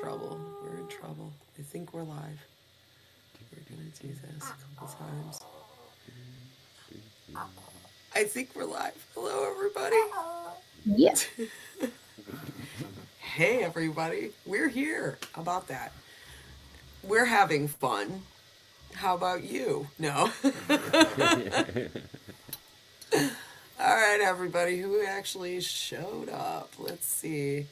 trouble. We're in trouble. I think we're live. We're gonna do this a couple times. I think we're live. Hello, everybody. Yeah. Hey, everybody. We're here. How about that? We're having fun. How about you? No. All right, everybody. Who actually showed up? Let's see.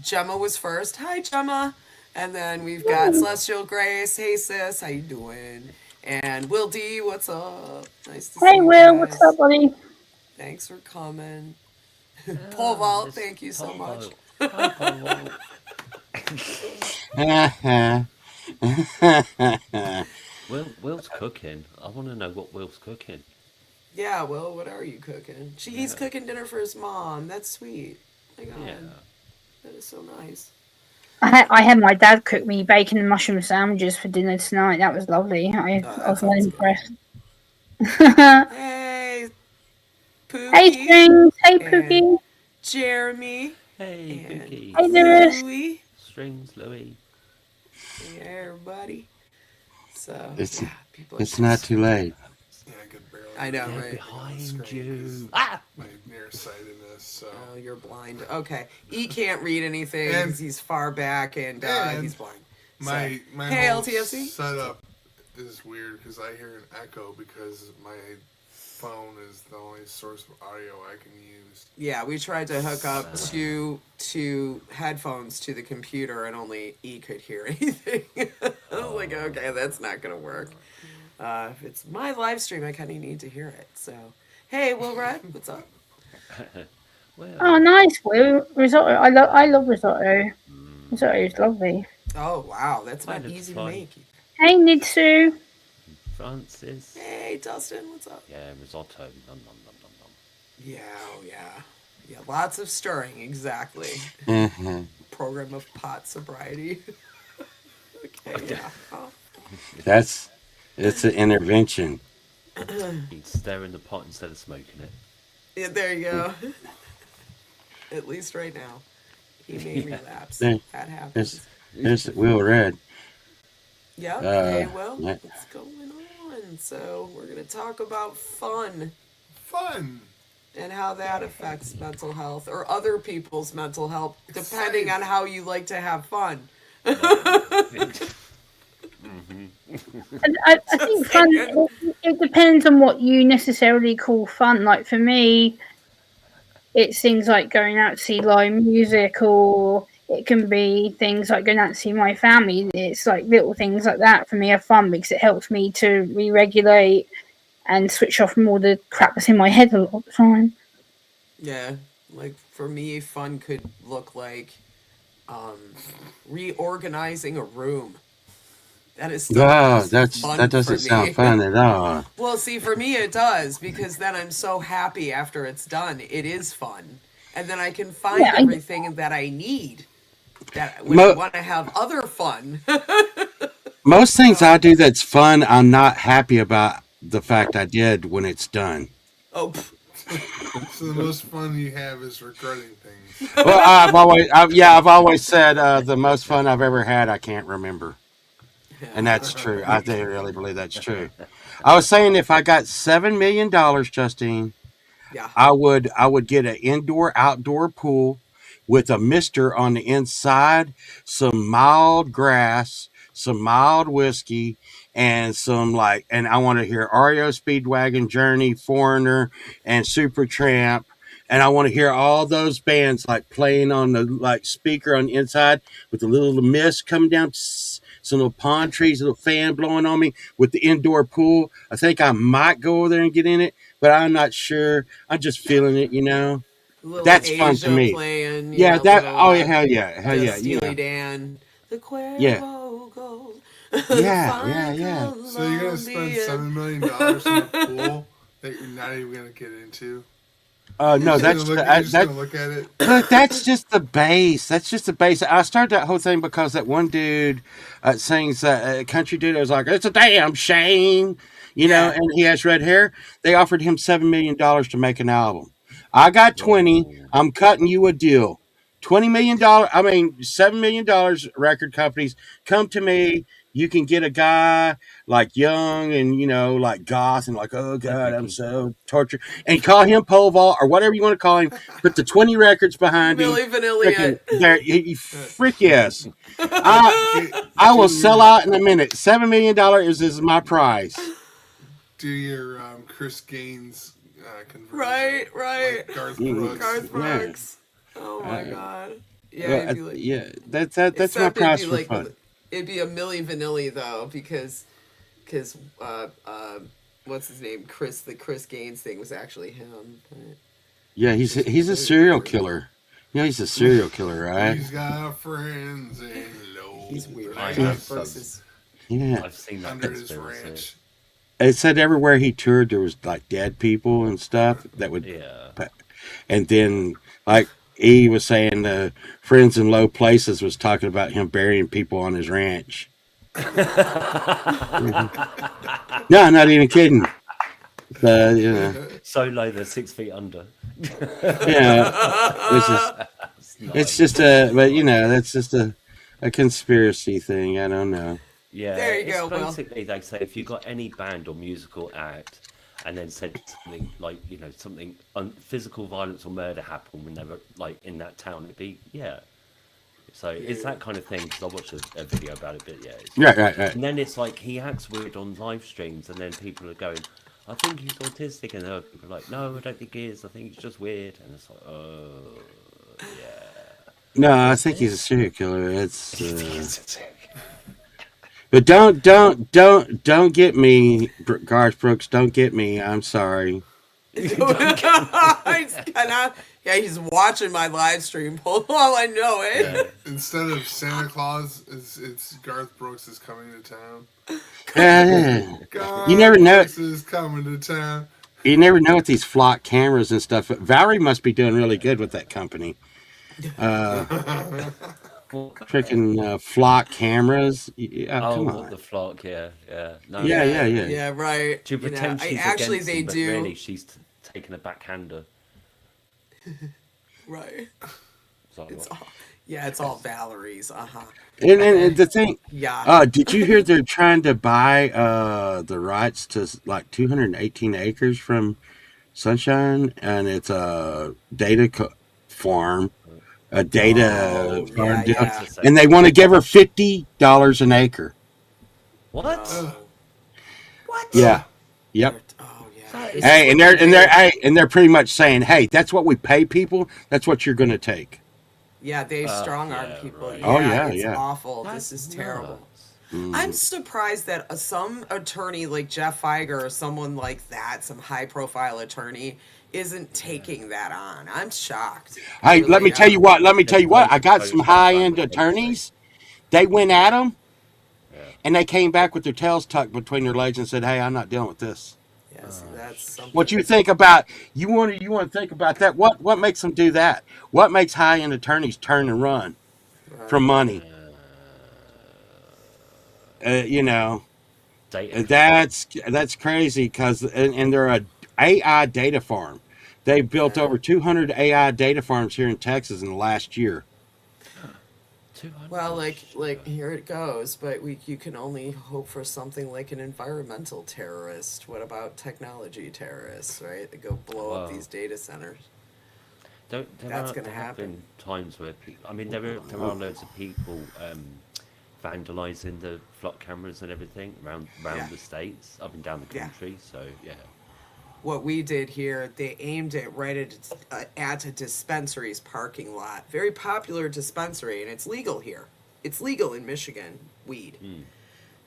Gemma was first. Hi, Gemma. And then we've got Celestial Grace. Hey, sis. How you doing? And Will D. What's up? Nice to see Hey, you Will, what's up, guys. buddy? Thanks for coming. Pole Ah, vault. this Thank you so pole much. vault. Hi, pole vault. Will's cooking. I want to know what Will's cooking. Yeah. Well, what are you cooking? He's Yeah. cooking dinner for his mom. That's sweet. Oh my Yeah. God, that is so nice. I had my dad cook me bacon and mushroom sandwiches for dinner tonight. That was lovely. Oh, I that was well sounds good. impressed. Hey, Hey, Pookie Strings. Hey, and Pookie. Jeremy Hey, and Pookie. Hey, Lewis. Louie. Strings, Louie. Yeah, everybody. So It's yeah, people are it's not just. too late. Yeah, I could barely. I know, They're right? behind you. Because Ah! my nearsightedness. So Oh, you're blind. Okay, he can't read anything And- because he's far back and and he's blind. my Hey, whole LTFC. setup is weird because I hear an echo because my phone is the only source of audio I can use. Yeah, we tried to hook up two headphones to the computer, and only E could hear anything. I was like, okay, that's not gonna work. If it's my live stream, I kind of need to hear it. So, hey, Will Red, what's up? Oh, Well, nice, Will. Risotto. I love risotto. Risotto is lovely. Oh wow, that's Kind not of easy to fun. make. Hey, Nitsu. Francis. Hey, Dustin, what's up? Yeah, risotto. Nom, nom, nom, nom, nom. Yeah, oh, yeah. Lots of stirring, exactly. Mhm. Program of pot sobriety. Okay, yeah. Oh, It's an intervention. He'd stir in the pot instead of smoking it. yeah, there you go. At least right now, he may Yeah. relapse. There- That happens. There's Will Red. Yep. Uh, Hey, well, yeah. what's going on? So we're gonna talk about fun Fun. and how that affects mental health or other people's mental health, depending on how you like to have fun. I think fun, it depends on what you necessarily call fun. Like for me, it's things like going out to see live music, or it can be things like going out to see my family. It's like little things like that for me are fun because it helps me to re-regulate and switch off from all the crap that's in my head a lot of the time. Yeah, like for me, fun could look like um, reorganizing a room. That is stuff Oh, that's fun that doesn't for sound me. fun at all. Well, see, for me it does because then I'm so happy after it's done. It is fun, and then I can find Yeah, everything that I need. That when I Mo- want to have other fun. Most things I So, do that's fun, I'm not happy about the fact I did when it's done. oh, So the most fun you have is regretting things. Well, I've always said the most fun I've ever had, I can't remember, and that's true. I do really believe that's true. I was saying if I got $7 million, Justine, yeah. I would get an indoor outdoor pool with a mister on the inside, some mild grass, some mild whiskey, and some and I want to hear REO Speedwagon, Journey, Foreigner, and Supertramp. And I want to hear all those bands like playing on the speaker on the inside with a little mist coming down, some little palm trees, a little fan blowing on me with the indoor pool. I think I might go over there and get in it, but I'm not sure. I'm just feeling it. Little That's fun to Asia me. playing, Yeah, that. little Oh yeah, hell yeah, hell the yeah, Steely Dan, the yeah, Cuervo goes, yeah, fine yeah. So you're gonna spend Colombia. $7 million in a pool that you're not even gonna get into. No, You're just that. gonna look at it. Look, that's just the base. That's just the base. I started that whole thing because that one dude sings country dude. I was like, it's a damn shame, Yeah. and he has red hair. They offered him $7 million to make an album. I got 20. Whoa. I'm cutting you a deal. $20 million, $7 million record companies come to me. You can get a guy like young and, like goth and like, oh God, I'm so tortured. And call him pole vault or whatever you want to call him. Put the 20 records behind him. Milli Vanilli. Freaking, there, frick yes. I will sell out in a minute. $7 million is my price. Do your Chris Gaines conversion. Right. Like Garth Brooks. Garth Yeah. Brooks. Oh my God. Yeah, Well, it'd be like, that's my except price it'd for be like, fun. it'd be a Milli Vanilli though, because what's his name? The Chris Gaines thing was actually him. But Yeah, he's a serial killer. He's a serial killer, right? He's got friends in low he's weird. I Garth have Brooks some. is Yeah. I've seen that under his conspiracy. ranch. It said everywhere he toured there was like dead people and stuff that would, Yeah. and then like he was saying the Friends in Low Places was talking about him burying people on his ranch. No, I'm not even kidding. So low they're 6 feet under. Yeah, it's just but that's just a conspiracy thing. I don't know. Yeah, There you it's go, Will. basically they say if you've got any band or musical act and then said something like, something physical violence or murder happened when they were like in that town, it'd be, yeah. So it's that kind of thing, because I watched a video about it, but yeah. Right. And then it's like he acts weird on live streams, and then people are going, I think he's autistic, and other people are like, no, I don't think he is, I think he's just weird. And it's like, oh, yeah. No, I think he's a serial killer. It's but don't get me, Garth Brooks. Don't get me. I'm sorry. He's watching my live stream. Hold on, I know it. Instead of Santa Claus, it's Garth Brooks is coming to town. Yeah. You never know. Brooks is coming to town. You never know with these flock cameras and stuff. Valerie must be doing really good with that company. Freaking flock cameras. Come on. The flock, yeah. No, Yeah. Yeah, right. To pretend she's actually, against they him, but do. really she's taking a backhander. Right. So, It's all Valerie's. And the thing, Yeah. did you hear they're trying to buy the rights to like 218 acres from Sunshine, and it's a data farm, a data farm, yeah. and they want to give her $50 an acre. what? What? Yeah. Yep. Oh yeah. Hey, and they're pretty much saying, hey, that's what we pay people. That's what you're going to take. Yeah, they strong arm yeah, people. right. Oh, yeah, It's yeah. awful. That's this is terrible. nuts. I'm surprised that some attorney like Jeff Feiger or someone like that, some high profile attorney, isn't taking that on. I'm shocked. Hey, Really let me tell you what. I got There's some no high-end point. attorneys. They went at them, Yeah. and they came back with their tails tucked between their legs and said, hey, I'm not dealing with this. Yes, that's something. What you think about, you want to think about that? What makes them do that? What makes high-end attorneys turn and run from money? Data. That's crazy because and they're a AI data farm. They've built over 200 AI data farms here in Texas in the last year. 200. Well, like here it goes, but you can only hope for something like an environmental terrorist. What about technology terrorists, right? They go blow up Wow. these data centers. There That's are- gonna there have happen. been times where there are loads of people vandalising the flock cameras and everything around Yeah. the states, up and down the Yeah. country. So yeah, What we did here, they aimed it right at a dispensary's parking lot. Very popular dispensary, and it's legal here. It's legal in Michigan, weed.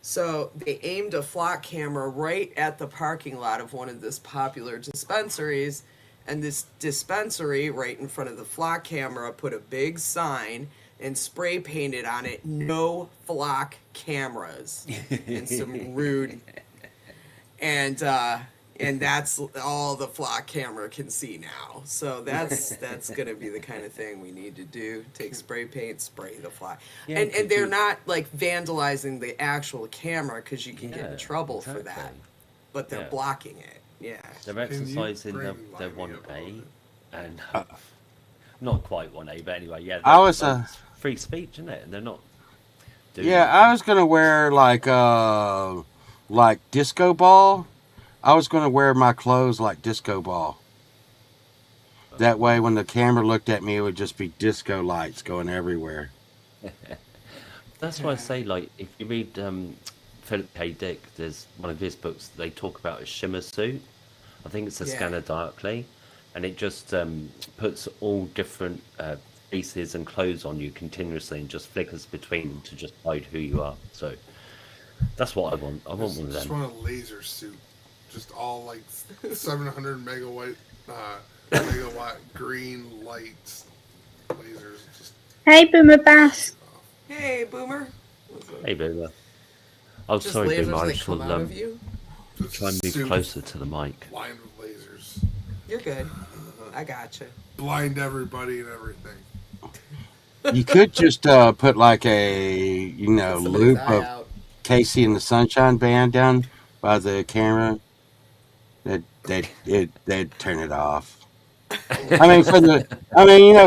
So they aimed a flock camera right at the parking lot of one of this popular dispensaries, and this dispensary right in front of the flock camera put a big sign and spray painted on it, "No flock cameras," and some rude, and that's all the flock camera can see now. So that's gonna be the kind of thing we need to do. Take spray paint, spray the flock, Yeah, and could they're you- not like vandalizing the actual camera because you can get Yeah, in trouble for that, exactly. but they're Yeah. blocking it. Yeah. they're Can you exercising bring their Limey one up a A, little bit? and not quite 1A, but anyway, yeah. I was it's free speech, isn't it? And they're not doing yeah, I was gonna wear like disco ball. I was gonna wear my clothes like disco ball. That way, when the camera looked at me, it would just be disco lights going everywhere. That's why I say, like, if you read Philip K. Dick, there's one of his books, they talk about a shimmer suit. I think it's a Yeah. Scanner Darkly, and it just puts all different faces and clothes on you continuously and just flickers between them to just hide who you are. So that's what I want. I want one of Just them. want a laser suit. Just all like 700 megawatt green lights, lasers. Just Hey, Boomer Bass. Hey, Boomer. Hey, Boomer. Oh, Just sorry, Boomer. lasers I that just come will out of you. just try and move suit closer to the mic. Blind with lasers. You're good. I gotcha. Blind everybody and everything. You could just put like a Somebody's loop eye of out. Casey and the Sunshine Band down by the camera. They'd turn it off. I mean,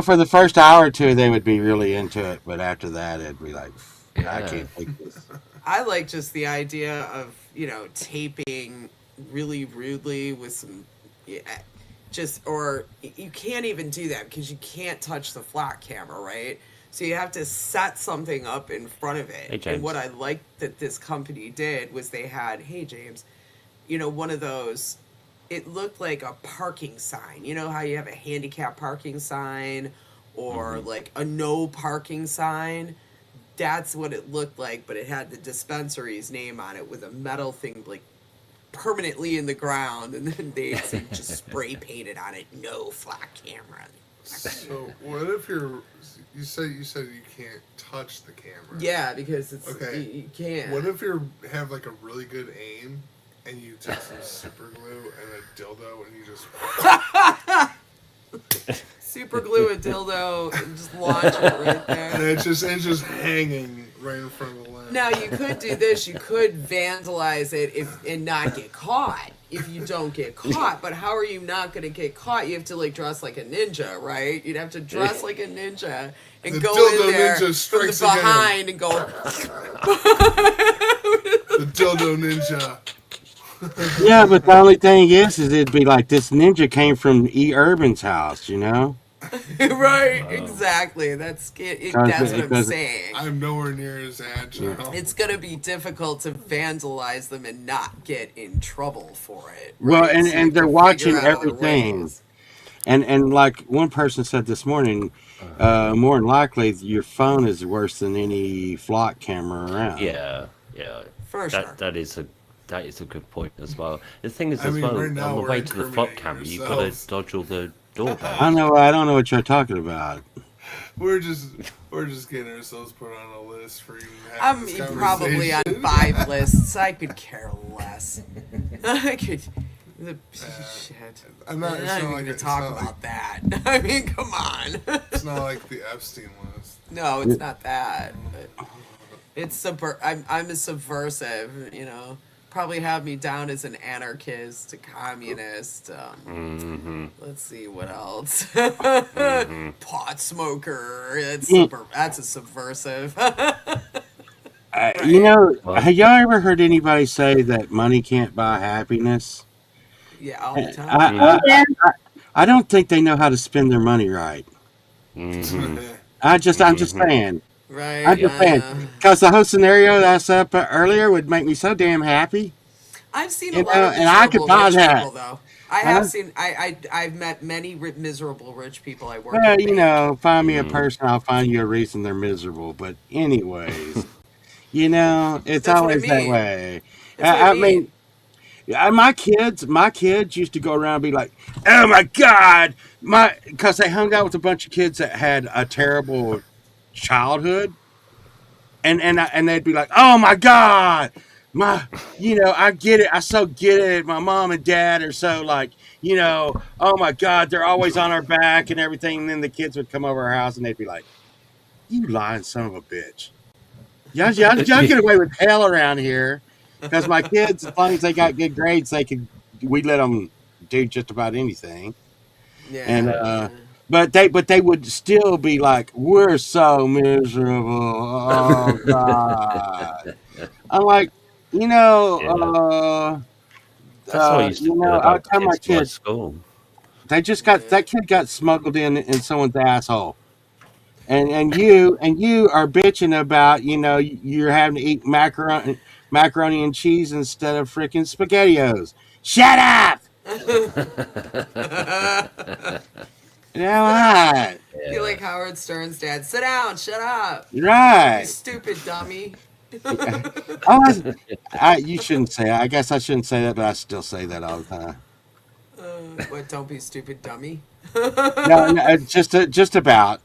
for the first hour or two, they would be really into it, but after that, it'd be like, I Yeah. can't take this. I like just the idea of, taping really rudely with some, yeah, or you can't even do that because you can't touch the flat camera, right? So you have to set something up in front of it. Hey, James. And what I liked that this company did was they had, hey, James, one of those, it looked like a parking sign. You know how you have a handicap parking sign or like a no parking sign? That's what it looked like, but it had the dispensary's name on it with a metal thing like permanently in the ground, and then they just spray painted on it, no flat camera. So what if you said you can't touch the camera? Yeah, because it's Okay. you can't. What if you have like a really good aim and you take some super glue and a dildo and you just super glue a dildo and just launch it right and there? it's just hanging right in front of the lens? Now you could do this. You could vandalize it and not get caught if you don't get caught. But how are you not going to get caught? You have to like dress like a ninja, right? You'd have to dress like a ninja and The go dildo in there ninja from the strikes again. behind and go. The dildo ninja. Yeah, but the only thing is it'd be like this ninja came from E. Urban's house, Right, exactly. That's what I'm because- saying. I'm nowhere near as agile. It's gonna be difficult to vandalize them and not get in trouble for it. Well, right? and- So you and they're can watching figure out other everything. ways. And like one person said this morning, more than likely your phone is worse than any flock camera around. Yeah. For sure. That is a good point as well. The thing is, I as mean, well, right now on the we're way to the flock incriminating camera, you've got to ourselves. dodge all the doorbells. I don't know what you're talking about. We're just getting ourselves put on a list for even having I'm this probably on conversation. 5 lists. I could care less. I could. Shit. I'm not. I'm It's not not even like gonna it's talk not like, about that. I mean, come on. it's not like the Epstein list. No, it's not that. But it's I'm a subversive. Probably have me down as an anarchist, a communist. Let's see what else. Pot smoker. That's a subversive. Have y'all ever heard anybody say that money can't buy happiness? Yeah, all the time. Oh, yeah. I don't think they know how to spend their money right. Mhm. I'm just saying. Right. I'm just saying. Because the whole scenario that I set up earlier would make me so damn happy. I've seen a You lot know, of and I could miserable buy rich that. people, though. I have seen. I've met many miserable rich people. I work. Well, with. find me a person, I'll find you a reason they're miserable. But anyways, it's That's what I always that mean. way. That's what I mean. My kids used to go around and be like, "Oh my God," because they hung out with a bunch of kids that had a terrible childhood, and they'd be like, "Oh my God, I get it, I so get it. My mom and dad are so like, oh my God, they're always on our back and everything." And then the kids would come over our house and they'd be like, "You lying son of a bitch! Y'all get away with hell around here." Because my kids, as long as they got good grades, we let them do just about anything. Yeah. And but they would still be like, we're so miserable. Oh God. I'm like, you Yeah. know, That's what I used to feel I about tell my kids by kids, school. that Yeah. kid got smuggled in someone's asshole. And you are bitching about, you're having to eat macaroni and cheese instead of freaking spaghettios. Shut up. You know what? You're Yeah. like Howard Stern's dad. Sit down. Shut up. Don't be Right. stupid, dummy. You shouldn't say that. I guess I shouldn't say that, but I still say that all the time. What? Don't be stupid, dummy. No, just about.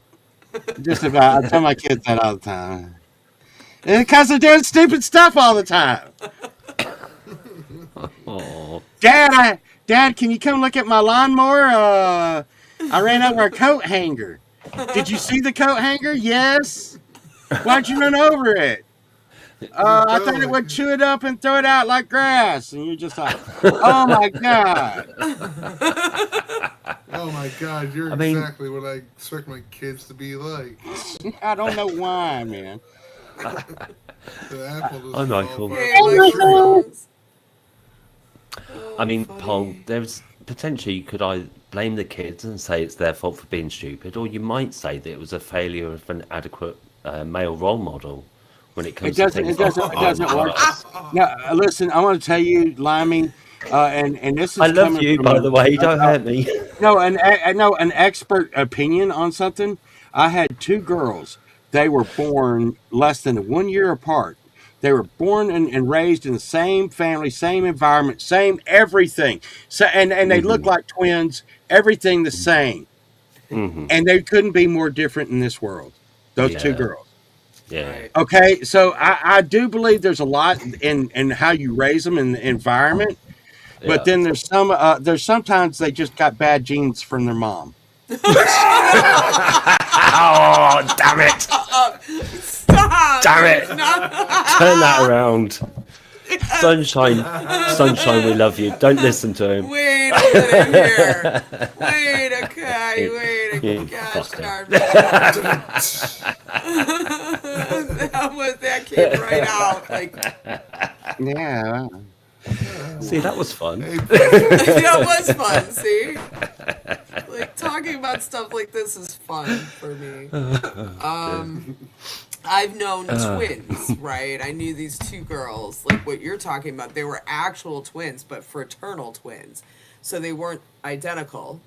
Just about. I tell my kids that all the time. Because they're doing stupid stuff all the time. Oh. Dad, can you come look at my lawnmower? I ran over a coat hanger. Did you see the coat hanger? Yes. Why'd you run over it? I thought it would chew it up and throw it out like grass. And you're just like, oh my God. Oh my God, you're I mean- exactly what I expect my kids to be like. I don't know why, man. The apple doesn't Oh, fall Michael. far Hey, from the tree. mushrooms. I mean, funny. Paul, there's potentially could I blame the kids and say it's their fault for being stupid, or you might say that it was a failure of an adequate male role model when it comes to things like It doesn't work. drugs. Now, listen, I want to tell you, Limey, and this is I love coming you, from by the way. Don't hurt me. No, an expert opinion on something. I had two girls. They were born less than 1 year apart. They were born and raised in the same family, same environment, same everything. So and they look like twins. Everything the same, Hmm. and they couldn't be more different in this world. Those two Yeah. girls. Yeah. Right. Okay, so I do believe there's a lot in how you raise them in the environment, Yeah. but then there's sometimes they just got bad genes from their mom. Oh, damn it! Stop! Damn it! No. Turn that around. Sunshine, we love you. Don't listen to him. Wait a minute here. Wait, okay. Wait a You gosh fucker. darn it. that came right out. Like, Yeah. See, that was fun. that was fun, see? Like, talking about stuff like this is fun for me. I've known twins, right? I knew these two girls, like what you're talking about. They were actual twins, but fraternal twins. So they weren't identical.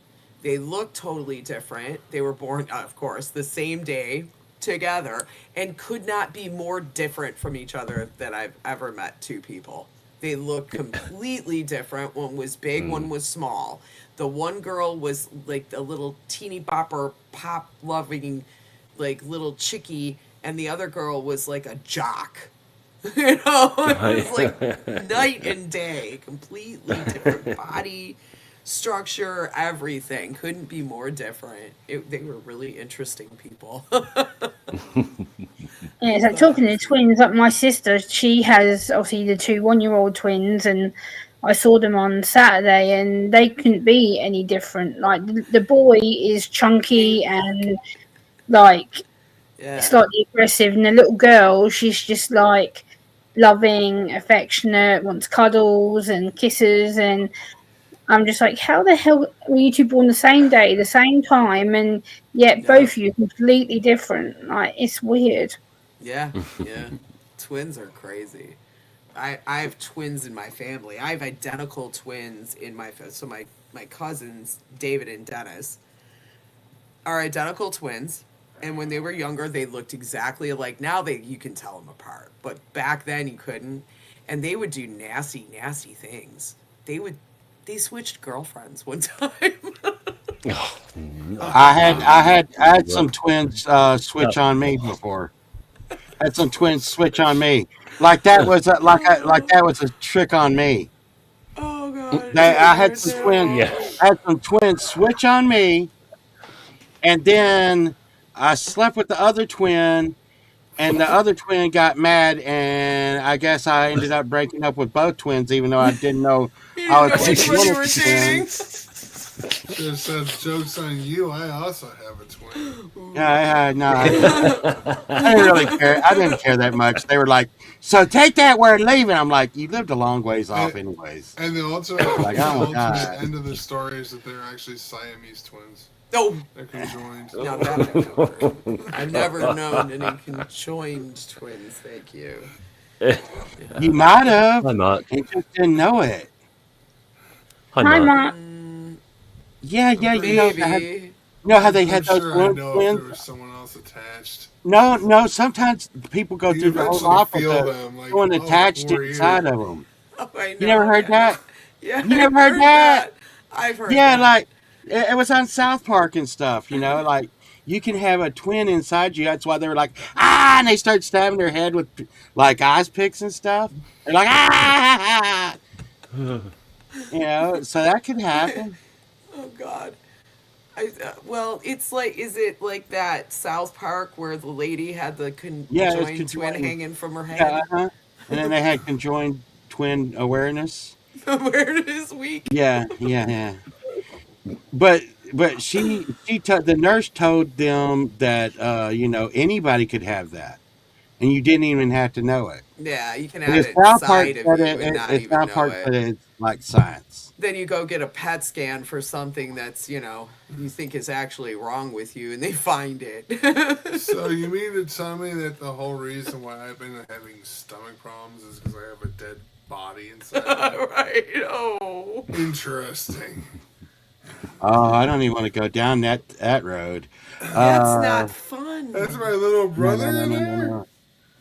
They looked totally different. They were born, of course, the same day together and could not be more different from each other than I've ever met two people. They look completely different. One was big, one was small. The one girl was like a little teeny bopper, pop loving, like little chickie, and the other girl was like a jock. You know, it was like night and day, completely different body structure, everything. Couldn't be more different. They were really interesting people. Yeah, it's like talking to twins. Like my sister, she has obviously the two 1-year-old twins, and I saw them on Saturday, and they couldn't be any different. Like the boy is chunky and like Yeah. slightly aggressive, and the little girl, she's just like loving, affectionate, wants cuddles and kisses, and I'm just like, how the hell were you two born the same day, the same time, and yet both of you completely different? Like, it's weird. Yeah, yeah. Twins are crazy. I have twins in my family. I have identical twins in my so my cousins, David and Dennis, are identical twins. And when they were younger, they looked exactly alike. Now you can tell them apart, but back then you couldn't. And they would do nasty, nasty things. They switched girlfriends one time. I had some twins switch on me before. Had some twins switch on me. Like that was a trick on me. Oh god. I had some twins. Yeah. I had some twins switch on me, and then I slept with the other twin, and the other twin got mad, and I guess I ended up breaking up with both twins, even though I didn't know You I didn't was know which one you with were the dating. twins. Should have said, joke's on you, I also have a twin. Yeah, no, I didn't really care. I didn't care that much. They were like, "So take that, we're leaving." I'm like, "You lived a long ways off, anyways." And the ultimate, Like, the oh my ultimate God. end of the story is that they're actually Siamese twins. Oh, They're conjoined. now that I've never heard. I've never known any conjoined twins. Thank you. You might have, Hi, Mark. and just didn't know it. Hi, Hi, Mark. Mark. Yeah, you know, Maybe. how they I'm had those sure I know if there twins. was someone else attached. No. Sometimes people go You through the whole eventually feel alphabet. them, like, Someone oh, attached who are you? inside of them. Oh, I know. You never heard yeah. that? Yeah, You never heard that? I've heard Yeah, that. like it was on South Park and stuff. You know, like you can have a twin inside you. That's why they were like, and they start stabbing their head with like ice picks and stuff. They're like, ah. You know, so that could happen. Oh God. Well, it's like, is it like that South Park where the lady had the Yeah, it was conjoined twin conjoined. hanging from her Yeah, head? and then they had conjoined twin awareness. Where it is weak. Yeah. But the nurse told them that you know, anybody could have that, and you didn't even have to know it. Yeah, you can And have it's it South Park inside of said you it. and not It's even South know Park it. said it's like science. Then you go get a PET scan for something that's, you think is actually wrong with you, and they find it. So you mean to tell me that the whole reason why I've been having stomach problems is because I have a dead body inside? Right? Oh. Interesting. Oh, I don't even want to go down that road. That's not fun. That's my little brother in there. No.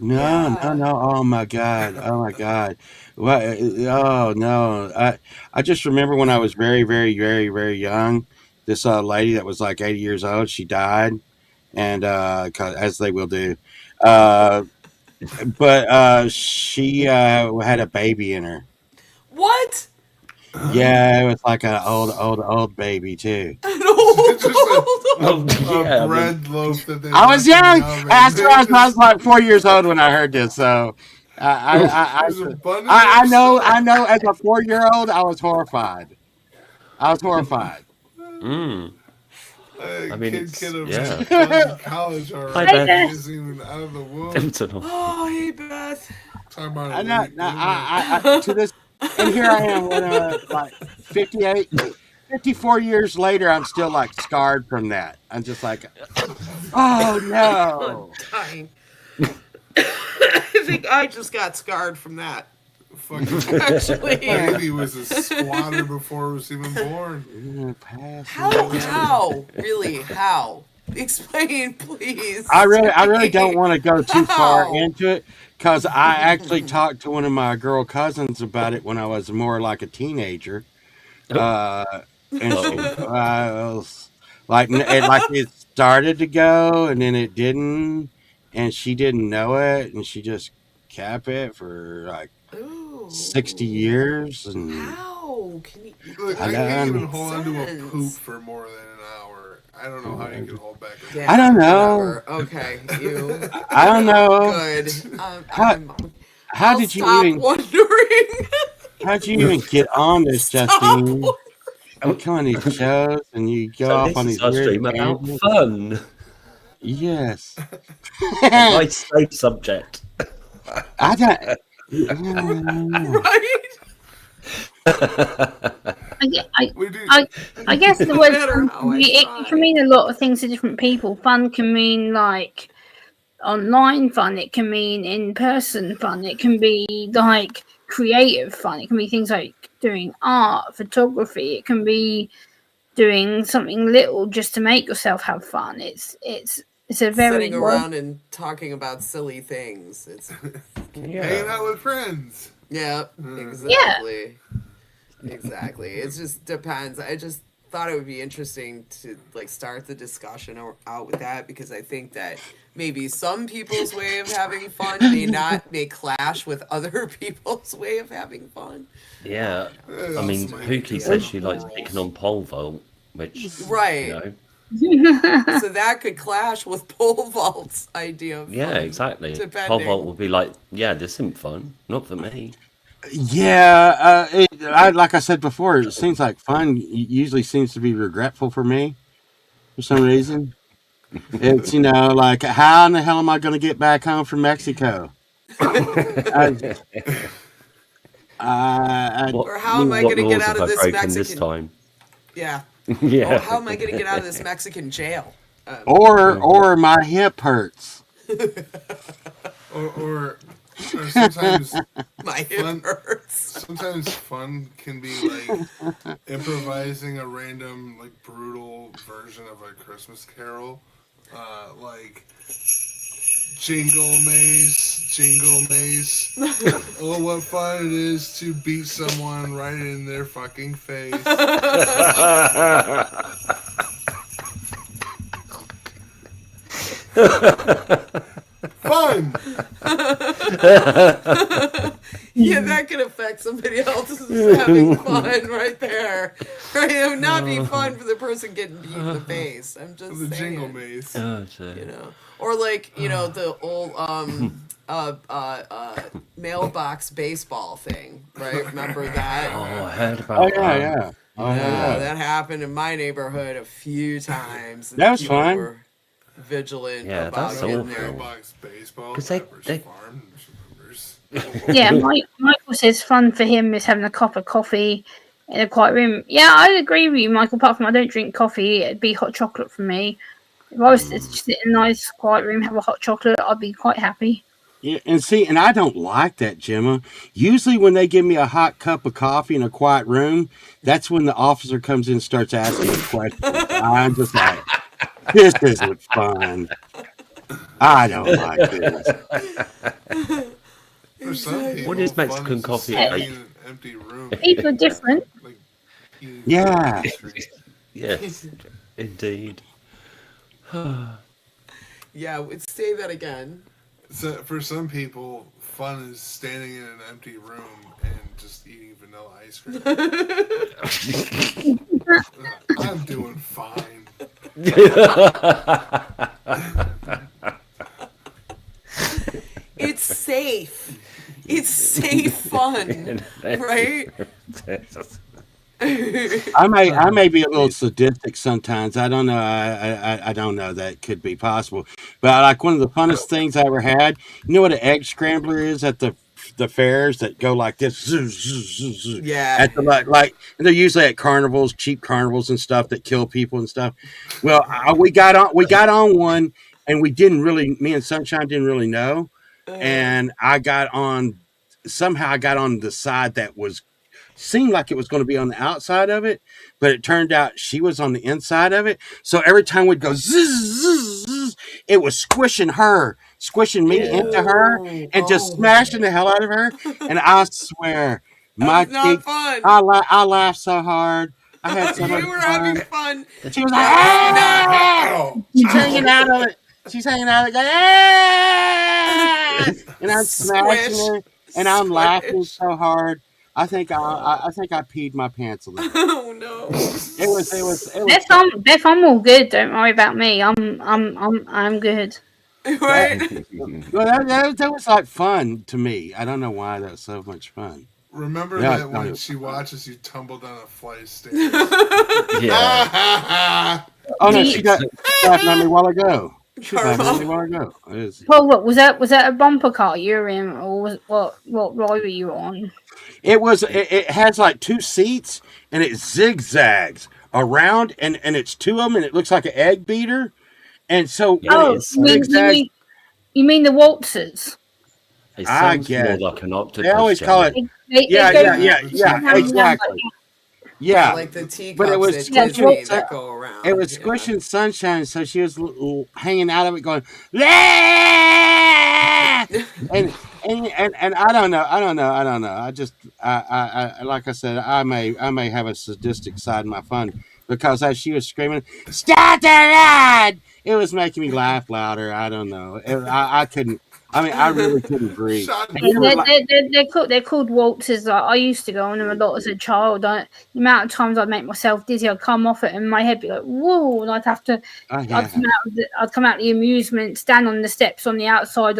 Yeah. Oh my God. What? Oh no. I just remember when I was very, very, very, very young. This lady that was like 80 years old, she died, and 'cause- as they will do. Uh, but she had a baby in her. What? Yeah, it was like an old baby too. An old, Just a- Oh, A yeah, bread loaf that they I was left in young. the oven. I was like 4 years old when I heard this. So There's a bunny I know. outside. As a 4-year-old, I was horrified. Mm. I mean, kid of yeah. done college Hi, already. Beth. He isn't even out of the womb. Pivotal. Oh, hey, Beth. Talking about I a know. late I to this, and here I am. When like 58, 54 years later, I'm still like scarred from that. I'm just like, oh no. Dying. I think I just got scarred from that. fucking Actually. baby was a squatter before it was even born. How? Really? How? Explain, please. I really don't want to go too far How? into it because I actually talked to one of my girl cousins about it when I was more like a teenager, and she was like it started to go and then it didn't, and she didn't know it, and she just kept it for like Ooh. 60 years, and How? Can you? Look, I I can't know. even hold on to a Sense. poop for more than an hour. I don't know how you can hold back. A Yeah, I don't know. whatever. Okay, you. I don't know. Good. How I'll did you stop even wondering. how'd you even get on this, Stop Justine? wondering. You come on these shows and you go So off this on is these our weird stream about tangents. fun. Yes. A nice safe subject. I don't. Right? We do. I guess the No word matter fun how can I mean, it try. can mean a lot of things to different people. Fun can mean like online fun. It can mean in-person fun. It can be like creative fun. It can be things like doing art, photography. It can be doing something little just to make yourself have fun. It's a very Sitting around and talking about silly things. It's Hanging out with friends. yeah, exactly. Exactly. It just depends. I just thought it would be interesting to like start the discussion out with that, because I think that maybe some people's way of having fun may clash with other people's way of having fun. Yeah. It I mean, also might Pookie be says she different likes roles. picking on pole vault, which, Right. you know, So that could clash with pole vault's idea of yeah, fun, exactly. Pole depending. vault would be like, yeah, this isn't fun. Not for me. Yeah, like I said before, it seems like fun usually seems to be regretful for me for some reason. It's like how in the hell am I going to get back home from Mexico? I, I What Or how am I what going to get laws out have of I this broken this Mexican? time? Yeah. Oh, Yeah. how am I going to get out of this Mexican jail? or my hip hurts. or sometimes My hip fun. hurts. Sometimes fun can be like improvising a random, like, brutal version of a Christmas Carol, like jingle maze. Oh, what fun it is to beat someone right in their fucking face. Fun. Yeah, that could affect somebody else's having fun right there. Right? It would not be fun for the person getting beat in the face. I'm just The saying. jingle maze. Oh, dear. Or like, the old mailbox baseball thing, right? Remember that? Oh, I heard Oh about yeah, yeah. Oh Yeah, yeah. that happened in my neighborhood a few times. And That was people fun. were vigilant Yeah, about that's getting awful. there. Mailbox baseball. 'Cause Pepper's they- Farm. Remembers. Yeah, Michael says fun for him is having a cup of coffee in a quiet room. Yeah, I agree with you, Michael. Apart from I don't drink coffee, it'd be hot chocolate for me. If I was to sit in a nice quiet room, have a hot chocolate, I'd be quite happy. Yeah, and I don't like that, Gemma. Usually, when they give me a hot cup of coffee in a quiet room, that's when the officer comes in and starts asking me questions. I'm just like, this isn't fun. I don't like this. For some people, What is fun Mexican just coffee sitting like? in an empty room, People are different. like eating Yeah. pastries. Yes, indeed. Yeah, say that again. So for some people, fun is standing in an empty room and just eating vanilla ice cream. I'm doing fine. It's safe. It's safe fun, right? I may be a little sadistic sometimes. I don't know. I don't know. That could be possible. But like one of the funnest things I ever had. You know what an egg scrambler is at the fairs that go like this. Yeah. At the like and they're usually at carnivals, cheap carnivals and stuff that kill people and stuff. Well, we got on one, and we didn't really. Me and Sunshine didn't really know, and I got on. Somehow I got on the side that was seemed like it was going to be on the outside of it, but it turned out she was on the inside of it. So every time we'd go zzz, zzz, zzz, it was squishing me into her, and just smashing the hell out of her. And I swear, my That's not cheek, fun. I laughed so hard. I had so much You were fun. having fun. She was like, ah! She's hanging out of it. She's hanging out of it. Going, ah! And I'm smashing Squish. her, and I'm laughing Squish. so hard. I think I peed my pants a little. Oh no. It was. Beth, I'm all good. Don't worry about me. I'm good. Right? Well, that was like fun to me. I don't know why that was so much fun. Remember Yeah, that when no. she watches you tumble down a flight of stairs? Yeah. Oh no, she got laughing at me a while ago. She was laughing at me a while ago. It was- Well, what was that? Was that a bumper car you were in, or was what ride were you on? It has like two seats, and it zigzags around, and it's two of them, and it looks like an egg beater. And so when Oh, it you zigzags, mean the waltzers? It I sounds more guess. like an octopus. They always call it. They Yeah, go yeah, round exactly. like Yeah, Like the teacups but it was at squishing- Disney that go around. it was yeah. squishing Sunshine, so she was hanging out of it, going, "Ah!" and I don't know. I just, I like I said, I may have a sadistic side in my fun, because as she was screaming, "Start the ride!" it was making me laugh louder. I don't know. I couldn't. I mean, I really couldn't breathe. Shot Yeah, in they're called waltzers. Like, I used to go on them a lot as a child. The amount of times I'd make myself dizzy, I'd come off it, and my head be like, "Whoa!" And I'd have to. Oh, I'd yeah. come out of the amusement, stand on the steps on the outside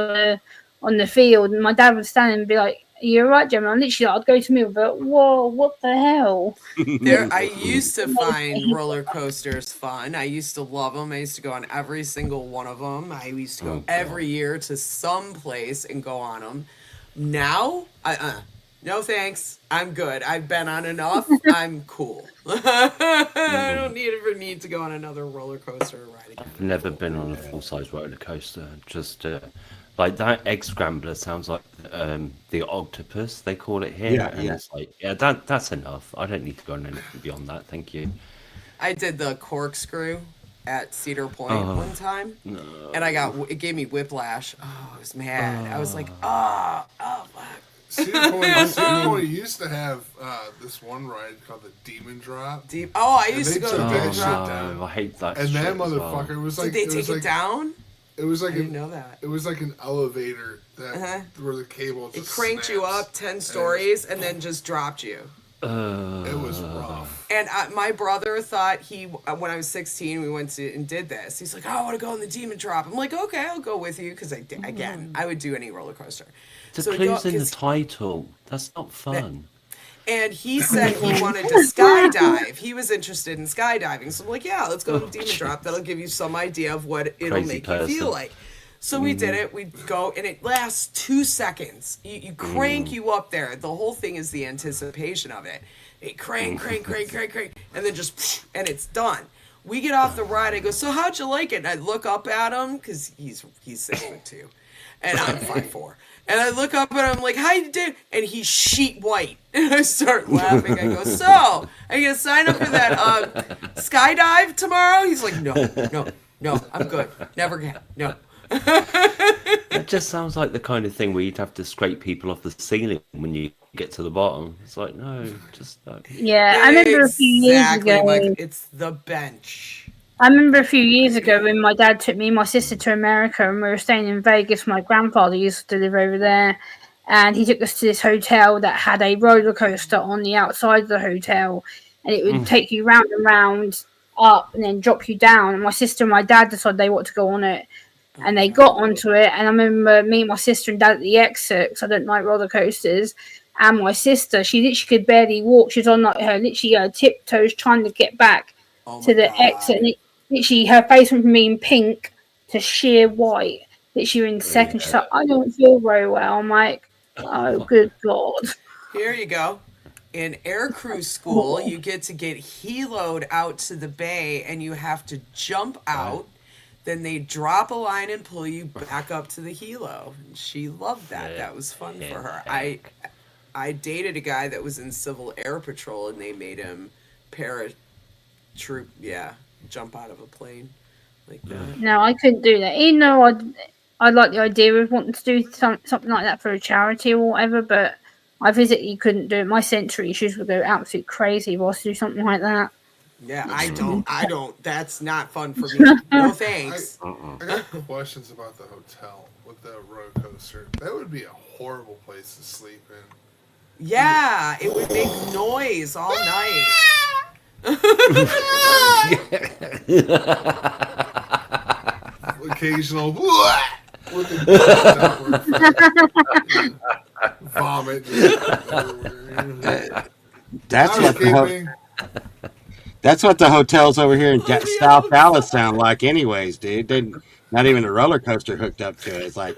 on the field, and my dad would stand and be like, You're right, Gemma. I'm literally, I'd go to me, but whoa, what the hell? I used to find roller coasters fun. I used to love them. I used to go on every single one of them. I used to go Oh, God. every year to some place and go on them. Now, no thanks. I'm good. I've been on enough. I'm cool. I don't need to go on another roller coaster ride again. I've never been on a full-size roller coaster. Just like that egg scrambler sounds like the octopus they call it here, Yeah, and yeah. it's like that's enough. I don't need to go on anything beyond that. Thank you. I did the corkscrew at Cedar Point Oh, one time, no. and it gave me whiplash. Oh, I was mad. I was like, oh, fuck. Cedar Point used to have this one ride called the Demon Drop. Deep. Oh, I And used they to go took to that Demon shit Drop. down. I hate that. And shit that as well. motherfucker was like, Did they take it down? It was like I didn't know that. It was like an elevator that Uh-huh. where the cable It just cranked you snaps. up 10 stories and then just dropped you. It was rough. And my brother thought when I was 16, we went to and did this. He's like, oh, I want to go on the Demon Drop. I'm like, okay, I'll go with you. Because again, I would do any roller coaster. The So we clue's go- in the 'cause- title. That's not fun. And he said he wanted to skydive. He was interested in skydiving. So I'm like, yeah, let's go to the Demon Drop. That'll give you some idea of what it'll Crazy make you feel person. like. So we did it. We'd go, and it lasts 2 seconds. You crank you up there. The whole thing is the anticipation of it. It crank, and then just, and it's done. We get off the ride. I go, so how'd you like it? And I look up at him, because he's 6'2", and I'm 5'4". And I look up at him like, how you doing? And he's sheet white. And I start laughing. I go, so, are you going to sign up for that skydive tomorrow? He's like, no, I'm good. Never again. No. It just sounds like the kind of thing where you'd have to scrape people off the ceiling when you get to the bottom. It's like, no, just Yeah, I remember a few years Exactly, ago. Mike. It's the bench. I remember a few years ago when my dad took me and my sister to America, and we were staying in Vegas. My grandfather used to live over there, and he took us to this hotel that had a roller coaster on the outside of the hotel, and it would take you round and round up and then drop you down. And my sister and my dad decided they wanted to go on it, and they got onto it. And I remember me and my sister and dad at the exit, because I don't like roller coasters. And my sister, she literally could barely walk. She was on like her tiptoes trying to get back Oh to my the God. exit, and literally her face went from being pink to sheer white. Literally in seconds, she's like, I don't feel very well. I'm like, oh, good God. Here you go. In aircrew school, you get to get heloed out to the bay, and you have to jump out. Then they drop a line and pull you back up to the helo. And she loved that. That was fun for her. I dated a guy that was in Civil Air Patrol, and they made him jump out of a plane like that. No, I couldn't do that. Even though I like the idea of wanting to do something like that for a charity or whatever, but I physically couldn't do it. My sensory issues would go absolute crazy if I was to do something like that. Yeah, I don't. That's not fun for me. No thanks. I got questions about the hotel with the roller coaster. That would be a horrible place to sleep in. Yeah, it would make noise all night. Occasional with the vomit. That's what the Housekeeping. that's what the hotels over here in South Dallas sound like, anyways, dude. They not even a roller coaster hooked up to it. It's like,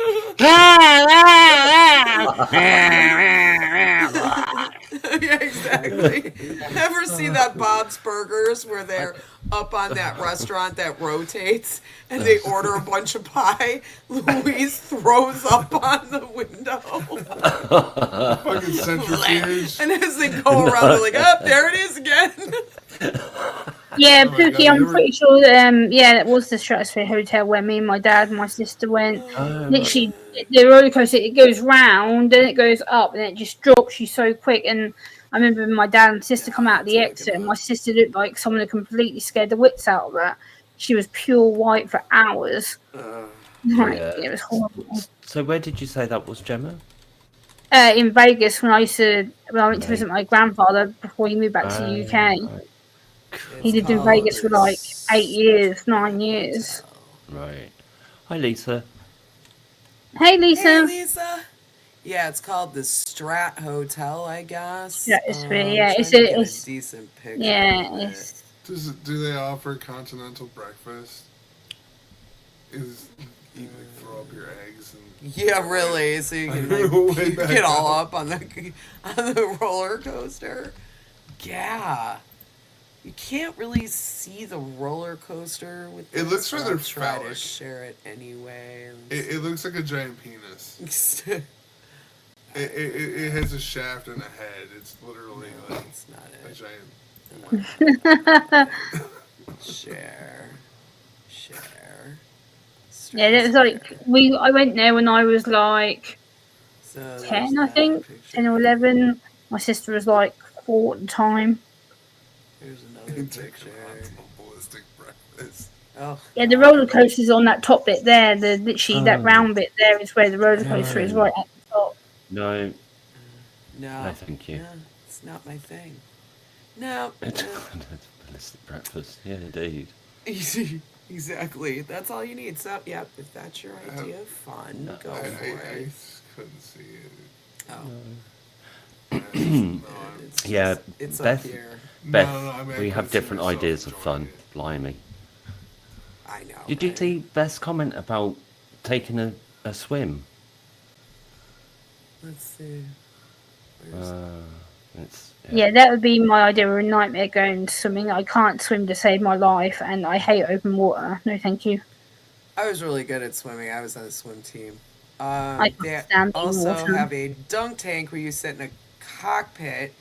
Yeah, exactly. Ever see that Bob's Burgers where they're up on that restaurant that rotates and they order a bunch of pie? Louise throws up on the window. Fucking centrifuge. And as they go around, they're like, oh, there it is again. Yeah, Oh my Pookie, God, I'm you ever- pretty sure that, that was the Stratosphere Hotel where me and my dad and my sister went. Literally, the roller coaster, it goes round, then it goes up, and it just drops you so quick. And I remember my dad and sister come out of the exit, and my sister looked like someone had completely scared the wits out of her. She was pure white for hours. It was horrible. So where did you say that was, Gemma? In Vegas, when I went to visit my grandfather before he moved back to the UK. Right. He lived in Vegas for like 9 years. Right. Hi, Lisa. Hey, Lisa. Hey, Lisa. Yeah, it's called the Strat Hotel, I guess. Yeah, it's really, I'm yeah, trying to get a it's decent picture yeah, of it. it's Do they offer continental breakfast? Is you like throw up your eggs and Yeah, really. So you can Way like back get all up. up on the roller coaster. Yeah. You can't really see the roller coaster with It this, looks but rather I'll try to phallic. share it anyway. It looks like a giant penis. It has a shaft and a head. It's literally like That's not a it. giant. Share. yeah. It's like I went there when I was like So there's 10, I that think, picture. 10 or 11. My sister was like 4 at the time. Here's another picture. Intercontinental ballistic breakfast. Oh, Yeah, the roller coaster's on that top bit there. The literally that Oh. round bit there is where the roller coaster is, No. right at the top. No, no. no, thank you. No, it's not my thing. No. Ballistic breakfast. Yeah, indeed. Exactly. That's all you need. So, yep, if that's your idea of fun, No. go I for it. couldn't see it. Oh, No, it's Yeah, it's Beth- up here. Beth, I mean, I we have couldn't see different myself ideas of enjoying fun. it. Blimey. I know. Did you right? see Beth's comment about taking a swim? Let's see. Where's It's Yeah, that would be my idea of a nightmare going swimming. I can't swim to save my life, and I hate open water. No, thank you. I was really good at swimming. I was on a swim team. I They can't stand being also water. have a dunk tank where you sit in a cockpit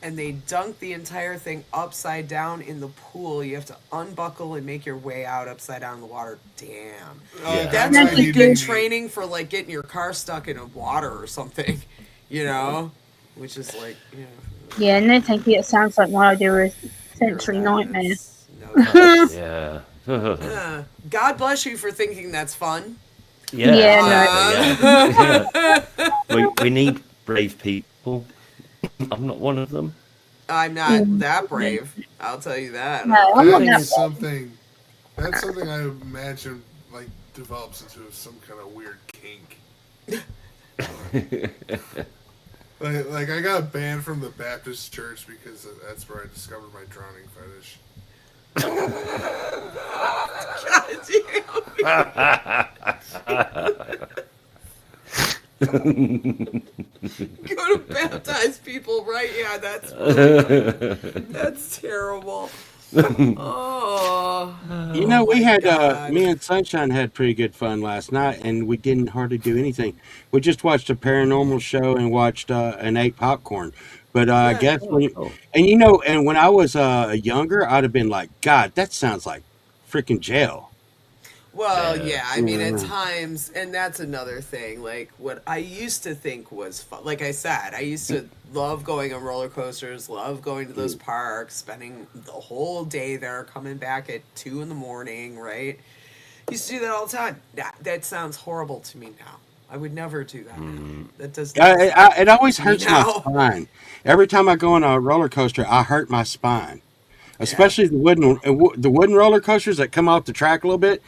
and they dunk the entire thing upside down in the pool. You have to unbuckle and make your way out upside down in the water. Damn. Yeah. That's That's really a good good- training for like getting your car stuck in a water or something, you know? Which is like, you know. Yeah, no, thank you. It sounds like my idea of a sensory nightmare. No, yeah. God bless you for thinking that's fun. Yeah, Yeah, exactly, yeah. We need brave people. I'm not one of them. I'm not that brave. I'll tell you that. No, I'm not That that is something. That's something I imagine like develops into some kind of weird kink. Like I got banned from the Baptist church because that's where I discovered my drowning fetish. Go to baptize people, right? Yeah, that's really, that's terrible. Oh, You know, we my had God. me and Sunshine had pretty good fun last night, and we didn't hardly do anything. We just watched a paranormal show and watched and ate popcorn. But I guess when Oh, and you know, and when I was younger, I'd have been like, God, that sounds like freaking jail. Well, Yeah. yeah, I mean, at Mhm. times, and that's another thing. Like, what I used to think was fun, like I said, I used to love going on roller coasters, love going to those parks, spending the whole day there, coming back at 2 in the morning, right? Used to do that all the time. That sounds horrible to me now. I would never do that now. That does not It always sound good hurts to me my now. spine. Every time I go on a roller coaster, I hurt my spine. Especially the wooden roller coasters that come off the track a little bit.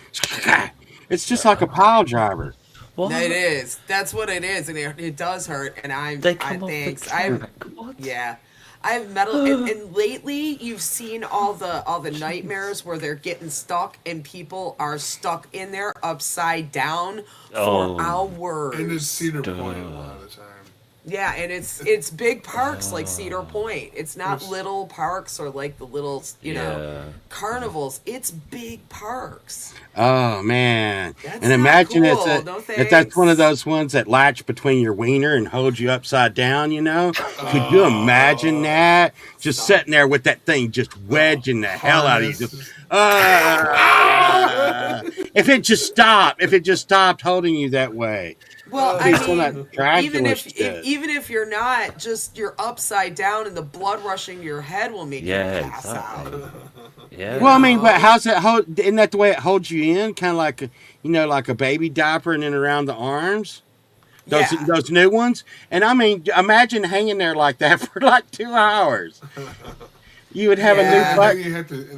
It's just like a pile driver. what? It is. That's what it is, and it does hurt. And They come off the thanks. track. What? Yeah, I have metal, and lately you've seen all the nightmares where they're getting stuck and people are stuck in there upside down for Oh. hours. And it's Cedar Point a lot of the time. Yeah, and it's big parks like Cedar Point. It's not Which- little parks or like the little know Yeah. carnivals. It's big parks. Oh man! That's And not imagine cool. it's No if that's one of thanks. those ones that latch between your wiener and hold you upside down. You know? Could you imagine that? Just Stop. sitting there with that thing just wedging the hell out of you. Just, if it just stopped holding you that way. Well, Be I some of mean, that Dracula even if shit. even if you're not, just you're upside down and the blood rushing to your head will make Yeah, you pass exactly. out. Yeah. Well, I mean, but how's it hold? Isn't that the way it holds you in? Kind of like like a baby diaper and then around the arms. Those Yeah. those new ones. And I mean, imagine hanging there like that for like 2 hours. You would have a new Yeah. butt. And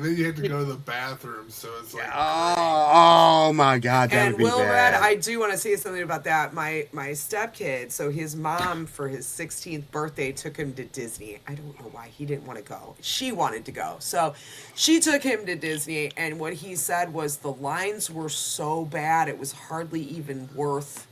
then you have to go to the bathroom, so it's like Oh my God, that And would be Will Red, bad. I do want to say something about that. My stepkid, so his mom for his 16th birthday took him to Disney. I don't know why he didn't want to go. She wanted to go. So she took him to Disney, and what he said was the lines were so bad it was hardly even worth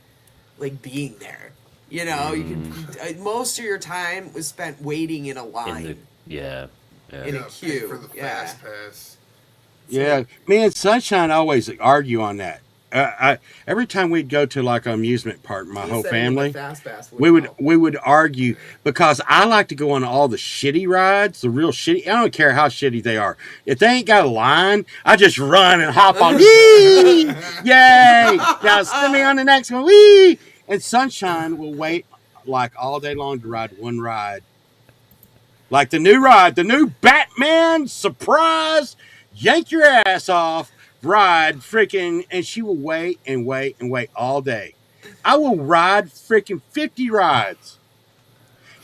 like being there. You know, you could most of your time was spent waiting in a In line. the yeah, In a pay queue, for the yeah. fast pass. Yeah, me and Sunshine always argue on that. Every time we'd go to like an amusement park, my He whole said even the family, Fast Pass we would go. we would argue because I like to go on all the shitty rides, the real shitty. I don't care how shitty they are. If they ain't got a line, I just run and hop on. Yee! Yay! Now send me on the next one. Wee! And Sunshine will wait like all day long to ride one ride. Like the new ride, the new Batman surprise, yank your ass off ride, freaking, and she will wait and wait and wait all day. I will ride freaking 50 rides.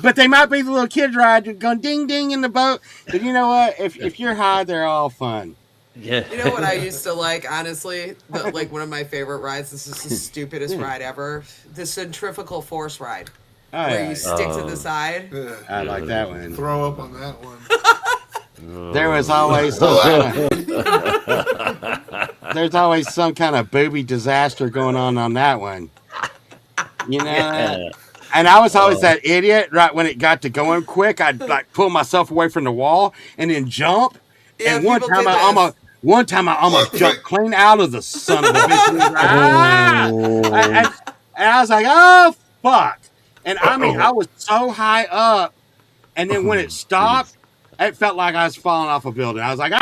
But they might be the little kids ride going ding ding in the boat. But you know what? If you're high, they're all fun. yeah. You know what I used to like, honestly? Like one of my favorite rides. This is the stupidest ride ever. The centrifugal force ride, Oh, where yeah, you stick to Oh. the side. I like that one. Throw up on that one. There was always there's always some kind of booby disaster going on that one. You know that? Yeah. And I was always that idiot, right? When it got to going quick, I'd like pull myself away from the wall and then jump. Yeah, And one people time did I almost jumped clean out of the son of a bitch. And I was like, oh fuck. And I mean, I was so high up, and then when it stopped, it felt like I was falling off a building. I was like,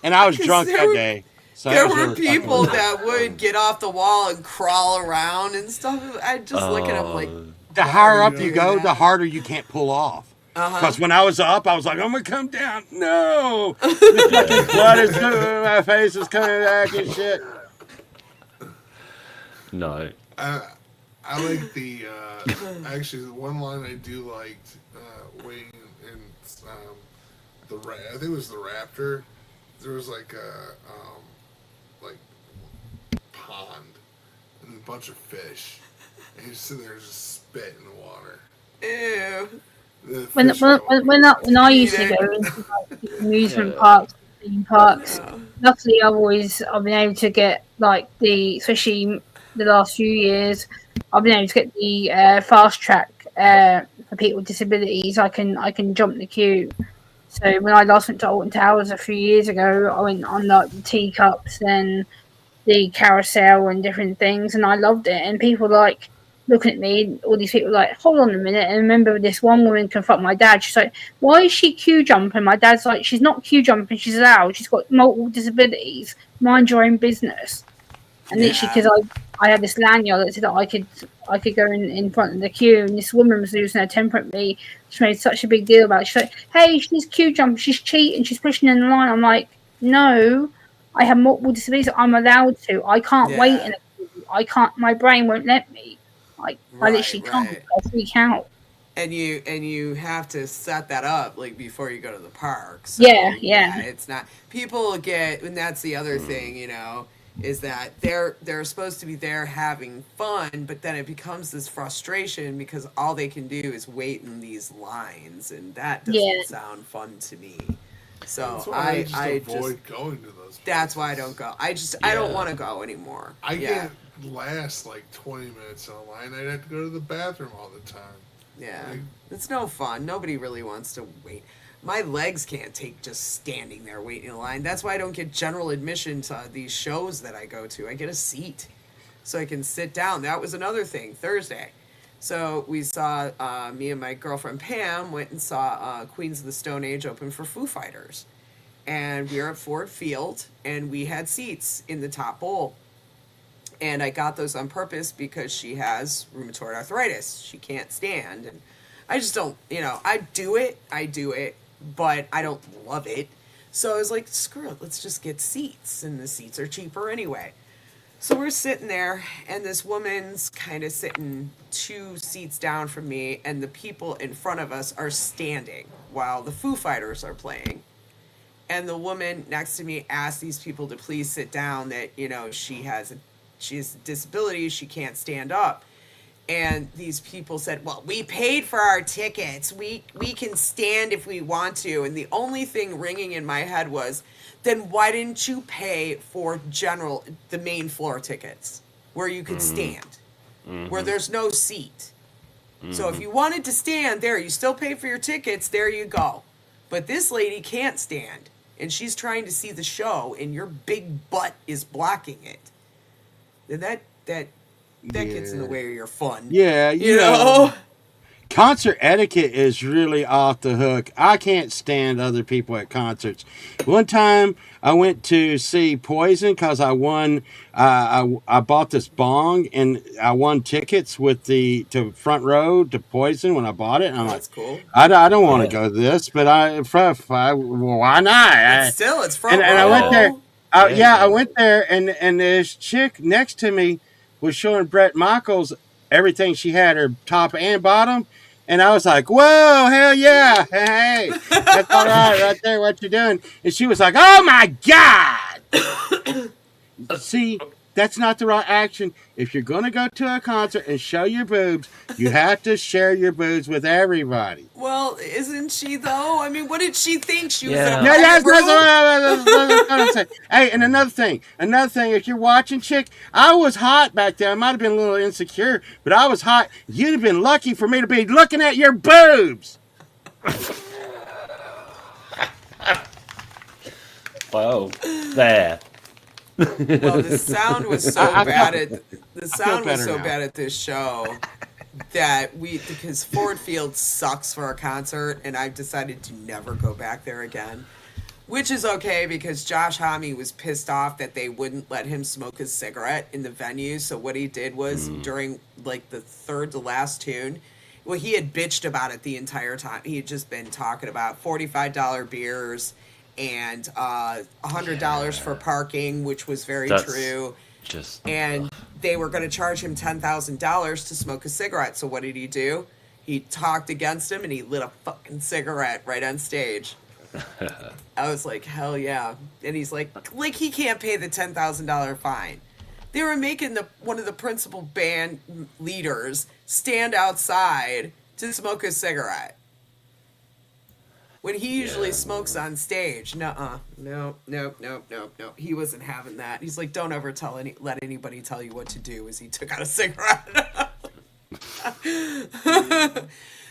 and I was drunk there that were- day. So There it was were really people fucking- that would get off the wall and crawl around and stuff. I just look at them like, The higher up Yeah. you go, the harder you can't pull off. Because when I was up, I was like, I'm gonna come down. No, the fucking blood is coming, my face is coming back and shit. No. I like the actually the one line I do liked waiting in I think it was the Raptor. There was like a like pond and a bunch of fish, and he's sitting there just spit in the water. ew. The When fish were when I used to Eating. go into like, amusement Yeah. parks, theme parks, Yeah. luckily I've been able to get like especially the last few years, I've been able to get the fast track for people with disabilities. I can jump the queue. So when I last went to Alton Towers a few years ago, I went on like the teacups and the carousel and different things, and I loved it. And people like looking at me, all these people like, hold on a minute. And I remember this one woman confront my dad. She's like, why is she queue jumping? My dad's like, she's not queue jumping. She's allowed. She's got multiple disabilities. Mind your own business. And literally, because I had this lanyard that said that I could go in front of the queue, and this woman was losing her temper at me. She made such a big deal about it. She's like, hey, she's queue jumping. She's cheating. She's pushing in the line. I'm like, no, I have multiple disabilities. I'm allowed to. I can't wait in a queue. I can't. My brain won't let me. I literally can't. Right. I freak out. And you have to set that up like before you go to the park. So, Yeah. it's not people get, and that's the other thing, is that they're supposed to be there having fun, but then it becomes this frustration because all they can do is wait in these lines, and that doesn't sound fun to me. So That's why I just I avoid going to those. that's why I places. don't go. I don't want to go anymore. I can't last like 20 minutes in a line. I'd have to go to the bathroom all the time. Yeah, Like- it's no fun. Nobody really wants to wait. My legs can't take just standing there waiting in line. That's why I don't get general admission to these shows that I go to. I get a seat so I can sit down. That was another thing Thursday. So we saw, me and my girlfriend Pam went and saw Queens of the Stone Age open for Foo Fighters. And we were at Ford Field, and we had seats in the top bowl. And I got those on purpose because she has rheumatoid arthritis. She can't stand. And I just don't, I do it, but I don't love it. So I was like, screw it, let's just get seats. And the seats are cheaper anyway. So we're sitting there, and this woman's kind of sitting 2 seats down from me, and the people in front of us are standing while the Foo Fighters are playing. And the woman next to me asked these people to please sit down, that, you know, she has a disability, she can't stand up. And these people said, well, we paid for our tickets, we can stand if we want to. And the only thing ringing in my head was, then why didn't you pay for the main floor tickets where you could stand, where there's no seat? So if you wanted to stand there, you still pay for your tickets, there you go. But this lady can't stand, and she's trying to see the show, and your big butt is blocking it. And that gets in the way of your fun. Yeah, you know, concert etiquette is really off the hook. I can't stand other people at concerts. One time I went to see Poison because I won. I bought this bong and I won tickets to front row to Poison when I bought it. And I'm That's like, cool. I don't want to go to this, but why not? But still, it's front And I row. went there. Yeah. I went there, and this chick next to me was showing Brett Michaels everything she had, her top and bottom. And I was like, whoa, hell yeah. Hey, that's all right there, what you doing? And she was like, oh my God. See, that's not the right action. If you're going to go to a concert and show your boobs, you have to share your boobs with everybody. Well, isn't she, though? I mean, what did she think? She was in a Yeah. No, private room? that's what I'm saying. Hey, and another thing, if you're watching, chick, I was hot back then. I might have been a little insecure, but I was hot. You'd have been lucky for me to be looking at your boobs. Well, there. Well, the sound was so I bad feel- at the sound was better so now. bad at this show that because Ford Field sucks for a concert, and I've decided to never go back there again. Which is okay because Josh Homme was pissed off that they wouldn't let him smoke his cigarette in the venue. So what he did was during like the third to last tune, well, he had bitched about it the entire time. He had just been talking about $45 beers and $100 for parking, which was very That's true. Just And they were going to charge him $10,000 to smoke a cigarette. So what did he do? He talked against him and he lit a fucking cigarette right on stage. I was like, hell yeah. And he's like he can't pay the $10,000 fine. They were making one of the principal band leaders stand outside to smoke a cigarette. When he usually smokes on stage. Nuh-uh. No. He wasn't having that. He's like, don't ever let anybody tell you what to do, as he took out a cigarette.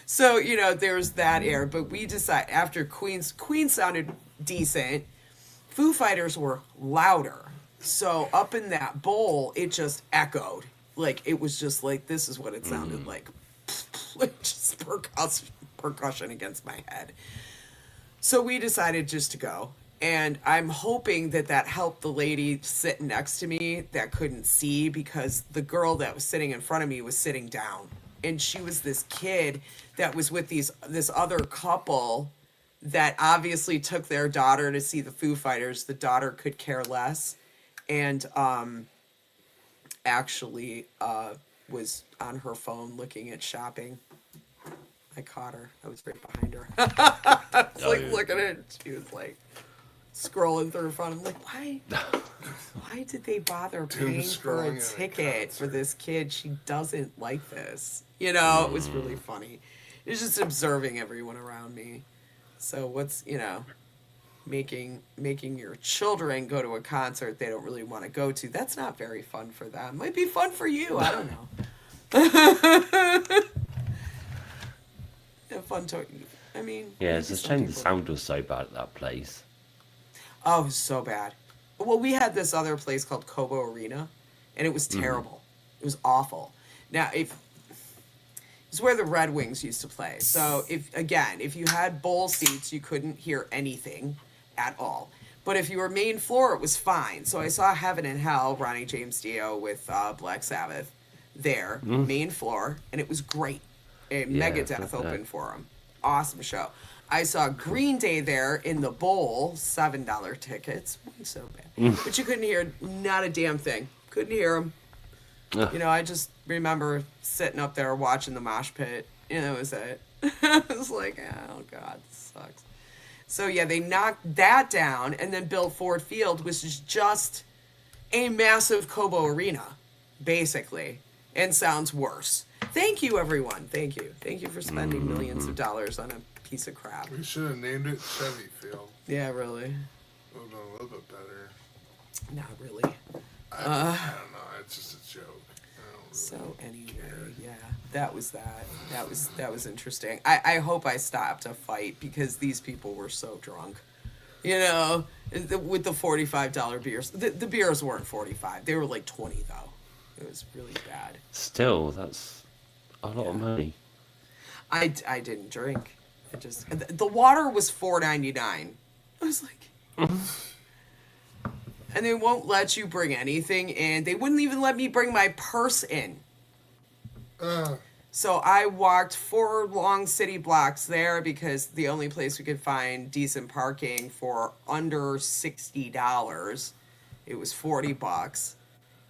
So, you know, there's that air. But we decided after Queen sounded decent. Foo Fighters were louder. So up in that bowl, it just echoed. Like, it was just like, this is what it sounded like. Just percussion against my head. So we decided just to go. And I'm hoping that helped the lady sitting next to me that couldn't see, because the girl that was sitting in front of me was sitting down. And she was this kid that was with this other couple that obviously took their daughter to see the Foo Fighters. The daughter could care less. And actually was on her phone looking at shopping. I caught her. I was right behind her. I was like looking at it. She was like scrolling through her phone. I'm like, why did they bother paying for a ticket for this kid? She doesn't like this. You know, it was really funny. It was just observing everyone around me. So what's, you know, making your children go to a concert they don't really want to go to, that's not very fun for them. Might be fun for you. I don't know. Fun to, I mean, yeah, it's maybe a some shame the people- sound was so bad at that place. Oh, it was so bad. Well, we had this other place called Cobo Arena, and it was terrible. It was awful. Now, it's where the Red Wings used to play. So if you had bowl seats, you couldn't hear anything at all. But if you were main floor, it was fine. So I saw Heaven and Hell, Ronnie James Dio with Black Sabbath there, main floor, and it was great. And Megadeth opened for him. Awesome show. I saw Green Day there in the bowl, $7 tickets. So bad. But you couldn't hear not a damn thing. Couldn't hear him. Ugh. You know, I just remember sitting up there watching the mosh pit. You know, it was it. I was like, oh god, this sucks. So yeah, they knocked that down and then built Ford Field, which is just a massive Cobo arena, basically, and sounds worse. Thank you, everyone. Thank you. Thank you for spending millions of dollars on a piece of crap. We should have named it Chevy Field. Yeah, really. It would have been a little bit better. Not really. I don't know. It's just a joke. I don't really So anyway, care. yeah, that was that. That was interesting. I hope I stopped a fight because these people were so drunk. You know, with the $45 beers. The beers weren't 45. They were like 20 though. It was really bad. Still, that's a lot of money. I didn't drink. I just the water was $4.99. I was like, and they won't let you bring anything in. They wouldn't even let me bring my purse in. So I walked 4 long city blocks there because the only place we could find decent parking for under $60, it was $40,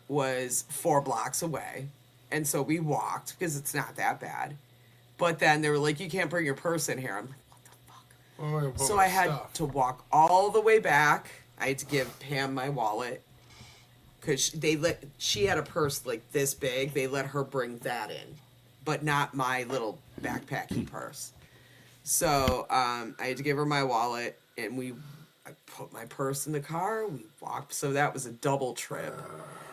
was 4 blocks away. And so we walked because it's not that bad. But then they were like, you can't bring your purse in here. I'm like, what the fuck? Where am I gonna put So my I had stuff? to walk all the way back. I had to give Pam my wallet because she had a purse like this big. They let her bring that in, but not my little backpacky purse. So I had to give her my wallet, and I put my purse in the car. We walked, so that was a double trip.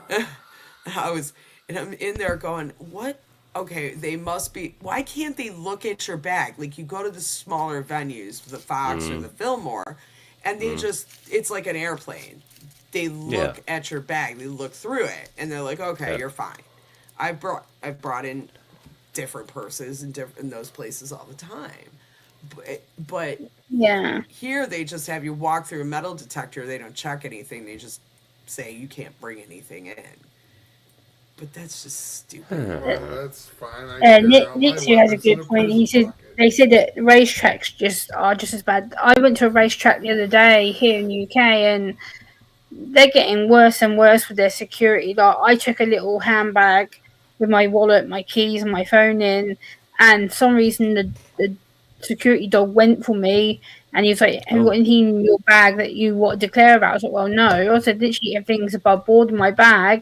I'm in there going, what? Okay, they must be. Why can't they look at your bag? Like you go to the smaller venues, the Fox or the Fillmore, and they it's like an airplane. They look at your bag, they look through it, and they're like, okay, you're fine. I've brought in different purses in those places all the time, but Yeah. here they just have you walk through a metal detector. They don't check anything. They just say you can't bring anything in. But that's just stupid. That's fine. Nick too has a good point. He said they said that racetracks are just as bad. I went to a racetrack the other day here in the UK, and they're getting worse and worse with their security. Like I took a little handbag with my wallet, my keys, and my phone in, and for some reason the security dog went for me, and he was like, "Have you got anything in your bag that you want to declare about?" I was like, "Well, no." I said, "Literally everything's above board in my bag."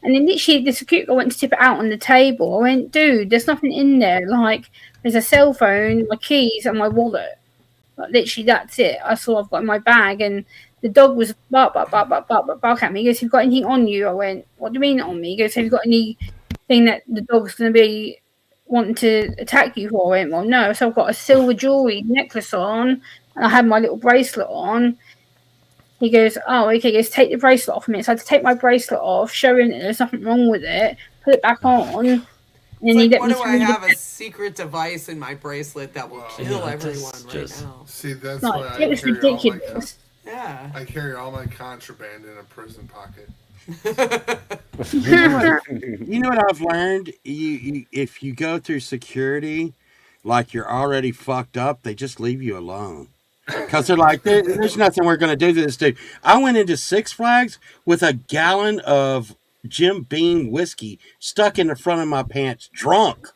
And then literally the security guard went to tip it out on the table. I went, dude, there's nothing in there. Like, there's a cell phone, my keys, and my wallet. Like, literally, that's it. That's all I've got in my bag. And the dog was bark at me. He goes, have you got anything on you? I went, what do you mean on me? He goes, have you got anything that the dog's going to be wanting to attack you for? I went, well, no. So I've got a silver jewelry necklace on, and I had my little bracelet on. He goes, oh, okay, he goes, take the bracelet off me. So I had to take my bracelet off, show him that there's nothing wrong with it, put it back on, and then he let What me do I have a secret device in my bracelet that will kill everyone right now? See, that's No, why it was ridiculous. Yeah. I carry all my contraband in a prison pocket. You know what I've learned? If you go through security, like you're already fucked up, they just leave you alone. Because they're like, there's nothing we're going to do to this dude. I went into Six Flags with a gallon of Jim Beam whiskey stuck in the front of my pants, drunk.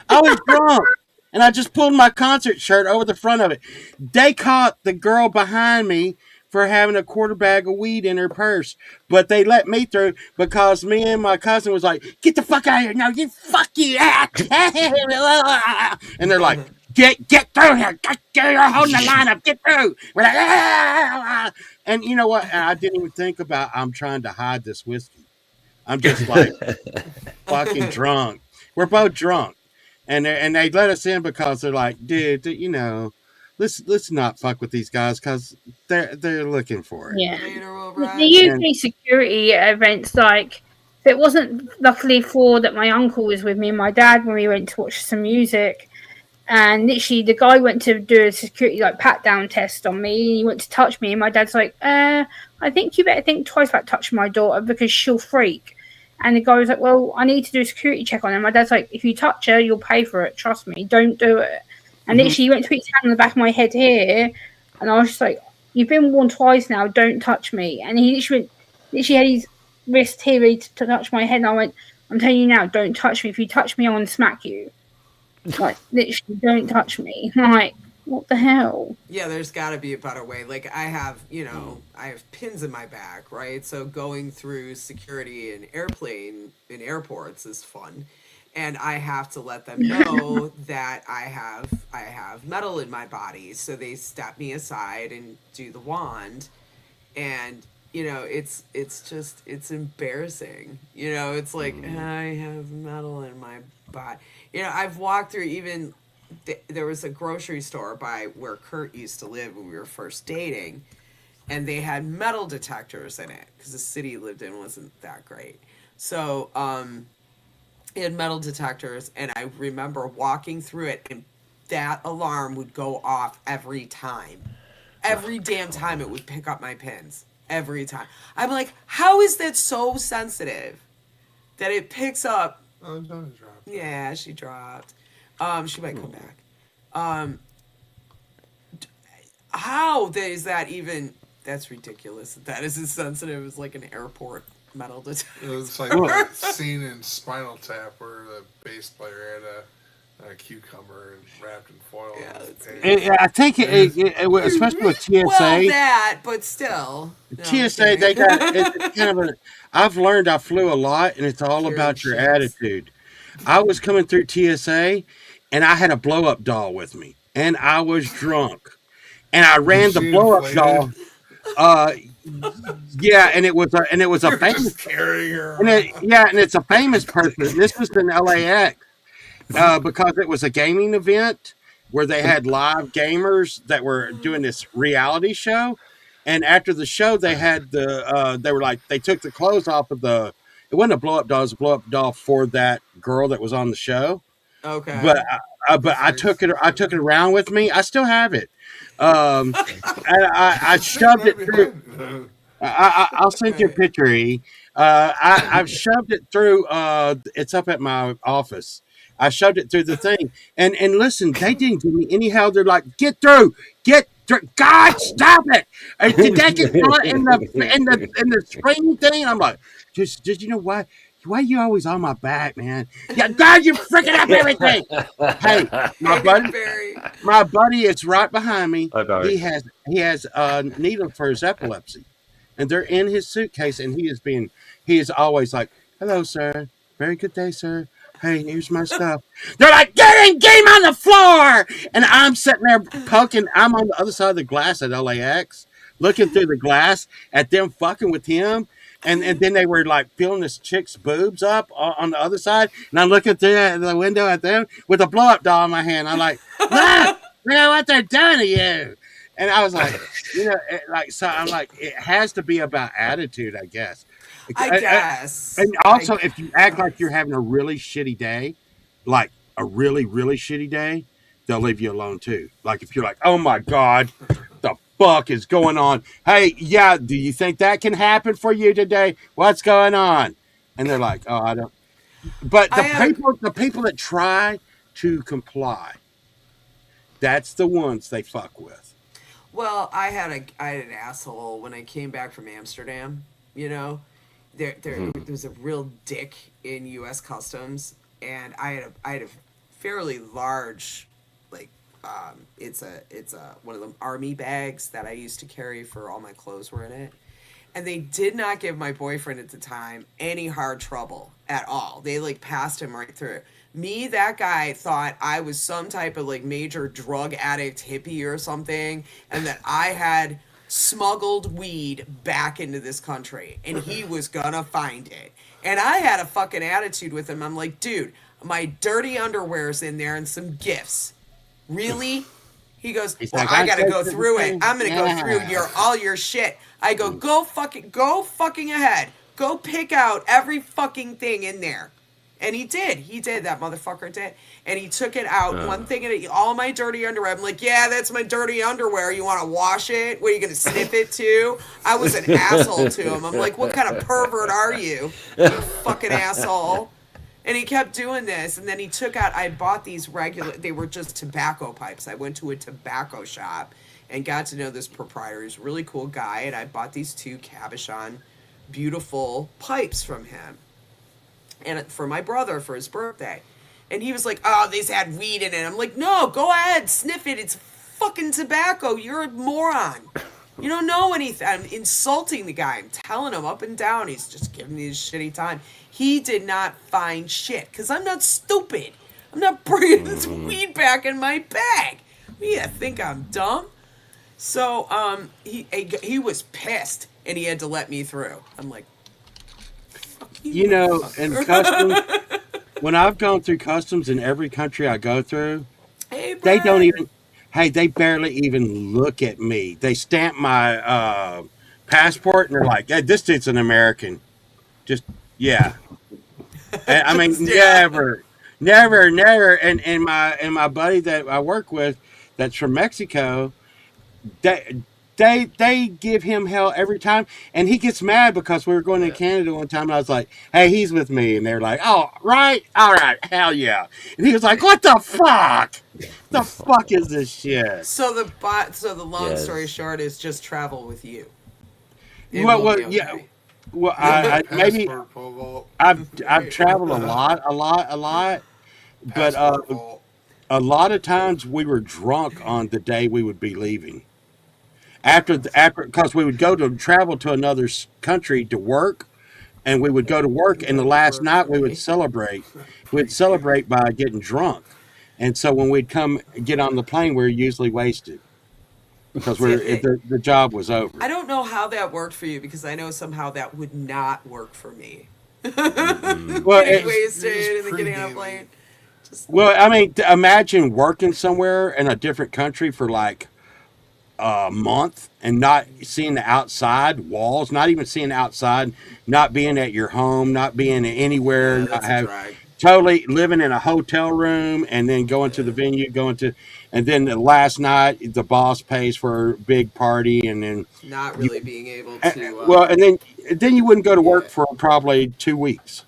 I was drunk. And I just pulled my concert shirt over the front of it. They caught the girl behind me for having a quarter bag of weed in her purse. But they let me through because me and my cousin was like, get the fuck out of here. No, you fuck you. And they're like, get through here. You're holding the line up. Get through. We're like, and you know what? And I didn't even think about I'm trying to hide this whiskey. I'm just like fucking drunk. We're both drunk. And they let us in because they're like, dude, you know, let's not fuck with these guys because they're looking for it. Yeah. Later, we'll The ride. UK security events, like, if it wasn't luckily for that my uncle was with me and my dad when we went to watch some music, and literally the guy went to do a security like pat down test on me, and he went to touch me, and my dad's like, I think you better think twice about touching my daughter because she'll freak. And the guy was like, well, I need to do a security check on her. My dad's like, if you touch her, you'll pay for it. Trust me, don't do it. And literally he went to put his hand on the back of my head here, and I was just like, you've been warned twice now, don't touch me. And he literally had his wrist here ready to touch my head. And I went, I'm telling you now, don't touch me. If you touch me, I want to smack you. Like, literally, don't touch me. I'm like, what the hell? Yeah, there's got to be a better way. Like I have, I have pins in my back, right? So going through security in airports is fun. And I have to let them know that I have metal in my body. So they step me aside and do the wand. And it's embarrassing. It's like I have metal in my body. I've walked through even there was a grocery store by where Kurt used to live when we were first dating, and they had metal detectors in it because the city he lived in wasn't that great. So it had metal detectors, and I remember walking through it, and that alarm would go off every time. Every damn time it would pick up my pins. Every time. I'm like, how is that so sensitive that it picks up? Oh, Donna dropped. Yeah, she dropped. She might come back. How is that even? That's ridiculous. That is as sensitive as like an airport metal detector. It's like that scene in Spinal Tap where the bass player had a cucumber and wrapped in foil. Yeah, on his that's pants. I think especially with TSA. Well, that, but still. No, I'm TSA, they kidding. got it's kind of a. I've learned I flew a lot, and it's all Cured about your shits. attitude. I was coming through TSA, and I had a blow up doll with me, and I was drunk, and I ran the She blow up inflated? doll. Yeah, and it was a You're famous, just carrying her and around. it's a famous person. This was in LAX because it was a gaming event where they had live gamers that were doing this reality show. And after the show, they had they were like, they took the clothes off of it wasn't a blow up doll, it was a blow up doll for that girl that was on the show. Okay. But I took it around with me. I still have it. And I shoved it through. I'll send you a picture, E. I've shoved it through. It's up at my office. I shoved it through the thing, and listen, they didn't give me any hell. They're like, get through. God, stop it! Did that get caught in the spring thing? I'm like, just you know why? Why are you always on my back, man? Yeah, God, you're freaking up everything. Hey, my buddy is right behind me. Hi, Barry. He has a needle for his epilepsy, and they're in his suitcase, and he is always like, hello, sir. Very good day, sir. Hey, here's my stuff. They're like, get in, game on the floor. And I'm sitting there poking. I'm on the other side of the glass at LAX, looking through the glass at them fucking with him. And then they were like feeling this chick's boobs up on the other side. And I'm looking through the window at them with a blow up doll in my hand. I'm like, look at what they're doing to you. And I was like, so I'm like, it has to be about attitude, I guess. I guess. And also, if you act like you're having a really shitty day, like a really, really shitty day, they'll leave you alone too. Like if you're like, oh my God, the fuck is going on? Hey, yeah, do you think that can happen for you today? What's going on? And they're like, oh, I don't. But the people that try to comply, that's the ones they fuck with. Well, I had an asshole when I came back from Amsterdam. There was a real dick in U.S. Customs, and I had a fairly large, like, it's a one of them army bags that I used to carry for all my clothes were in it, and they did not give my boyfriend at the time any hard trouble at all. They like passed him right through. Me, that guy thought I was some type of like major drug addict hippie or something, and that I had smuggled weed back into this country, and he was gonna find it. And I had a fucking attitude with him. I'm like, dude, my dirty underwear's in there and some gifts. Really? He goes, well, like, I gotta go through it. I'm gonna go through all your shit. I go, go fucking ahead. Go pick out every fucking thing in there. And he did. That motherfucker did. And he took it out, one thing at all my dirty underwear. I'm like, yeah, that's my dirty underwear. You want to wash it? What, are you going to sniff it too? I was an asshole to him. I'm like, what kind of pervert are you fucking asshole? And he kept doing this. And then he took out, I bought these they were just tobacco pipes. I went to a tobacco shop and got to know this proprietor. He's a really cool guy. And I bought these 2 Cabachon beautiful pipes from him, and for my brother for his birthday. And he was like, "Oh, these had weed in it." I'm like, "No, go ahead, sniff it. It's fucking tobacco. You're a moron. You don't know anything." I'm insulting the guy. I'm telling him up and down. He's just giving me this shitty time. He did not find shit because I'm not stupid. I'm not bringing this weed back in my bag. You think I'm dumb? So he was pissed and he had to let me through. I'm like, fuck you. You know, and customs, when I've gone through customs in every country I go through, Hey, they Brad. don't even, hey, they barely even look at me. They stamp my passport and they're like, "Hey, this dude's an American." Just, yeah. And, I mean, Yeah. never. And my buddy that I work with, that's from Mexico, they give him hell every time, and he gets mad because we were going to Canada one time, and I was like, "Hey, he's with me," and they're like, "Oh, right, all right, hell yeah," and he was like, "What the fuck? The fuck is this shit?" So the long story Yes. short is just travel with you. It Well, will be well, yeah. okay. Well, I maybe Passport vault. I've traveled a lot, but Passport vault. a lot of times we were drunk on the day we would be leaving. After because we would go to travel to another country to work, and we would go to work, and the last night we would celebrate. We'd celebrate by getting drunk, and so when we'd come get on the plane, we were usually wasted because the job was over. I don't know how that worked for you because I know somehow that would not work for me. Well, Getting it, wasted and then getting on a pre-gaming. plane. Just well, I mean, imagine working somewhere in a different country for like a month and not seeing the outside walls, not even seeing the outside, not being at your home, not being anywhere, not that's a have drag. totally living in a hotel room and then going to the venue, and then the last night the boss pays for a big party, and then Not you, really being able to. well, and then you wouldn't go to work Yeah. for probably 2 weeks,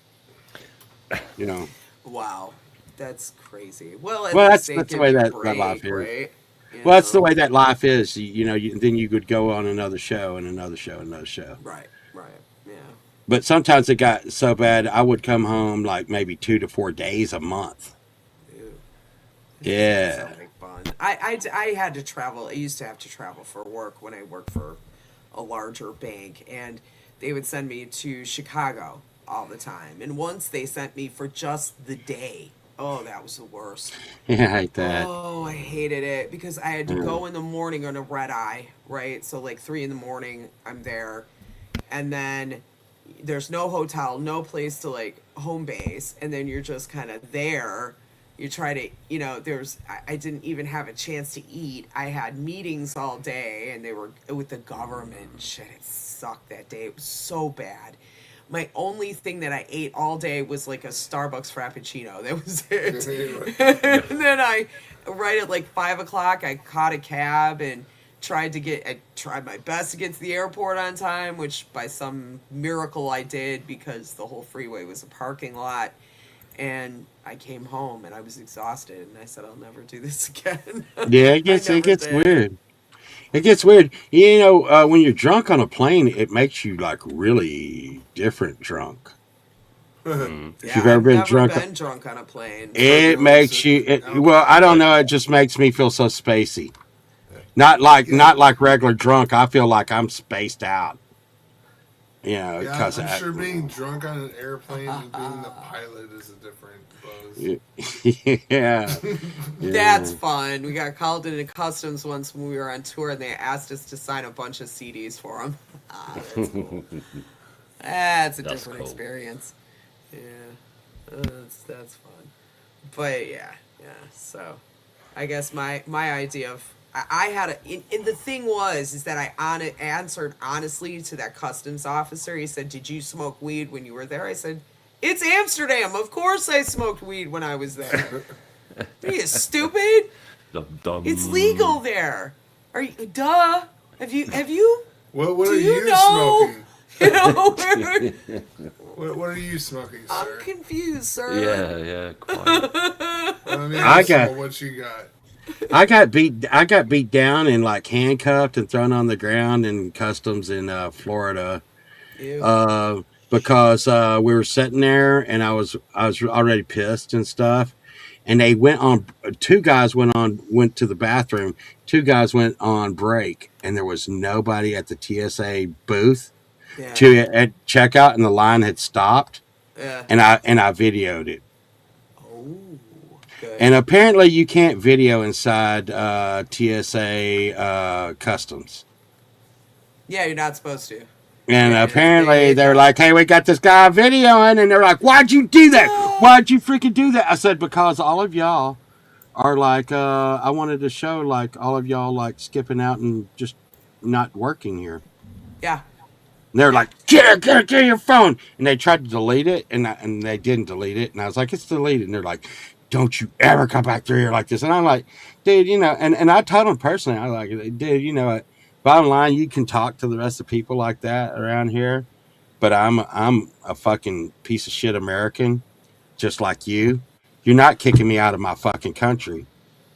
you know. Wow, that's crazy. Well, at Well, least they that's the give way you a that break, life is. right? You Well, that's the know? way that life is. Then you could go on another show and another show and another show. Right, yeah. But sometimes it got so bad I would come home like maybe 2 to 4 days a month. Ew. Yeah. Sounds like fun. I had to travel. I used to have to travel for work when I worked for a larger bank, and they would send me to Chicago all the time. And once they sent me for just the day. Oh, that was the worst. Yeah, I hate that. Oh, I hated it because I had to Mm. go in the morning on a red eye, right? So like 3 in the morning, I'm there, and then there's no hotel, no place to like home base, and then you're just kind of there. You try to, I didn't even have a chance to eat. I had meetings all day, and they were with the government and shit. It sucked that day. It was so bad. My only thing that I ate all day was like a Starbucks Frappuccino. That was it. And then right at like 5 o'clock, I caught a cab and I tried my best to get to the airport on time, which by some miracle I did because the whole freeway was a parking lot. And I came home and I was exhausted, and I said, I'll never do this again. Yeah, I it never gets did. weird. It gets weird. When you're drunk on a plane, it makes you like really different drunk. If Yeah, you've ever I've been never drunk, been drunk on a plane. it Turbulence makes you. and Well, I don't know. alcohol. It just makes me feel so spacey. Not like regular drunk. I feel like I'm spaced out. Yeah, Because I'm sure being drunk on an airplane and being the pilot is a different buzz. yeah, That's yeah. fun. We got called into customs once when we were on tour, and they asked us to sign a bunch of CDs for them. That's cool. That's a That's different cool. experience. Yeah, that's fun. But yeah. So, I guess my idea of I had and the thing is that I answered honestly to that customs officer. He said, "Did you smoke weed when you were there?" I said, "It's Amsterdam. Of course I smoked weed when I was there." Are you stupid? Dum, dum. It's legal there. Are you? Duh. Have you? What Do are you you know? smoking? You know, What are you smoking, I'm sir? confused, sir. Yeah, quite. I mean, I got- so what you got? I got beat down and like handcuffed and thrown on the ground in customs in Florida. Ew. Because we were sitting there and I was already pissed and stuff. And they two guys went to the bathroom. Two guys went on break, and there was nobody at the TSA booth Yeah. at checkout, and the line had stopped. Yeah. And I videoed it. Oh, good. And apparently, you can't video inside TSA customs. Yeah, you're not supposed to. And Yeah, apparently they're like, hey, we got this guy videoing. And they're like, why'd you do that? Why'd you freaking do that? I said, because all of y'all are like, I wanted to show like all of y'all like skipping out and just not working here. Yeah. And they're like, get your phone. And they tried to delete it and they didn't delete it. And I was like, it's deleted. And they're like, don't you ever come back through here like this. And I'm like, dude, and I told them personally, I was like, dude, bottom line, you can talk to the rest of the people like that around here, but I'm a fucking piece of shit American, just like you. You're not kicking me out of my fucking country,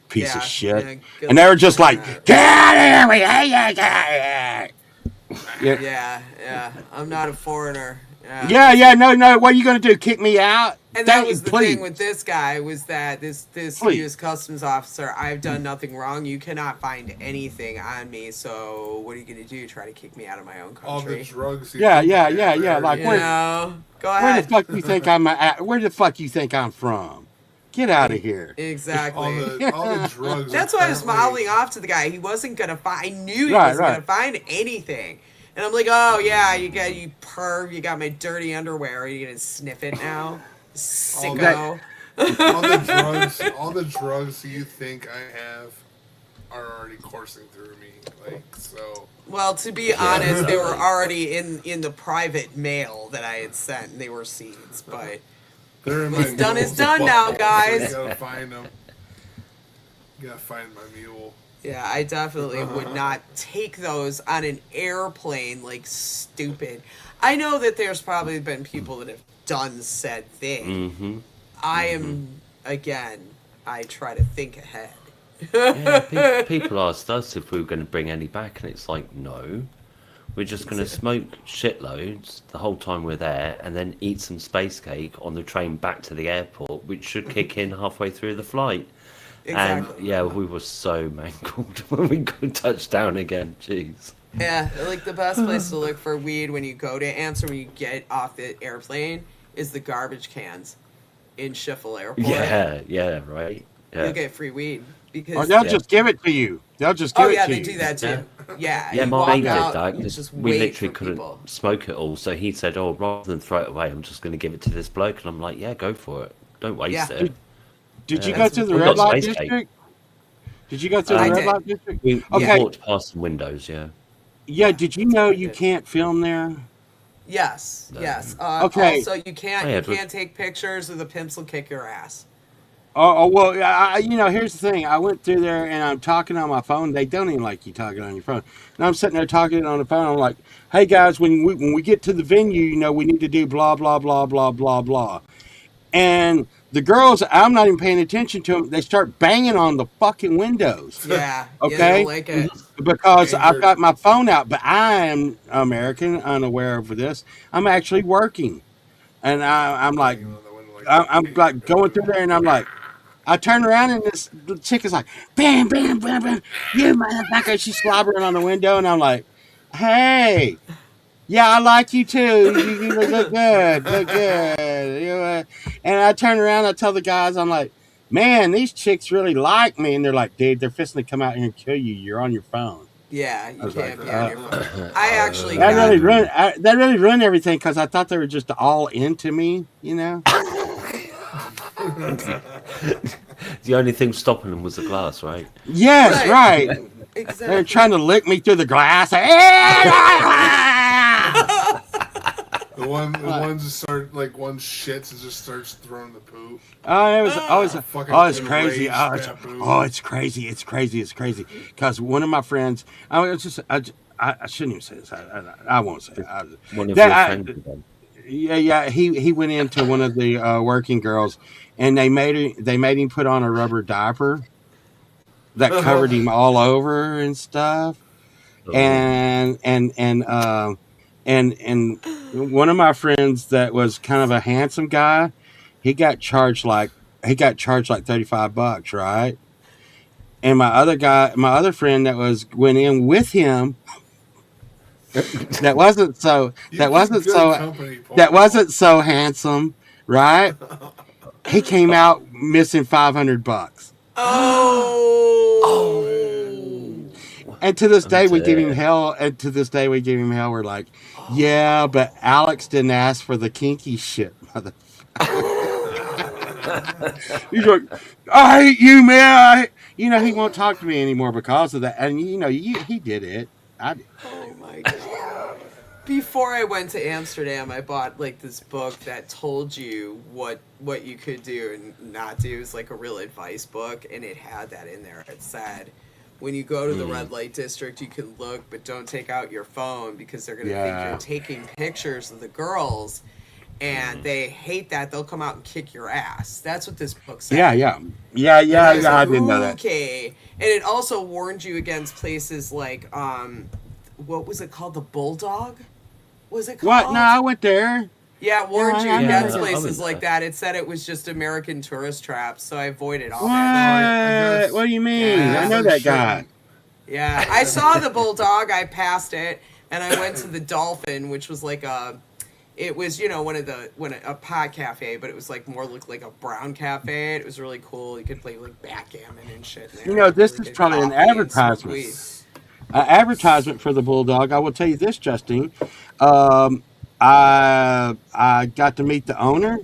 piece of shit. Yeah, And they were just like, get out of here, we hate you, get out of here. Yeah. I'm not a foreigner. Yeah, no. What are you gonna do? Kick me out? And that was the thing with this guy was that this U.S. Customs officer, I've done nothing wrong. You cannot find anything on me. So what are you gonna do? Try to kick me out of my own country? All the drugs. Yeah. Like Go ahead. Where the fuck you think I'm at? Where the fuck you think I'm from? Get out of here. Exactly. All the drugs. That's why I was mouthing off to the guy. He wasn't gonna find. I knew he wasn't gonna find anything. And I'm like, oh yeah, you perv, you got my dirty underwear. Are you gonna sniff it now, sicko? All the drugs you think I have are already coursing through me, like so. Well, to be honest, they were already in the private mail that I had sent, and they were seeds. But what's done is done now, guys. You gotta find them. You gotta find my mule. Yeah, I definitely would not take those on an airplane like stupid. I know that there's probably been people that have done said thing. Mm-hmm. I am, again, I try to think ahead. Yeah, people asked us if we were going to bring any back, and it's like, no. We're just going to smoke shitloads the whole time we're there, and then eat some space cake on the train back to the airport, which should kick in halfway through the flight. Exactly. And yeah, we were so mangled when we got touched down again. Jeez. Yeah, like the best place to look for weed when you go to Amsterdam, when you get off the airplane, is the garbage cans in Schiphol Airport. Yeah, right. Yeah. You'll get free weed because Or they'll just give it to you. They'll just give it to you. Oh yeah, they do that too. Yeah. Yeah, you my walk mate did out, that you because just we wait literally for couldn't people. smoke it all. So he said, "Oh, rather than throw it away, I'm just going to give it to this bloke." And I'm like, "Yeah, go for it. Don't waste it." Did you Yeah. go to the We red got light space cake. district? Did you go to the I red did. light district? We Okay. walked past some windows. Yeah. Yeah, did you know you did. can't film there? Yes, yes. Okay. Also, you can't Oh, yeah, you but- can't take pictures, or the pimps will kick your ass. Well, here's the thing. I went through there and I'm talking on my phone. They don't even like you talking on your phone. And I'm sitting there talking on the phone. I'm like, hey guys, when we get to the venue, we need to do blah, blah, blah, blah, blah, blah. And the girls, I'm not even paying attention to them. They start banging on the fucking windows. Yeah. Yeah, they Okay. don't like it. Because I've got my phone out, but I am American, unaware of this. I'm actually working. And I'm like, I'm like going through there and I'm like, I turn around and this chick is like, bam, bam, bam, bam, you motherfucker. She's slobbering on the window and I'm like, hey, yeah, I like you too. You look good, look good. And I turn around, I tell the guys, I'm like, man, these chicks really like me. And they're like, dude, they're fisting to come out here and kill you. You're on your phone. Yeah, you was can't like, be on your phone. I actually That got really ruined everything because I thought they were just all into me, The only thing stopping them was the glass, right? Yes, right. They're exactly. trying to lick me through the glass. The ones that start like one shits and just starts throwing the poop. It's crazy. Fucking It's crazy. It's crazy. Because one of my friends, I shouldn't even say this. I won't say it. One of your friends again. Yeah. He went into one of the working girls, and they made him put on a rubber diaper that covered him all over and stuff. Oh. And and one of my friends that was kind of a handsome guy, he got charged like $35, right? And my other friend that went in with him, that wasn't so You that keep wasn't good so company, Paul. that wasn't so handsome, right? He came out missing $500. Oh. And to this I'm day we give him dead. hell. And to this day we give him hell. We're like, yeah, but Alex didn't ask for the kinky shit, mother. He's like, I hate you, man. He won't talk to me anymore because of that. And he did it. I did. Oh my god. Before I went to Amsterdam, I bought like this book that told you what you could do and not do. It was like a real advice book, and it had that in there. It said, when you go to the red light district, you can look, but don't take out your phone because they're going to think Yeah. you're taking pictures of the girls, and they hate that. They'll come out and kick your ass. That's what this book said. Yeah. And I was I like, didn't know that. okay. And it also warned you against places like, what was it called? The Bulldog? Was it called? What? No, I went there. Yeah, it warned you Yeah, against I places went like there. that. It said it was just American tourist traps, so I avoided all that. What? What do you mean? Yeah. I know that guy. Yeah, I saw the Bulldog. I passed it, and I went to the Dolphin, which was like it was a pod cafe, but it was like more looked like a brown cafe. It was really cool. You could play like backgammon and shit in there. This Really is good probably an coffee and smoke advertisement. weed. Advertisement for the Bulldog. I will tell you this, Justine. Um, I got to meet the owner,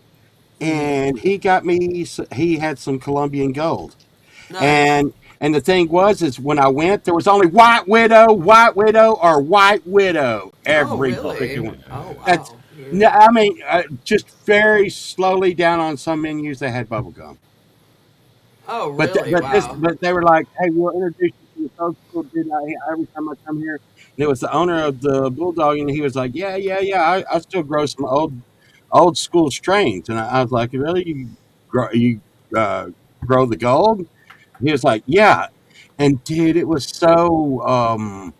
and he had some Colombian gold. Nice. And the thing is when I went, there was only White Widow, or White Widow. Oh, Every really? freaking one. Oh, That's wow. no, I mean, just very slowly down on some menus they had bubble gum. Oh, But really? Wow. but they were like, hey, we'll introduce you to the so cool dude out here every time I come here. And it was the owner of the Bulldog, and he was like, yeah. I still grow some old school strains, and I was like, really, grow the gold? He was like, yeah. And dude, it was so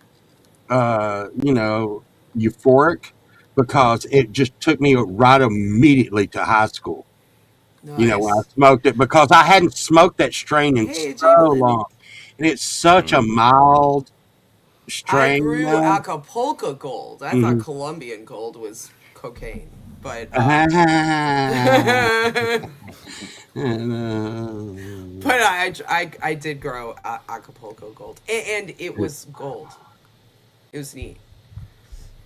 euphoric because it just took me right immediately to high school. When I Nice. smoked it, because I hadn't smoked that strain in Hey, so Jalen. long, and it's such a mild I strain. grew Acapulco gold. I thought Mhm. Colombian gold was cocaine, but but I did grow Acapulco gold, and it was gold. It was neat.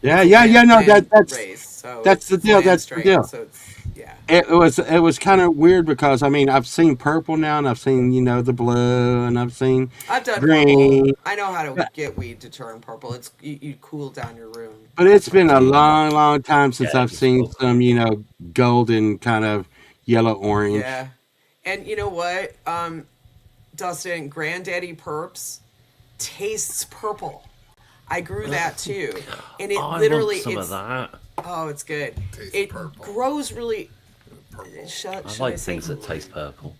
Yeah, It's a yeah. No, land that's race, so that's the it's deal. land That's the strain, deal. so it's yeah. It was kind of weird because I mean I've seen purple now, and I've seen the blue, and I've seen I've done green. purple. I know how to But get weed to turn purple. It's you cool down your room. it's been a long time since Yeah, I've seen it's some golden kind of yellow orange. Yeah, and you know what, Dustin, Granddaddy Perps tastes purple. I grew that too, and it I literally want some of it's that. oh, it's good. Tastes It purple. grows really. Purple. I Should like I say things that taste purple.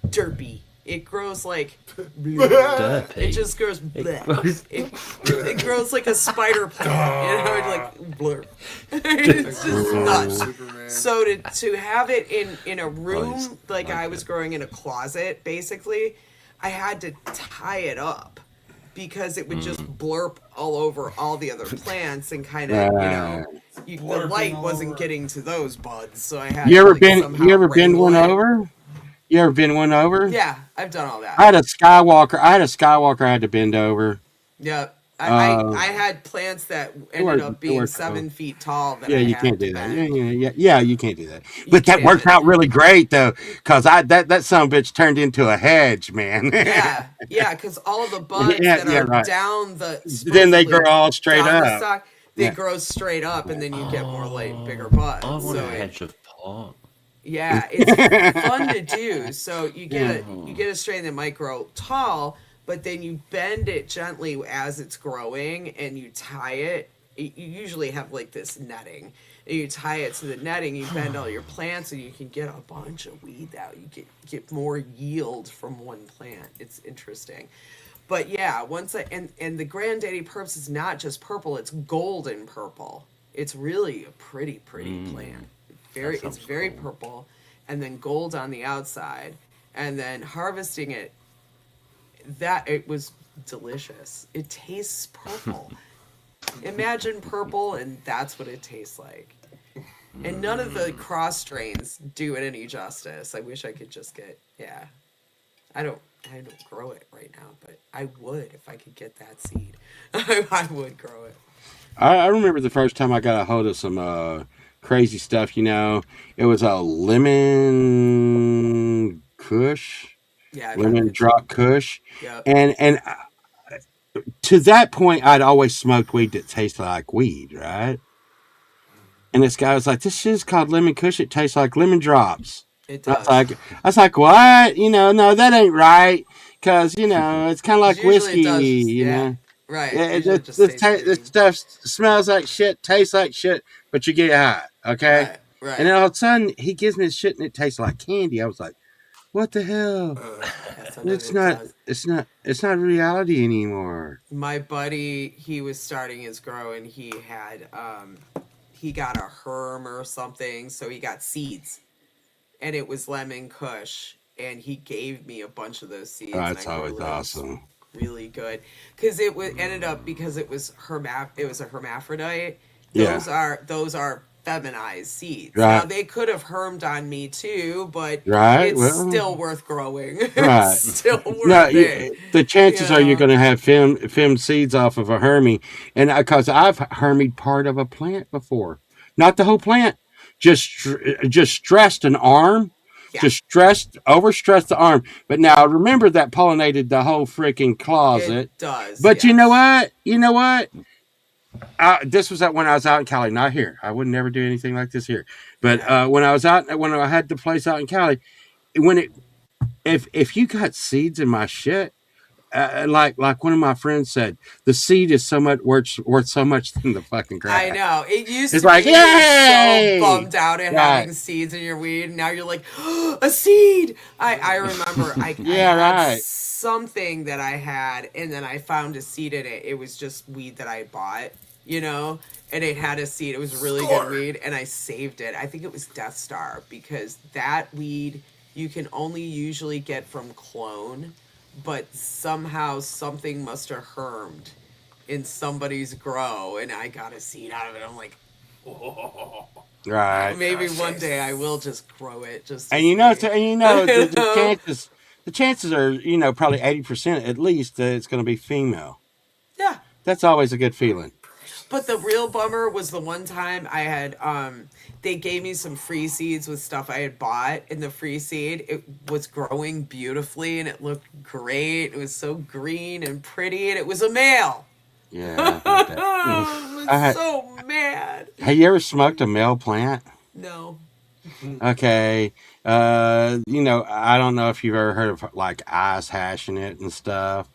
derpy? It grows like Derpy. it just grows. It bleh. grows- It grows like a spider plant, like blur. It's just nuts. Superman. So to have it in a room Nice. like Like I was it. growing in a closet, basically, I had to tie it up because it would just blurp all over all the other plants and kind of the Blurping light all wasn't over. getting to those buds, so I had You to ever like, been somehow you ever been wrangle one it. over? You ever been one over? Yeah, I've done all I that. had a Skywalker. I had to bend over. Yeah. Uh, I had plants that They were- ended up they were being cool. 7 feet tall that Yeah, I you had can't to do that. bend. Yeah, you can't do that. But that can't. worked out really great though, because that son of a bitch turned into a hedge, man. Yeah, because all of the buds Yeah, that yeah, are right. down the Then they supposedly grow all straight down the up. stalk, they Yeah. grow straight up, and then you get more like bigger I buds. want So a hedge of pot. yeah, it's fun to do. So you get a strain that might grow tall, but then you bend it gently as it's growing, and you tie it. You usually have like this netting, and you tie it to the netting. You bend all your plants, and you can get a bunch of weed out. You get more yield from one plant. It's interesting. But yeah, and the Granddaddy Purps is not just purple; it's golden purple. It's really a pretty plant. It's sounds very cool. purple, and then gold on the outside, and then harvesting it, it was delicious. It tastes purple. Imagine purple, and that's what it tastes like. And none of the cross strains do it any justice. I wish I could just get, yeah. I don't grow it right now, but I would if I could get that seed. I would grow it. I remember the first time I got a hold of some crazy stuff. It was a lemon kush, Yeah, I've lemon heard drop kush, Yep. and to that point, I'd always smoked weed that tasted like weed, right? And this guy was like, "This shit is called lemon kush. It tastes like lemon drops." It I does. was like, "What? No, that ain't right." Because it's kind of like Usually whiskey, it does, you yeah. know. Right. Yeah, Usually it just tastes this like stuff smells like shit, tastes like shit, but you get high, okay? Right. Right. And then all of a sudden, he gives me this shit, and it tastes like candy. I was like, "What the hell? That's what It's it not. does. It's not reality anymore." My buddy, he was starting his grow, and he got a herm or something, so he got seeds, and it was lemon kush, and he gave me a bunch of those seeds. Oh, and that's I grew always those awesome. really good, because ended up because it was a hermaphrodite. Yeah. Those are feminized seeds. Right. Now they could have hermed on me too, but Right. it's Well, still worth growing. right. It's still worth No, it. the chances are you're Yeah. going to have film seeds off of a Hermie, and because I've Hermied part of a plant before, not the whole plant, just stressed an arm, Yeah. just overstressed the arm. But now remember that pollinated the whole freaking closet. It does. But yes. you know what? This was when I was out in Cali, not here. I would never do anything like this here. But Yeah. when I had the place out in Cali, if you got seeds in my shit, like one of my friends said, the seed is so much worth so much than the fucking grass. I know. It used It's to like, be you were yay! so bummed out at Right. having seeds in your weed, and now you're like, a seed! I remember I Yeah, had right. something that I had, and then I found a seed in it. It was just weed that I bought, and it had a seed. It was really good weed, and I saved it. I think it was Death Star, because that weed you can only usually get from clone, but somehow something must have hermed in somebody's grow, and I got a seed out of it. I'm like, Right. maybe one day I will just grow it. Just to And see. the chances are, probably 80% at least that it's going to be female. Yeah. That's always a good feeling. But the real bummer was the one time I had, they gave me some free seeds with stuff I had bought, and the free seed, it was growing beautifully, and it looked great. It was so green and pretty, and it was a male. Yeah. I hate that. I was so mad. Have you ever smoked a male plant? No. Okay. I don't know if you've ever heard of like ice hashing it and stuff.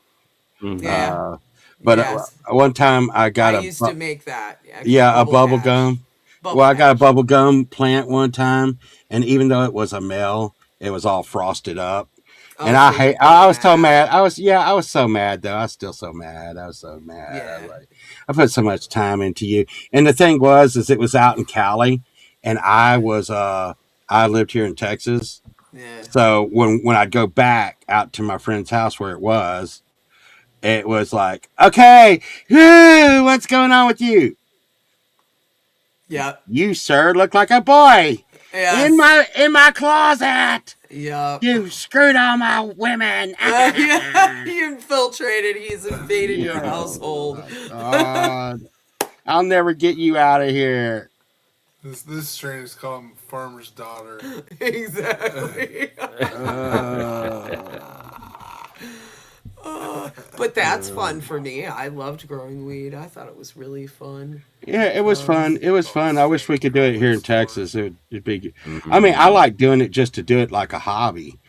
Yeah. But Yes. one time I got I used to make that. a bubble hash. gum. Bubble Well, I got a hash. bubble gum plant one time, and even though it was a male, it was all frosted up. Oh, And so you got I was so mad. mad. I was so mad though. I was still so mad. I was so mad. Yeah. I put so much time into you. And the thing is it was out in Cali, and I lived here in Texas. Yeah. So when I'd go back out to my friend's house where it was like, okay, whoo, what's going on with you? Yep. You, sir, look like a boy Yes. in my closet. Yep. You screwed all my women. Yeah, he infiltrated. He's invaded your household. God. I'll never get you out of here. This strain is called Farmer's Daughter. Exactly. But that's fun for me. I loved growing weed. I thought it was really fun. Yeah, it was fun. It was fun. I wish we could do it here in Texas. It'd be good. I mean, I like doing it just to do it like a hobby.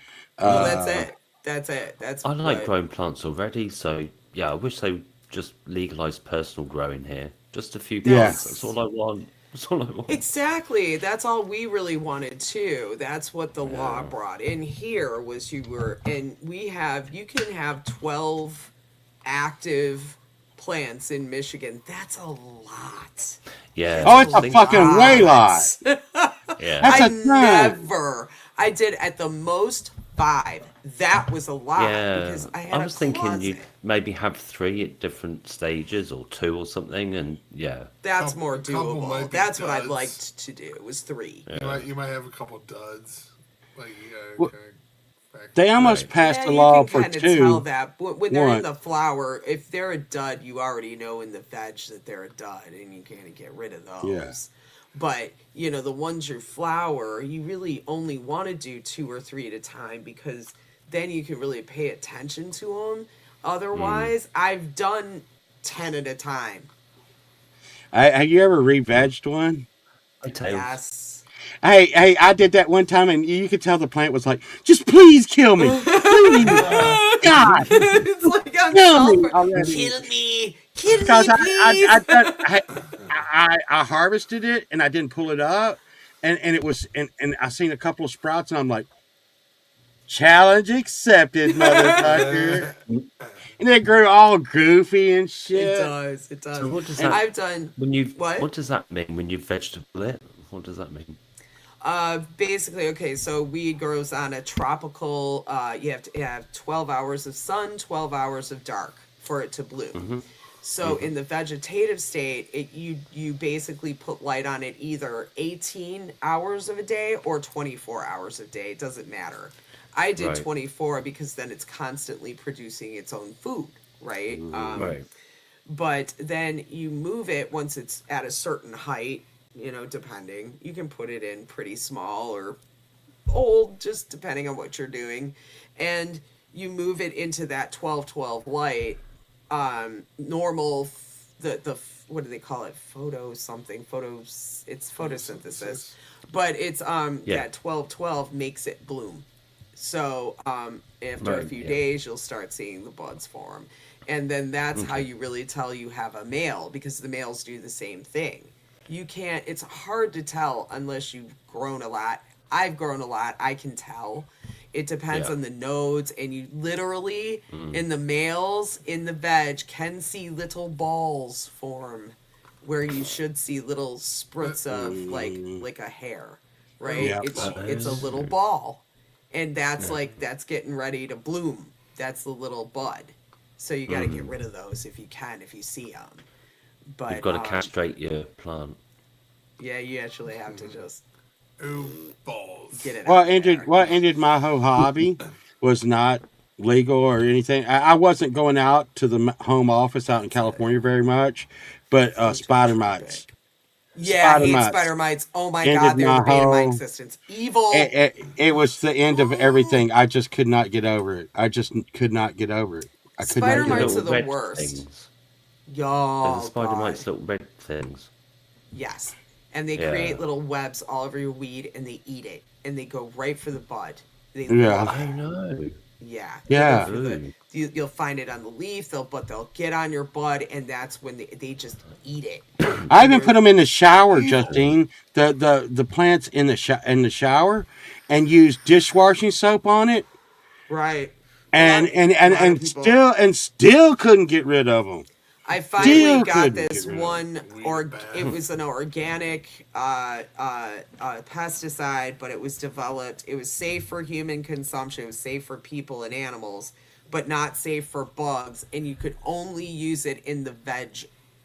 Well, that's it. That's it. That's I like what- growing plants already, so yeah, I wish they would just legalize personal growing here. Just a few Yeah. plants. That's all I want. That's all I want. Exactly. That's all we really wanted too. That's what the law brought in here you can have 12 active plants in Michigan. That's a lot. Yeah. Oh, That's it's a fucking way lot. Yeah. That's I a ton. I did at the most 5. That was a lot Yeah. because I I had was a thinking closet. you'd maybe have 3 at different stages or 2 or something, and yeah. That's more couple might doable. be That's what I'd duds. liked to do. Was 3. You might have a couple duds. Like you gotta Well, kind of factor. They almost Right. passed Yeah, a you law can for kind of tell 2. that when they're in One. the flower. If they're a dud, you already know in the veg that they're a dud, and you can't get rid of those. Yeah. But the ones you flower, you really only want to do 2 or 3 at a time because then you can really pay attention to them. Otherwise, I've done 10 at a time. Have you ever re-vegged one? Tails. Yes. Hey, I did that one time, and you could tell the plant was like, "Just please kill me, please, God, It's like I'm kill me self- already." kill me, kill Because me, please. I harvested it and I didn't pull it up, and it was and I seen a couple of sprouts, and I'm like, challenge accepted, motherfucker. And it grew all goofy and It shit. does. It does. So what does And that I've done when you what? what does that mean when you vegetable it? What does that mean? Basically, okay, so weed grows on a tropical, you have to have 12 hours of sun, 12 hours of dark for it to bloom. So in the vegetative state, you basically put light on it either 18 hours of a day or 24 hours a day. It doesn't matter. I did Right. 24 because then it's constantly producing its own food, right? Right. But then you move it once it's at a certain height, depending. You can put it in pretty small or old, just depending on what you're doing. And you move it into that 12-12 light. Normal, the what do they call it? It's photosynthesis. But it's Yeah. that 12-12 makes it bloom. So after a Right, few yeah. days, you'll start seeing the buds form. And then that's how you really tell you have a male, because the males do the same thing. You can't, it's hard to tell unless you've grown a lot. I've grown a lot. I can tell. It depends Yeah. on the nodes, and you literally, in the males, in the veg, can see little balls form where you should see little spruts of like a hair, right? Yep. It's a little ball, and that's getting ready to bloom. That's the little bud. So you got to get rid of those if you can, if you see them. But You've got to castrate your plant. yeah, you actually have to just Ooh, balls. get it. What out ended there. what ended my whole hobby was not legal or anything. I wasn't going out to the home office out in California very much, but spider mites. Yeah, I Spider hate mites. spider mites. Oh my Ended god, they're my the bane of my whole- existence. Evil. It was the end of everything. I just could not get over it. I just could not get over it. I could Spider not get mites over are it. the red worst. things. Yo, the spider God. mites, little red things. Yes. And they Yeah. create little webs all over your weed, and they eat it, and they go right for the bud. They Yeah. love I it. know. Yeah. Yeah. They go for the- Ooh. you'll find it on the leaf, they'll get on your bud, and that's when they just eat it. I even put them in the shower, Justine. The plants in the shower, and use dishwashing soap on it, Right. and A lot of people- still couldn't get rid of them. I finally Still got couldn't this get rid of one, Weed bath. it was an organic pesticide, but it was developed, it was safe for human consumption, it was safe for people and animals, but not safe for bugs, and you could only use it in the veg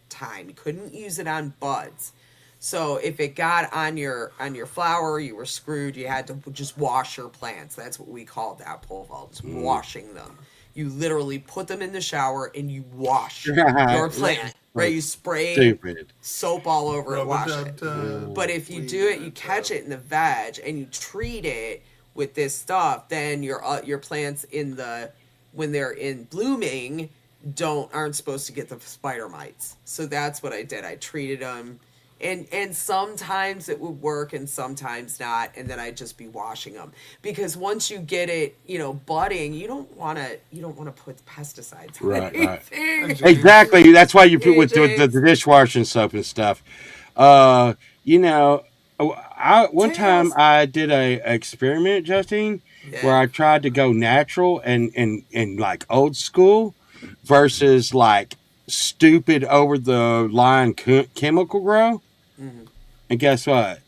time. You couldn't use it on buds. So if it got on your flower, you were screwed. You had to just wash your plants. That's what we called that pole vault, just washing them. You literally put them in the shower and you wash your plant. Right? You spray Stupid. soap all over it, wash it. Rub-a-dub-dub. But if you do it, you catch it in the veg and you treat it with this stuff, then your plants when they're in blooming aren't supposed to get the spider mites. So that's what I did. I treated them. And sometimes it would work and sometimes not, and then I'd just be washing them, because once you get it, budding, you don't want to put pesticides on Right, right. anything. Exactly. That's why you put with the AJ's. dishwashing soap and stuff. One time Tails. I did a experiment, Justine, where I tried to go natural and like old school versus like stupid over the line chemical grow. Mhm. And guess what?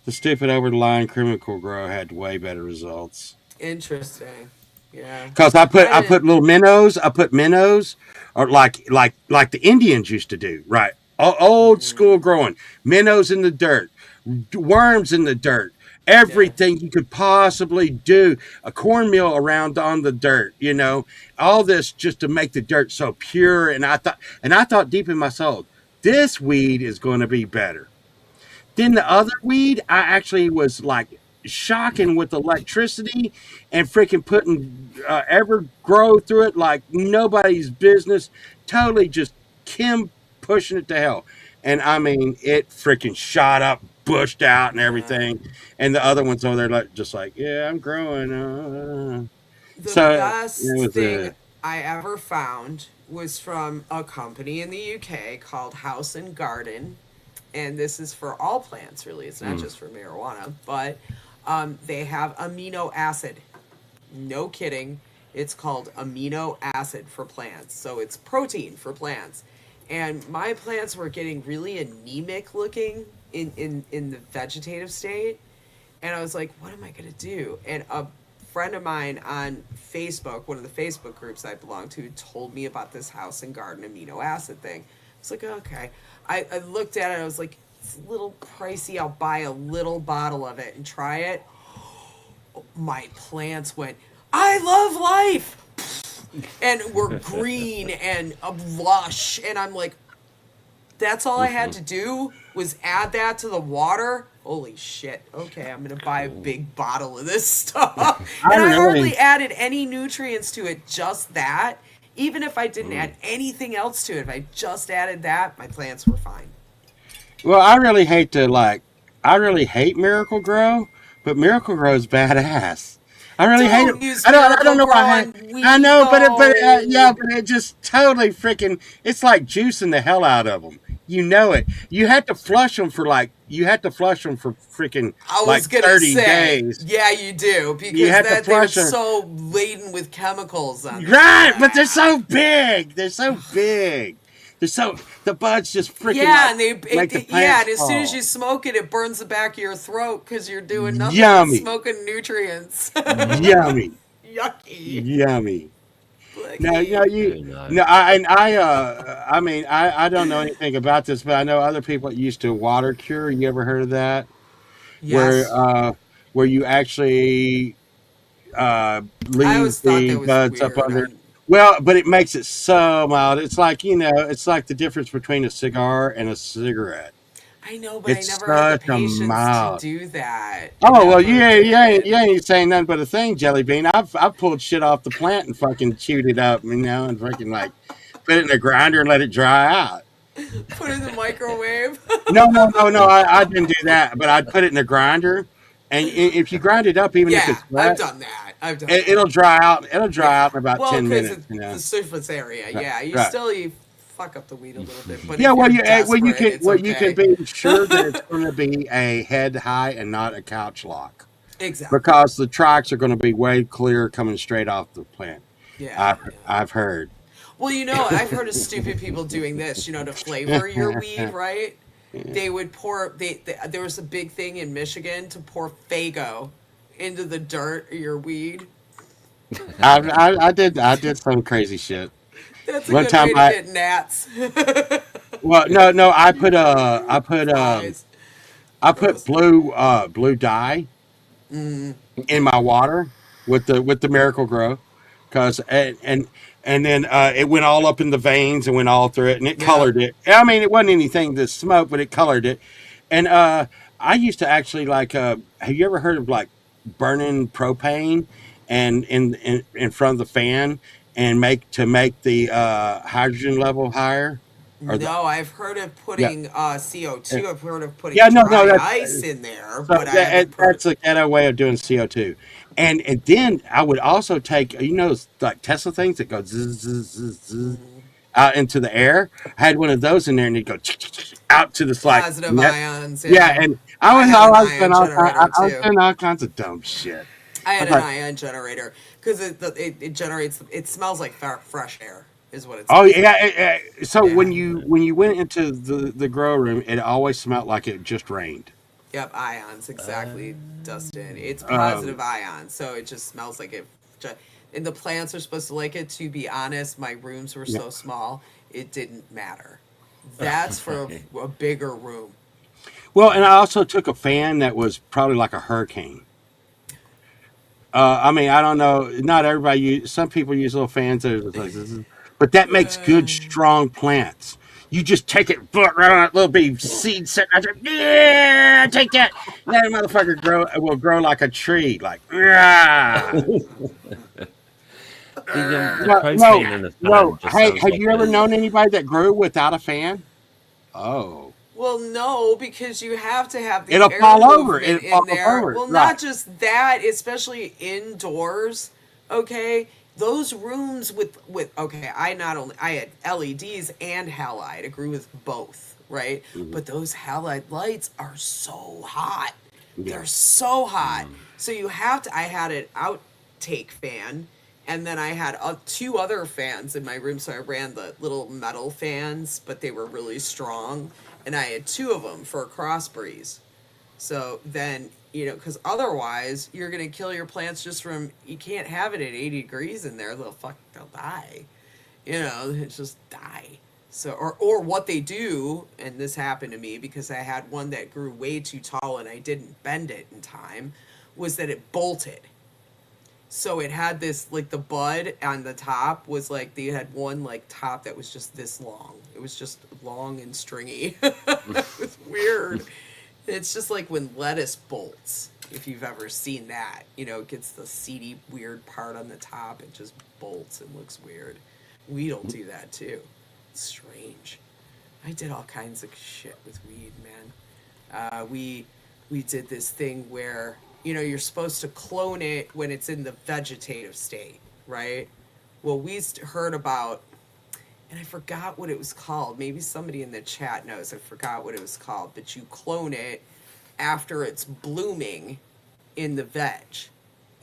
The stupid over the line chemical grow had way better results. Interesting. Yeah. Because I I put little minnows. I put minnows, or like the Indians used to do, right? Old school growing minnows in the dirt, worms in the dirt, everything you could possibly do. A cornmeal around on the dirt, all this just to make the dirt so pure. And I thought deep in my soul, this weed is going to be better. Then the other weed, I actually was like shocking with electricity and freaking putting ever grow through it like nobody's business. Totally just Kim pushing it to hell. And I mean, it freaking shot up, bushed out, and everything. And the other ones over there, like just like, yeah, I'm growing. The So it best was thing I ever found was from a company in the UK called House and Garden, and this is for all plants, really. It's not just for marijuana, but they have amino acid. No kidding. It's called amino acid for plants. So it's protein for plants. And my plants were getting really anemic looking in the vegetative state. And I was like, what am I going to do? And a friend of mine on Facebook, one of the Facebook groups I belong to, told me about this House and Garden amino acid thing. I was like, okay. I looked at it. I was like, it's a little pricey. I'll buy a little bottle of it and try it. My plants went, I love life. And were green and lush. And I'm like, that's all I had to do was add that to the water. Holy shit. Okay, I'm going to buy a big bottle of this stuff. And I hardly added any nutrients to it, just that. Even if I didn't add anything else to it, if I just added that, my plants were fine. Well, I really hate Miracle Grow, but Miracle Grow is badass. I really hate it. I don't know why. I know, but it just totally freaking. It's like juicing the hell out of them. You know it. You had to flush them for freaking like 30 days. Yeah, you do, because that thing is so laden with chemicals on it. Right, but they're so big. The buds just freaking and and as soon as you smoke it, it burns the back of your throat because you're doing nothing but smoking nutrients. Yummy. Yucky. Like, I don't know anything about this, but I know other people that used to water cure. You ever heard of that? yes. Where you actually leave the buds up under. Well, but it makes it so mild. It's like, it's like the difference between a cigar and a cigarette. I know, but I never had the patience to do that. Oh, well, you ain't saying nothing but a thing, Jelly Bean. I've pulled shit off the plant and fucking chewed it up, and fucking like put it in a grinder and let it dry out. Put it in the microwave? No, I didn't do that, but I'd put it in a grinder, and if you grind it up, even if it's wet, I've done that. It'll dry out. It'll dry out in about 10 minutes. The surface area, you fuck up the weed a little bit. But you can be sure that it's going to be a head high and not a couch lock. Exactly. Because the tracks are going to be way clear coming straight off the plant. Yeah. I've heard. Well, I've heard of stupid people doing this, to flavor your weed, right? They would pour, there was a big thing in Michigan to pour Faygo into the dirt of your weed. I did some crazy shit. That's a good way to get gnats. Well, no, I put blue dye in my water with the Miracle Grow, and then it went all up in the veins and went all through it, and it colored it. I mean, it wasn't anything to smoke, but it colored it. And I used to actually have you ever heard of like burning propane and in front of the fan and make the hydrogen level higher? I've heard of putting CO2. I've heard of putting ice in there. So that's a ghetto way of doing CO2. And then I would also take, like Tesla things that go zzz, zzz, zzz, zzz, out into the air. I had one of those in there, and it'd go out to the positive ions. Yeah, and I was doing all kinds of dumb shit. I had an ion generator because it generates. It smells like fresh air. is what it's. Oh yeah. So Yeah. when you went into the grow room, it always smelled like it just rained. Yep, ions, exactly, Dustin. It's Um, positive ions, so it just smells like it. And the plants are supposed to like it. To be honest, my rooms were yeah. so small, it didn't matter. That's for a bigger room. Well, and I also took a fan that was probably like a hurricane. I mean, I don't know. Not everybody use. Some people use little fans that are just like this, but that makes good, strong plants. You just take it, put it right on that little bitty seed sitting out there. Yeah, take that. That motherfucker will grow like a tree. Like, yeah. The No, no, propane in a no. fan just Hey, sounds have like you ever a known anybody that grew without a fan? Oh, Well, no, because you have to have the it'll air fall over. movement It'll in fall there. over. Well, Right. not just that, especially indoors. Okay, those rooms with okay, I had LEDs and halide. I agree with both, right? Mhm. But those halide lights are so hot. Yeah. They're so hot. So you have to. I had an outtake fan, and then I had two other fans in my room. So I ran the little metal fans, but they were really strong, and I had two of them for a cross breeze. So then, because otherwise you're gonna kill your plants just from you can't have it at 80 degrees in there. They'll die. It just die. So or what they do, and this happened to me because I had one that grew way too tall and I didn't bend it in time, was that it bolted. So it had this like the bud on the top was like they had one like top that was just this long. It was just long and stringy. It was weird. It's just like when lettuce bolts. If you've ever seen that, it gets the seedy weird part on the top. It just bolts and looks weird. We don't do that too. It's strange. I did all kinds of shit with weed, man. We did this thing where you're supposed to clone it when it's in the vegetative state, right? Well, heard about, and I forgot what it was called. Maybe somebody in the chat knows. I forgot what it was called. But you clone it after it's blooming in the veg,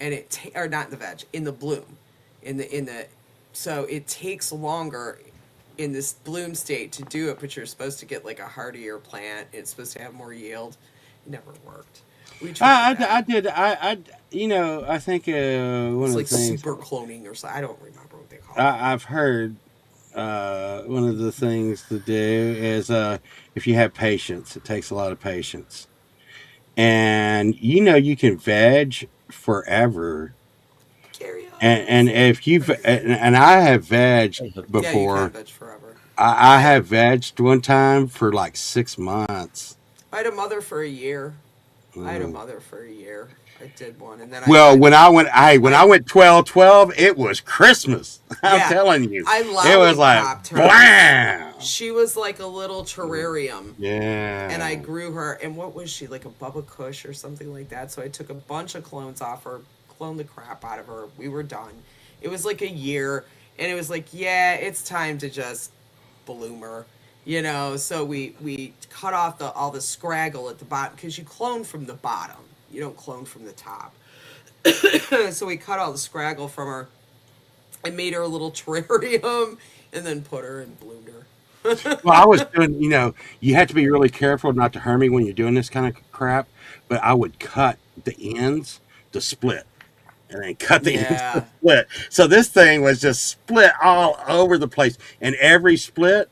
and or not in the veg, in the bloom, in the so it takes longer in this bloom state to do it, but you're supposed to get like a hardier plant. It's supposed to have more yield. It never worked. We tried I that. did. I think one It's of the like things super cloning or something. I don't remember what they call it. I've heard one of the things to do is if you have patience, it takes a lot of patience. And you can veg forever. Carry And on. if you've and I have vegged Yeah, you can before. veg forever. I I have vegged one time for like 6 months. I had a mother for a year. I had a Mm. mother for a year. I did one, and then I Well, had when I I went 12-12, it was Christmas. I'm yeah. telling you, I it was like lollipopped her. blam. She was like a little terrarium, and I Yeah. grew her. And what was she, like a Bubba Kush or something like that? So I took a bunch of clones off her, cloned the crap out of her. We were done. It was like a year, and it was like, yeah, it's time to just bloom her. So we cut off all the scraggle at the bottom because you clone from the bottom. You don't clone from the top. So we cut all the scraggle from her. I made her a little terrarium and then put her and bloomed her. Well, I was doing. You have to be really careful not to hurt me when you're doing this kind of crap. But I would cut the ends to split, and then cut the ends to Yeah. split. So this thing was just split all over the place, and every split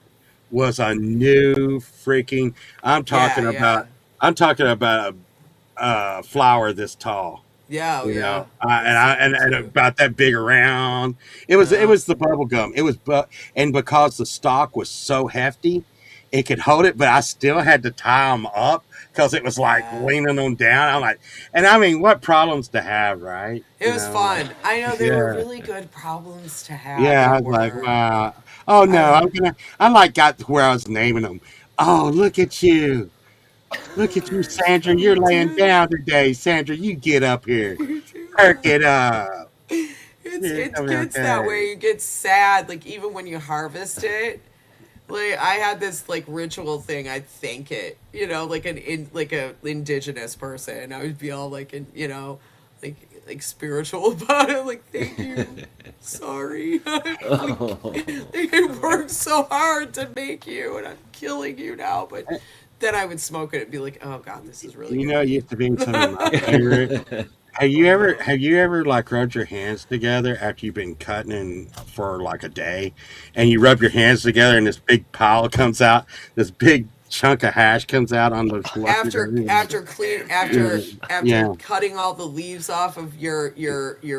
was a new freaking. I'm talking Yeah, about. yeah. I'm talking about a flower this tall. Yeah, oh yeah. And That's I me and too. about that big around. It was the bubble gum. It was and because the stalk was so hefty, it could hold it, but I still had to tie them up because it was like Yeah. leaning them down. I'm like, and I mean, what problems to have, right? It was Like, fun. I know they were yeah, really good problems to have. yeah. They I was like, were. wow. Oh I no, don't. I like got to where I was naming them. Oh, look at you. Look at you, Sandra. You're Me laying too. down today. Sandra, you get up here. Me too. Perk it up. It's Yeah, it come here, gets that way. okay. You get sad, like even when you harvest it. Like I had this like ritual thing. I'd thank it, like like a indigenous person. I would be all like, like like spiritual about it. Like, thank you, sorry. I worked so hard to make you, and I'm killing you now. But then I would smoke it and be like, oh god, this is really You good. know, it used to be some of my favorite. Have you ever like rubbed your hands together after you've been cutting in for like a day, and you rub your hands together and this big pile comes out, this big chunk of hash comes out on the after cutting all the leaves off of your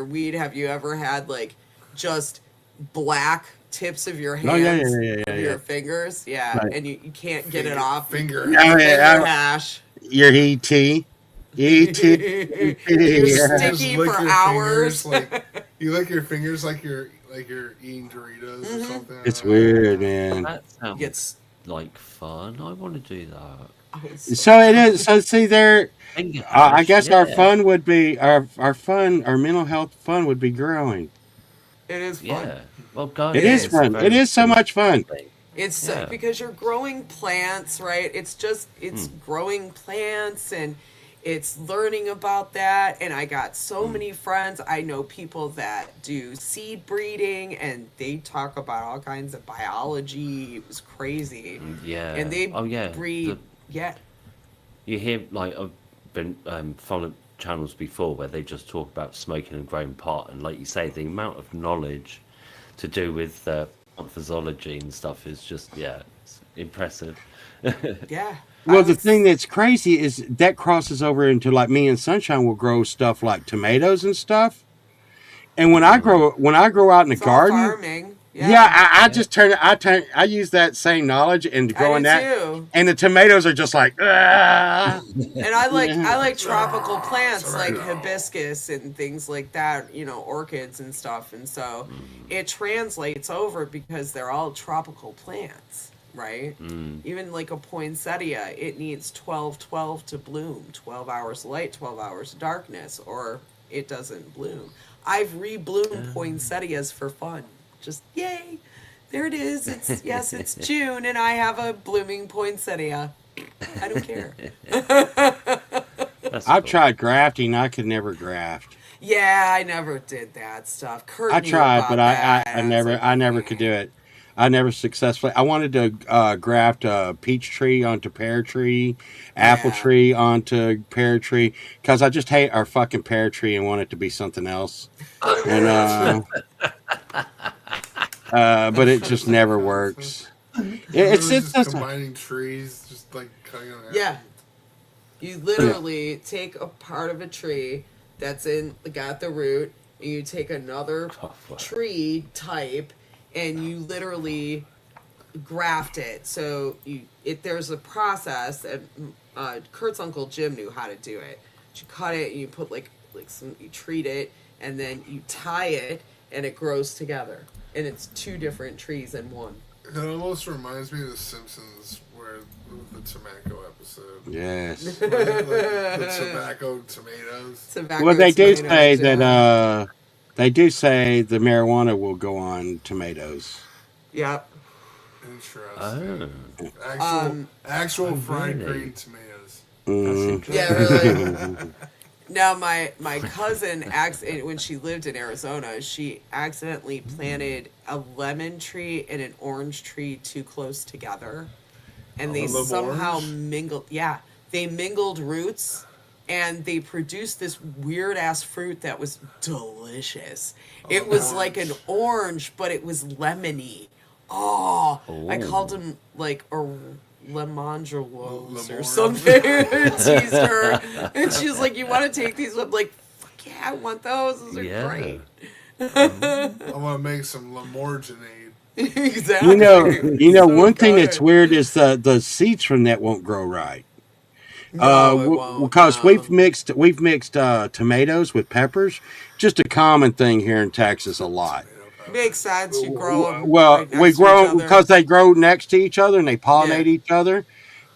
weed, have you ever had like just black tips of your hands, your fingers? Yeah, Right. and you can't get it off. Finger. Oh, Finger hash. your ET. ET. You're Yeah. sticky for hours. Fingers, like you lick your fingers like you're eating Doritos or something. It's weird, man. That sounds Gets like fun. I want to do that. So it is. So see, there. Finger I hash, guess our yeah. fun would be our mental health fun would be growing. It is fun. Yeah. Well, guys, It is it's fun. very It is so much fun. thing. It's Yeah. because you're growing plants, right? It's growing plants and it's learning about that. And I got so many friends. I know people that do seed breeding and they talk about all kinds of biology. It was crazy. Yeah. And they yeah. breed. Yeah. You hear like I've been following channels before where they just talk about smoking and growing pot, and like you say, the amount of knowledge to do with plant physiology and stuff is just it's impressive. Yeah. Well, I the was- thing that's crazy is that crosses over into like me and Sunshine will grow stuff like tomatoes and stuff. And when I grow out in the it's all garden, farming. I use that same knowledge and I growing do that, too. and the tomatoes are just like, "Ah." And I like tropical Oh, plants like sorry. hibiscus and things like that, orchids and stuff. And so it translates over because they're all tropical plants, right? Even like a poinsettia, it needs 12-12 to bloom, 12 hours light, 12 hours darkness, or it doesn't bloom. I've rebloomed poinsettias for fun. Just yay. There it is. It's June and I have a blooming poinsettia. I don't care. That's I've cool. tried grafting. I could never graft. Yeah, I never did that stuff. Kurt I knew tried, about but that. I was never like, I never could do it. I never successfully. I wanted to graft a peach tree onto pear tree, apple Yeah. tree onto pear tree, because I just hate our fucking pear tree and want it to be something else. And but it just never works. It's just combining trees, just like cutting them out. Yeah. You literally take a part of a tree that's got the root, and you take another tree type, and you literally graft it. So there's a process, and Kurt's uncle Jim knew how to do it. You cut it, and you put you treat it, and then you tie it, and it grows together. And it's two different trees in one. It almost reminds me of The Simpsons, where the tobacco episode. Yes. Like the tobacco tomatoes. Tobacco Well, they do tomatoes, say yeah. that they do say the marijuana will go on tomatoes. Yep. Interesting. Oh, Actual fried really? green tomatoes. Mm. Yeah, really. Now, my cousin, when she lived in Arizona, she accidentally planted a lemon tree and an orange tree too close together. And they Lemon somehow orange? mingled. Yeah, they mingled roots, and they produced this weird-ass fruit that was delicious. It was like an orange, but it was lemony. Oh, I called him like a Lemongelos or Lemon. something. Teased her, and she was like, "You want to take these?" I'm like, "Fuck yeah, I want those. Those are Yeah. great." I want to make some Lamorginade. Exactly. You know, So one thing good. that's weird is the seeds from that won't grow right. No, it won't, Because no. we've mixed tomatoes with peppers. Just a common thing here in Texas a lot. Makes sense. You grow them. Well, right we next to grow each other. because they grow next to each other and they pollinate Yeah. each other.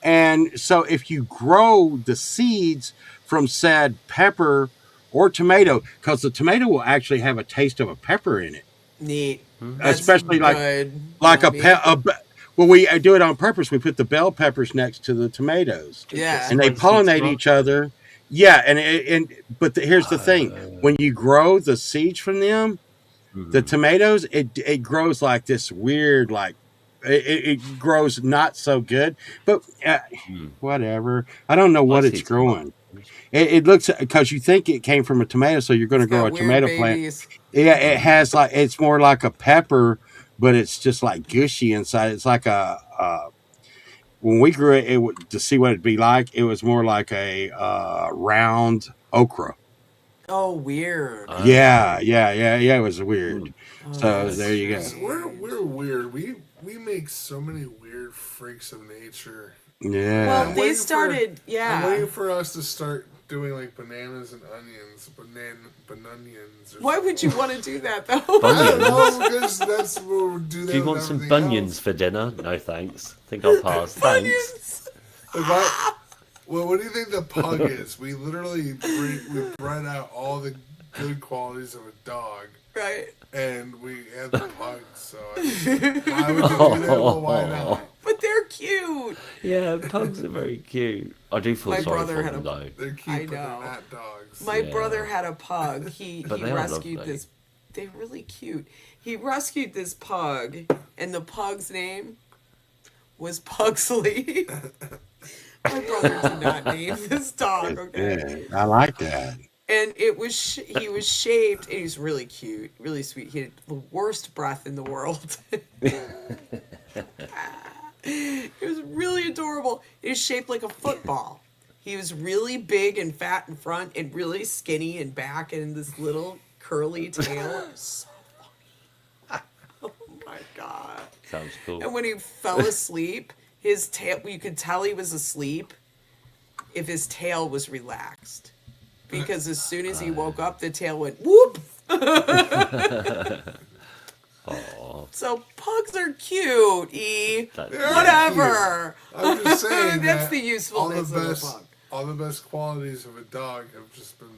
And so if you grow the seeds from said pepper or tomato, because the tomato will actually have a taste of a pepper in it, Neat. That's especially like good. a Yummy. well, we do it on purpose. We put the bell peppers next to the tomatoes, Yeah. and they Spicy pollinate tomato. each other. Yeah, but here's the thing: when you grow the seeds from them, the tomatoes, it grows like this weird, like it grows not so good. But whatever, I don't know I what it's see growing. It looks because you think it came from a tomato, so you're going to It's grow got a weird tomato plant. babies. Yeah, it has like it's more like a pepper, but it's just like gushy inside. It's like when we grew it, to see what it'd be like, it was more like a round okra. Oh, weird. Yeah. It was weird. Oh, So that's there you go. strange. We're weird. We make so many weird freaks of nature. Yeah. Well, I'm they waiting for- started, I'm yeah. waiting for us to start doing like bananas and onions, bananians. Or Why would you want to do that, though? I don't know, because that's what we'll do. That Do you with want some everything bunions else. for dinner? No, thanks. Think I'll pass. Thanks. Onions. Well, what do you think the pug is? We literally we bred out all the good qualities of a dog, Right. and we have the pug. So I mean, why would you do that? Well, why not? But they're cute. Yeah, pugs are very cute. I do feel My sorry brother for had them a- though. They're cute, I but they're know. not dogs. My Yeah. brother had a pug. He But they are rescued lovely. this. They're really cute. He rescued this pug, and the pug's name was Pugsley. My brother did not name this dog. Okay. Yeah, I like that. And it was he was shaped, and he's really cute, really sweet. He had the worst breath in the world. It was really adorable. He was shaped like a football. He was really big and fat in front, and really skinny in back, and this little curly tail. It was so funny. Oh my god! Sounds cool. And when he fell asleep, his tail, you could tell he was asleep if his tail was relaxed. Because as soon as he woke up, the tail went whoop. So pugs are cute, E. That's Whatever. I'm just saying That's that the usefulness of a pug. all the best qualities of a dog have just been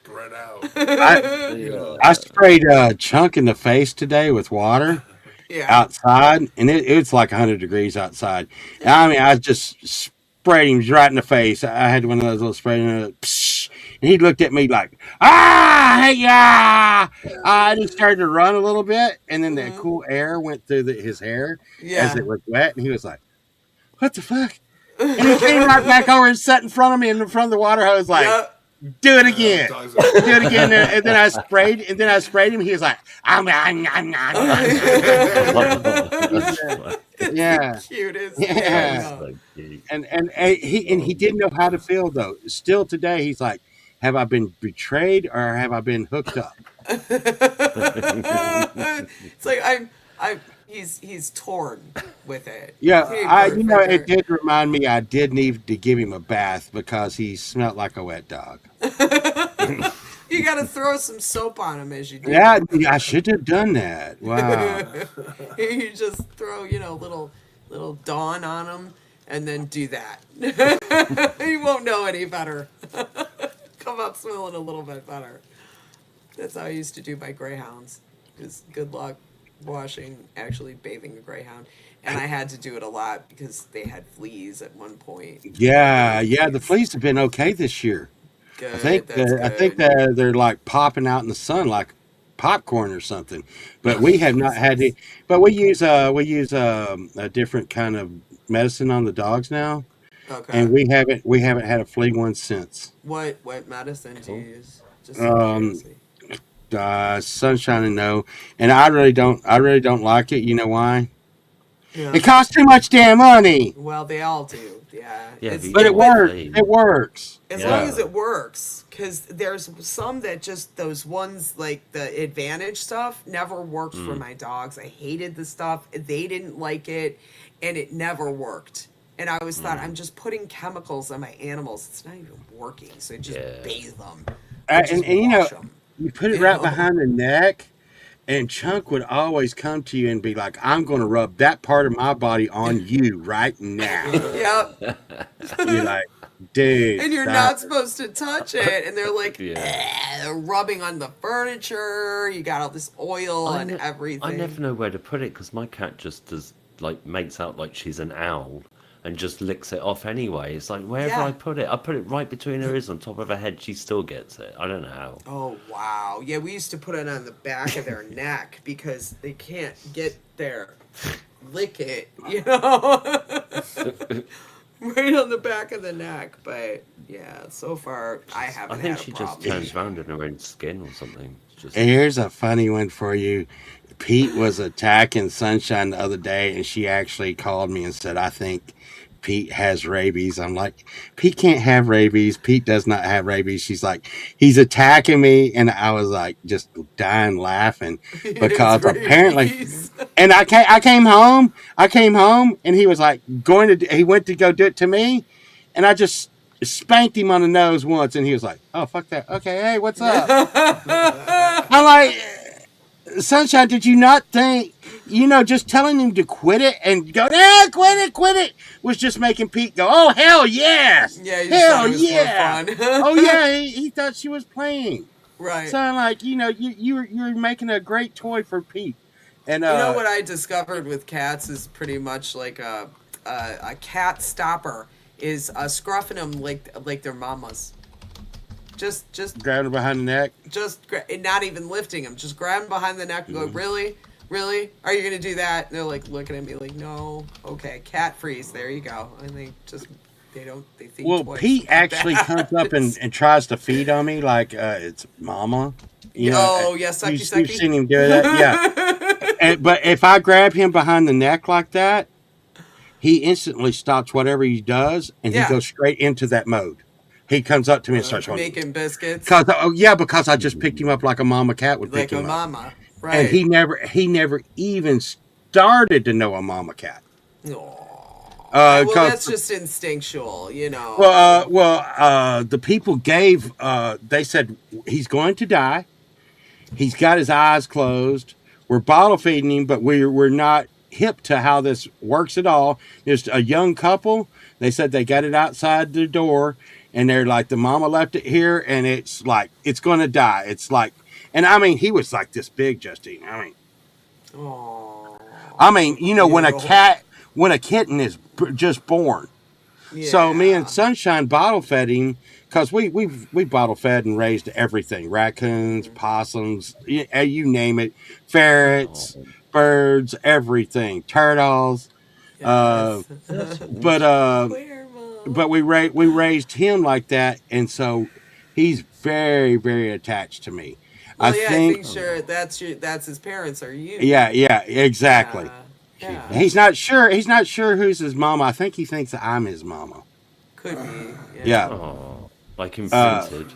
bred out. I sprayed Chunk in the face today with water Yeah. outside, and it's like 100 degrees outside. And I mean, I just sprayed him right in the face. I had one of those little spray, and he looked at me like, hey, yeah. And he started to run a little bit, and then the cool air went through his hair Yeah. as it was wet, and he was like, what the fuck? And he came right back over and sat in front of me in front of the water hose like, Yep. do it again. Dogs Do it again. And then I sprayed him. He was like, yeah. Cutest. Yeah. so cute. And he didn't know how to feel though. Still today, he's like, have I been betrayed or have I been hooked up? It's like he's torn with it. Yeah, Hey, it perfect. did remind me I did need to give him a bath because he smelled like a wet dog. You got to throw some soap on him as you do. Yeah, I should have done that. Wow. You just throw, little Dawn on him, and then do that. He won't know any better. Come up smelling a little bit better. That's how I used to do my greyhounds. Because good luck actually bathing a greyhound. And I had to do it a lot because they had fleas at one point. Yeah, the fleas have been okay this year. Good. I think they're like popping out in the sun like popcorn or something. But we have not had it. But we use a different kind of medicine on the dogs now, Okay. and we haven't had a flea one since. What medicine do you use? Just Um, curiosity. Sunshine and no, and I really don't like it. You know why? Yeah. It costs too much damn money. Well, they all do. Yeah. Yeah, It's- But it works. Flea. It works. As Yeah. long as it works, because there's some that just those ones like the Advantage stuff never worked for my dogs. I hated the stuff. They didn't like it, and it never worked. And I always thought I'm just putting chemicals on my animals. It's not even working. So just Yeah. bathe them. And you know, wash 'em. you put it You right know? behind the neck, and Chunk would always come to you and be like, "I'm going to rub that part of my body on you right now." Yep. You're like, dude, And you're stop not it." supposed to touch it. And they're like, Yeah. they're rubbing on the furniture. You got all this oil I and everything. I never know where to put it because my cat just makes out like she's an owl, and just licks it off anyway. It's like wherever Yeah. I put it right between her ears on top of her head. She still gets it. I don't know how. Oh wow. Yeah, we used to put it on the back of their neck because they can't get there. Lick it, you know. Right on the back of the neck. But yeah, so far I haven't I think had she a just problem. turns around in her own skin or something. Just And here's a funny one for you. Pete was attacking Sunshine the other day, and she actually called me and said, I think Pete has rabies. I'm like, Pete can't have rabies. Pete does not have rabies. She's like, he's attacking me. And I was like, just dying laughing because It's apparently, rabies. and I came home, and he was like, he went to go do it to me. And I just spanked him on the nose once, and he was like, oh, fuck that. Okay, hey, what's up? I'm like, Sunshine, did you not think, just telling him to quit it and go, quit it, was just making Pete go, oh, hell yes. Yeah, you just Hell thought it was yeah. more fun. Oh, yeah, he thought she was playing. Right. So I'm like, you're making a great toy for Pete. And You know what I discovered with cats is pretty much like a cat stopper is scruffing them like their mamas. Just grabbing her behind the neck. not even lifting them. Just grab them behind the neck and go, really? Are you gonna do that? And they're like looking at me like, no. Okay, cat freeze. There you go. And they think. Well, twice Pete about actually that. comes up and tries to feed on me like it's mama. Oh, yeah, sucky, you've sucky. seen him do that, yeah. But if I grab him behind the neck like that, he instantly stops whatever he does, and Yeah. he goes straight into that mode. He comes up to me and starts going, making biscuits because I just picked him up like a mama cat would pick like a him up, mama, right? and he never even started to know a mama cat. Aw. Well, 'Cause- that's just instinctual, you know. The people they said he's going to die. He's got his eyes closed. We're bottle feeding him, but we're not hip to how this works at all. There's a young couple. They said they got it outside the door, and they're like, the mama left it here, and it's like, it's going to die. It's like, and I mean, he was like this big, Justine. Aw. When a kitten is just born. So me and Sunshine bottle fed him because we bottle fed and raised everything: raccoons, possums, you name it, ferrets, birds, everything, turtles. Yes. But we raised him like that, and so he's very, very attached to me. Well, I yeah, think, I think sure that's his parents are you. yeah, exactly. Yeah. He's not sure who's his mama. I think he thinks that I'm his mama. Could be. Yeah. oh, like imprinted.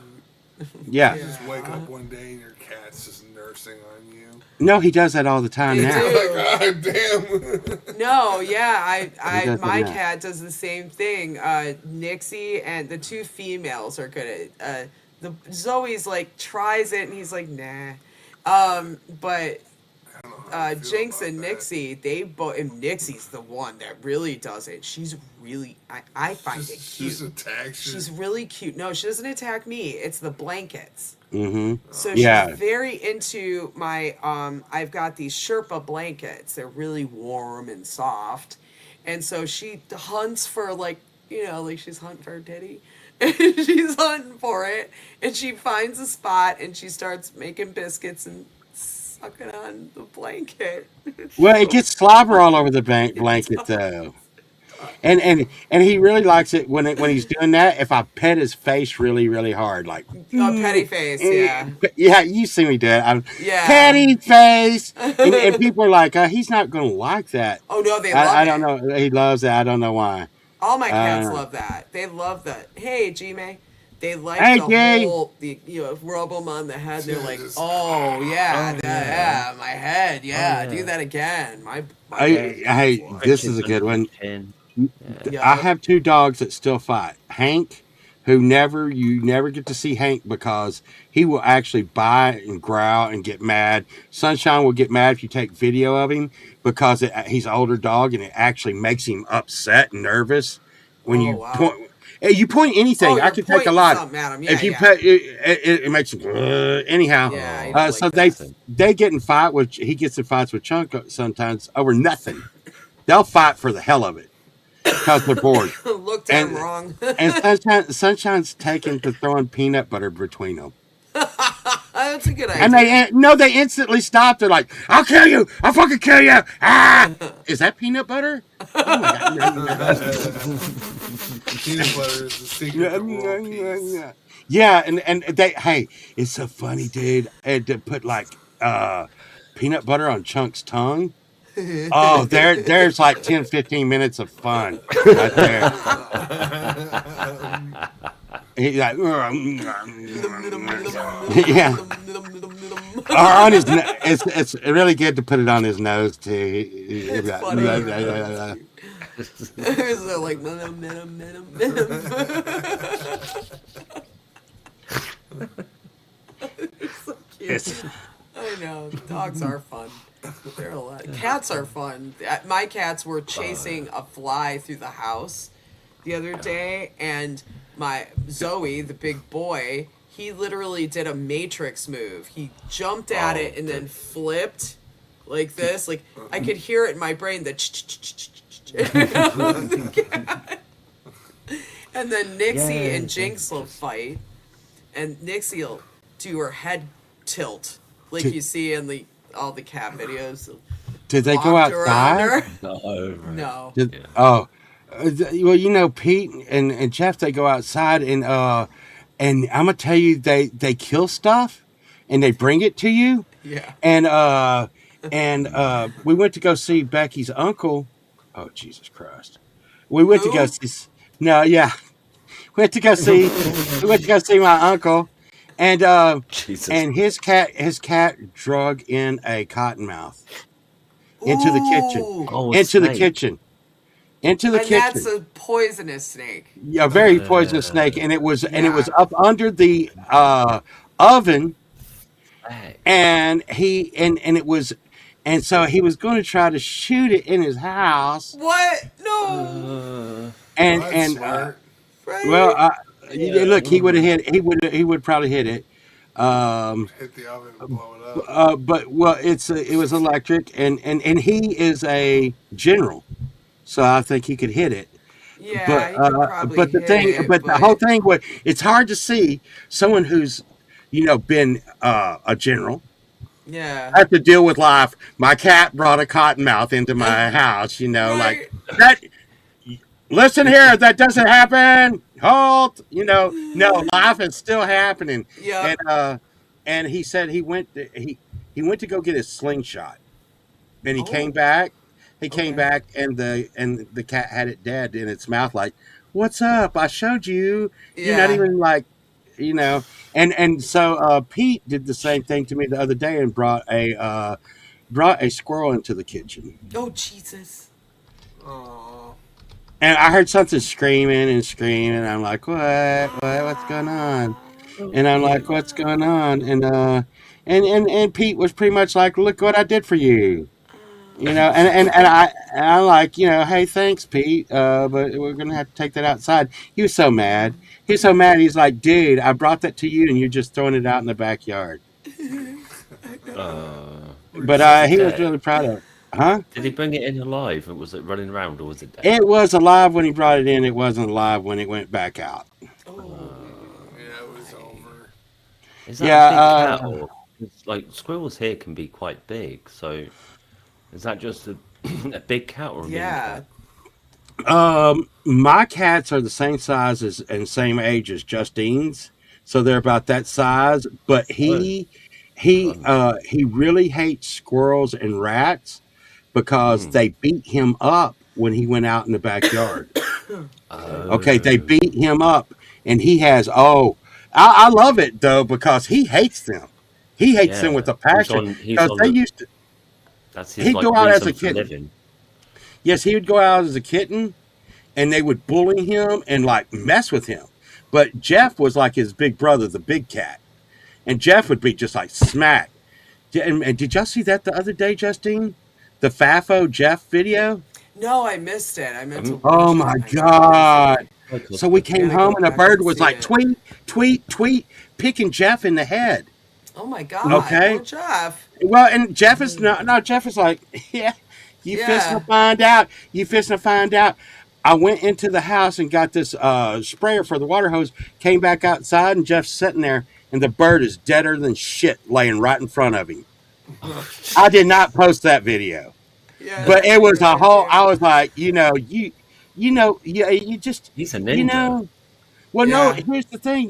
Yeah. You just wake up one day and your cat's just nursing on you. No, he does that all the time They now. do. Like, oh, damn. No, yeah, He does my that. cat does the same thing. Nixie and the two females are good at. The Zoe's like tries it and he's like nah, but I don't know how I feel Jinx about and that. Nixie, they both. And Nixie's the one that really does it. She's really, I find it Just cute. attacks you. She's really cute. No, she doesn't attack me. It's the blankets. Mm-hmm. So Yeah. she's very into my I've got these Sherpa blankets. They're really warm and soft. And so she hunts for like she's hunting for a teddy. And she's hunting for it. And she finds a spot and she starts making biscuits and sucking on the blanket. Well, it gets slobber all over the blanket though. And he really likes it when he's doing that. If I pet his face really, really hard, like Petty face, yeah. yeah, you see me do it. I'm Yeah. petty face, and people are like, he's not going to like that. Oh no, they love I it. don't know. He loves it. I don't know why. All my cats Uh, love that. They love that. Hey, G-May. They like Hey, the Jay. whole, rub them on the head. They're like, Just- oh, yeah, Oh, yeah, my head, yeah, Oh, do yeah. that again. My Hey, this is a good one. Chin. Yeah. I have two dogs that still fight. Hank, who you never get to see Hank because he will actually bite and growl and get mad. Sunshine will get mad if you take video of him because he's an older dog and it actually makes him upset and nervous when Oh, you wow. point. You point anything, Oh, I you're can take a pointing lot. something at 'em. Yeah, if you yeah. pet, it makes him anyhow. Yeah, you don't So like they that. they get in fight with he gets in fights with Chunk sometimes over nothing. They'll fight for the hell of it. because they're bored. Looked at him And wrong. and Sunshine's taken to throwing peanut butter between them. That's a good idea. And they instantly stop. They're like, "I'll kill you! I'll fucking kill you!" Ah, is that peanut butter? Oh my god! Peanut butter is the secret to world peace. Yeah, and they it's so funny, dude. To put like peanut butter on Chunk's tongue. Oh, there's like 10, 15 minutes of fun right there. He's like, yeah. Or on his, it's really good to put it on his nose too. It's funny. So like, it's so cute. It's- I know. Dogs are fun. They're a lot. Cats are fun. My cats were chasing a fly through the house the other day, and my Zoe, the big boy, he literally did a Matrix move. He jumped at it and then flipped like this. Like I could hear it in my brain. The and then Nixie and Jinx will fight, and Nixie will do her head tilt like you see in all the cat videos. Did they go Walked around outside? her. No. No. Oh, well, you know, Pete and Jeff, they go outside and I'm gonna tell you, they kill stuff and they bring it to you. Yeah. And we went to go see Becky's uncle. Oh, Jesus Christ! We went to go Who? see. No, yeah, we went to go see my uncle, and Jesus. his cat drug in a cottonmouth into the kitchen. Ooh. Oh, a Into the snake. kitchen. Into the And kitchen. that's a poisonous snake. A very poisonous snake, and it was up under the oven, Heck. and it was, and so he was going to try to shoot it in his house, What? No. and That's and smart. Right? well, look, he would have hit. He would probably hit it. Hit the oven and blow it up. But well, it was electric, and he is a general, so I think he could hit it. yeah, But you could probably but the hit thing, it, but the whole thing was, it's hard to see someone who's, been a general yeah. have to deal with life. My cat brought a cottonmouth into my house, like that. Listen here, that doesn't happen. Halt, no, life is still happening. Yeah. And he said he went to go get his slingshot, and he Oh. came back. He came Okay. back, and the cat had it dead in its mouth. Like, what's up? I showed you. You're not Yeah. even like, And so Pete did the same thing to me the other day and brought a squirrel into the kitchen. Oh Jesus. Aw. And I heard something screaming and screaming. I'm like, what's going on? And I'm like, what's going on? And Pete was pretty much like, look what I did for you. And I'm like, hey, thanks, Pete. But we're gonna have to take that outside. He was so mad. He's like, dude, I brought that to you, and you're just throwing it out in the backyard. But he was really proud of it. Huh? Did he bring it in alive? Was it running around or was it dead? It was alive when he brought it in. It wasn't alive when it went back out. Oh. Yeah, it was over. Is that Yeah, a big cat? Or, it's like squirrels here can be quite big. So is that just a, a big cat or a mini Yeah. cat? My cats are the same size and same age as Justine's, so they're about that size. But he really hates squirrels and rats because they beat him up when he went out in the backyard. Okay, they beat him up, and he has. I love it though because he hates them. He hates them with a passion because they used to. That's his he'd like, go out as reason a for kid. living. Yes, he would go out as a kitten, and they would bully him and like mess with him. But Jeff was like his big brother, the big cat, and Jeff would be just like smack. And did y'all see that the other day, Justine? The Fafo Jeff video? No, I missed it. I meant to. Oh watch my it. God! So we came Gotta home, go and a back bird and was see like it. tweet, tweet, tweet, picking Jeff in the head. Oh my God. Okay. Poor Jeff. Well, and Jeff is no. Jeff is like, yeah, you Yeah. fixing to find out. You fixing to find out. I went into the house and got this sprayer for the water hose, came back outside, and Jeff's sitting there, and the bird is deader than shit laying right in front of him. I did not post that video, Yeah, but it was yeah, a whole. dude. I was like, you just, He's a you ninja. know. Well, no. Yeah. Here's the thing.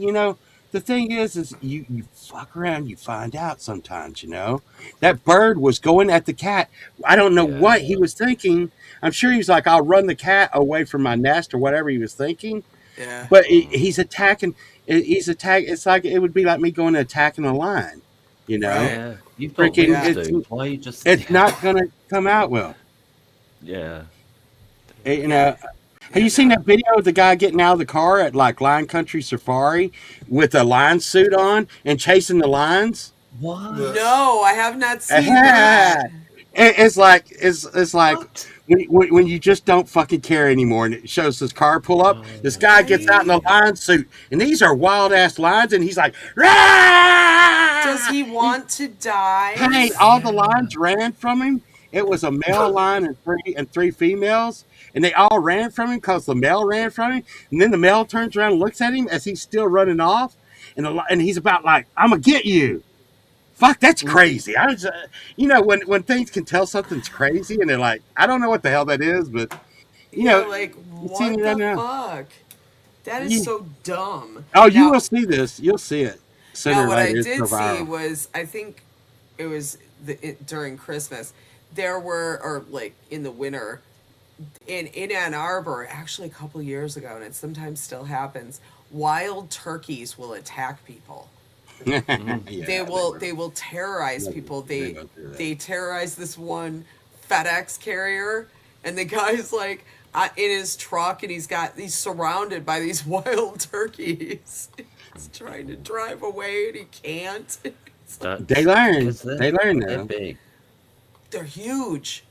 The thing is you fuck around, you find out sometimes. That bird was going at the cat. I don't know Yeah. what he was thinking. I'm sure he was like, "I'll run the cat away from my nest" or whatever he was thinking. Yeah. But he's attacking. He's attack. It's like it would be like me going and attacking a lion. Right. Yeah. You've got Freaking, wings, dude. Why are you just? it's not gonna come out well. Yeah. Have you seen that video of the guy getting out of the car at like Lion Country Safari with a lion suit on and chasing the lions? What? No, I have not seen that. It's like What? when you just don't fucking care anymore, and it shows this car pull up. This guy gets out in a lion suit, and these are wild ass lions, and he's like, "Rah!" Does he want to die? Hey, all the lions ran from him. It was a male lion and three females, and they all ran from him because the male ran from him. And then the male turns around and looks at him as he's still running off, and he's about like, "I'm gonna get you." Fuck, that's crazy. I was, when things can tell something's crazy, and they're like, I don't know what the hell that is, but Like, it's in what it right the now. fuck? That is Yeah. so dumb. Oh, you Now- will see this. You'll see it sooner Now, or what I later. It's did so see viral. was, I think it was during Christmas, there were, or like in the winter, in Ann Arbor, actually a couple years ago, and it sometimes still happens, wild turkeys will attack people. Yeah, They will terrorize They- people. they will do that. They terrorize this one FedEx carrier, and the guy's like in his truck, and he's surrounded by these wild turkeys. He's trying to drive away, and he can't. They learn. 'Cause They learn They're now. big. They're huge,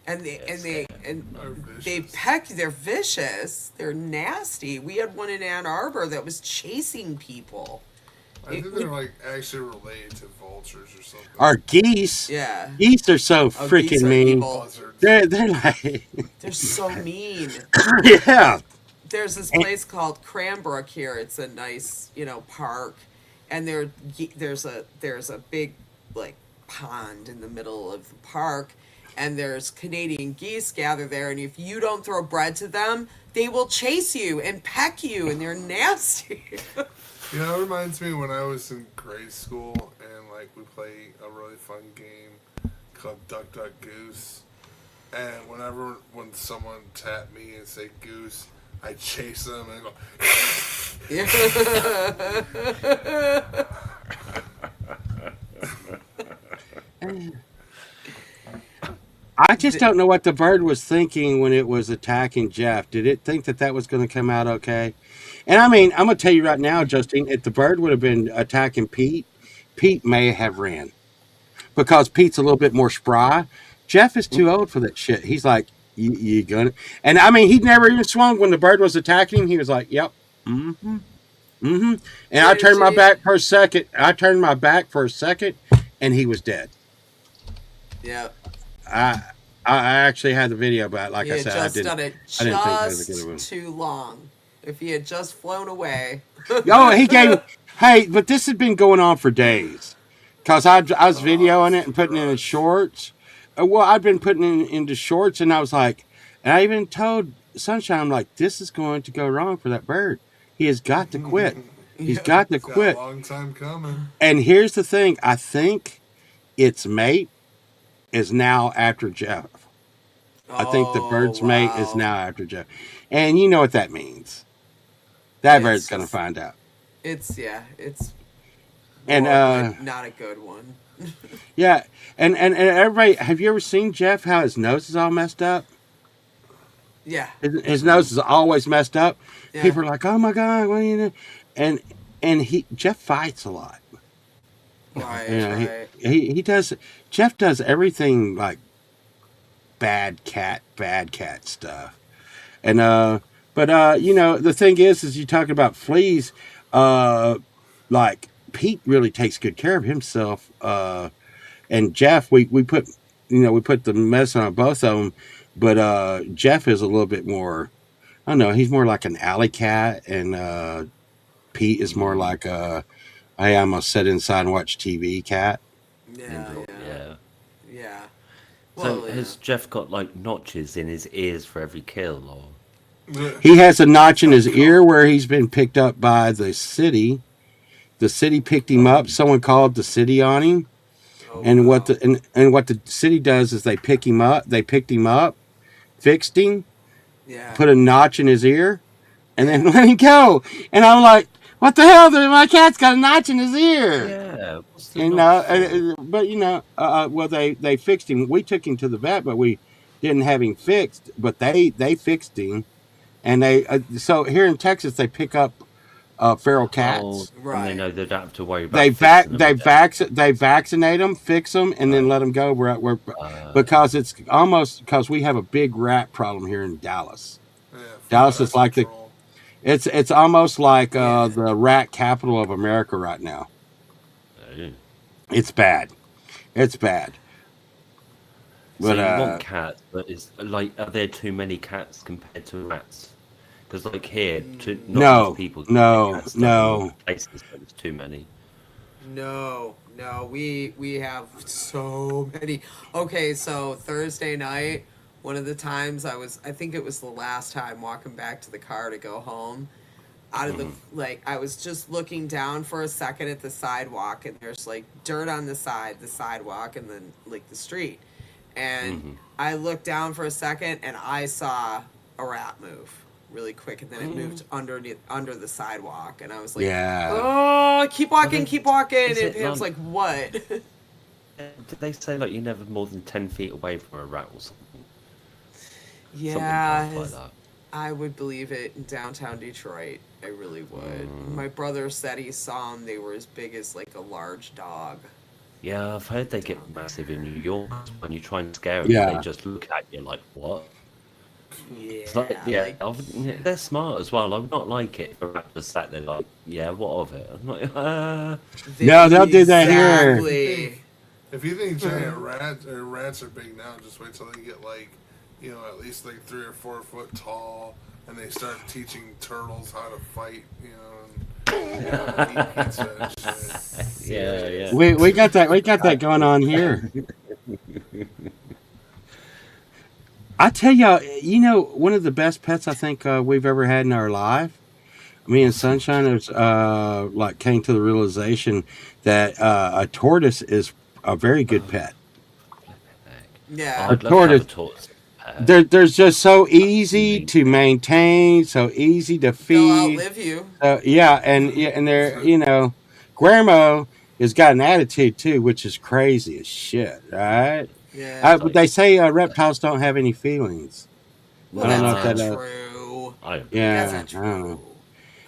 and they They're vicious. peck. They're vicious. They're nasty. We had one in Ann Arbor that was chasing people. I think they're like actually related to vultures or something. Our geese. Yeah. Geese are so Oh, freaking geese are mean. evil. Buzzards. They're like, They're so mean. yeah. There's this place called Cranbrook here. It's a nice, park, and there's a big like pond in the middle of the park, and there's Canadian geese gather there, and if you don't throw bread to them, they will chase you and peck you, and they're nasty. It reminds me when I was in grade school and like we play a really fun game called Duck Duck Goose. And when someone tapped me and say goose, I chase them and go I just don't know what the bird was thinking when it was attacking Jeff. Did it think that was going to come out okay? And I mean, I'm going to tell you right now, Justine, if the bird would have been attacking Pete, Pete may have ran because Pete's a little bit more spry. Jeff is too old for that shit. He's like, you gonna? And I mean, he'd never even swung when the bird was attacking him. He was like, yep, mm-hmm, mm-hmm. And I turned my back for a second. And he was dead. Yep. I actually had the video, but like He I had said, I just didn't. done it I didn't think that was a good one. just too long. If he had just flown away. Oh, he gave. Hey, but this had been going on for days, cause I was videoing it and putting it in shorts. Well, I'd been putting it into shorts, and I was like, and I even told Sunshine, I'm like, this is going to go wrong for that bird. He has got to quit. He's got to It's got quit. a long time coming. And here's the thing: I think its mate is now after Jeff. I think the bird's mate is now after Jeff, and you know what that means. That bird's gonna find out. It's And not a good one. yeah, and everybody, have you ever seen Jeff? How his nose is all messed up. Yeah. His nose is always messed up. Yeah. People are like, "Oh my god, what do you know?" And Jeff fights a lot. Right, You know, right. he does. Jeff does everything like bad cat stuff. And but the thing is you talk about fleas. Like Pete really takes good care of himself. And Jeff, we put the medicine on both of them, but Jeff is a little bit more I don't know. He's more like an alley cat, and Pete is more like a hey, I'm gonna sit inside and watch TV cat. Yeah, Indoor, yeah, yeah. yeah. So Well, yeah. has Jeff got like notches in his ears for every kill, or? He has a notch in his ear where he's been picked up by the city. The city picked him up. Someone called the city on him. Oh, And what wow. what the city does is they pick him up. They picked him up, fixed him, Yeah. put a notch in his ear, and then let him go. And I'm like, what the hell? My cat's got a notch in his ear. Yeah. What's the And notch for? but well, they fixed him. We took him to the vet, but we didn't have him fixed. But they fixed him, and they so here in Texas they pick up feral Oh, cats. and they Right. know they don't have to worry about They fixing them again. they vaccinate them, fix them, and then let them go. Because it's almost because we have a big rat problem here in Dallas. Yeah, Dallas is like control. it's almost like Yeah. the rat capital of America right now. Oh. It's bad. It's bad. So But you want cats, but is like, are there too many cats compared to rats? Because like here, not no, enough people can no, get cats down in no. places, but it's too many. No, we have so many. Okay, so Thursday night, one of the times I think it was the last time walking back to the car to go home. Out of the I was just looking down for a second at the sidewalk, and there's like dirt on the sidewalk, and then like the street. And I looked down for a second, and I saw a rat move really quick, and then it moved under the sidewalk, and I was like, Yeah. "Oh, keep walking, keep walking!" Is And it Pam's like, "What?" Did they say like you're never more than 10 feet away from a rat or something? Yeah, Something daft like that. I would believe it in downtown Detroit. I really would. My brother said he saw them. They were as big as like a large dog. Yeah, I've heard they get massive in New York. When you try and scare them, Yeah. they just look at you like, what? Yeah, It's like, yeah, they're smart as well. I would not like it if a rat just sat there like, yeah, what of it? I'm like, No, they'll do that here. Exactly. If you think giant rats are big now, just wait till they get like, at least like 3 or 4 foot tall, and they start teaching turtles how to fight, and eat pizza and shit. yeah. We got that going on here. I tell y'all, one of the best pets I think we've ever had in our life. Me and Sunshine is came to the realization that a tortoise is a very good pet. Yeah. I'd love tortoise- to have a tortoise. They're just so easy to maintain, so easy to They'll feed. outlive you. And they're Guillermo has got an attitude too, which is crazy as shit, right? Yeah. But they say reptiles don't have any feelings. Well, I don't know that's if not that, true. Yeah, That's not I don't know. true.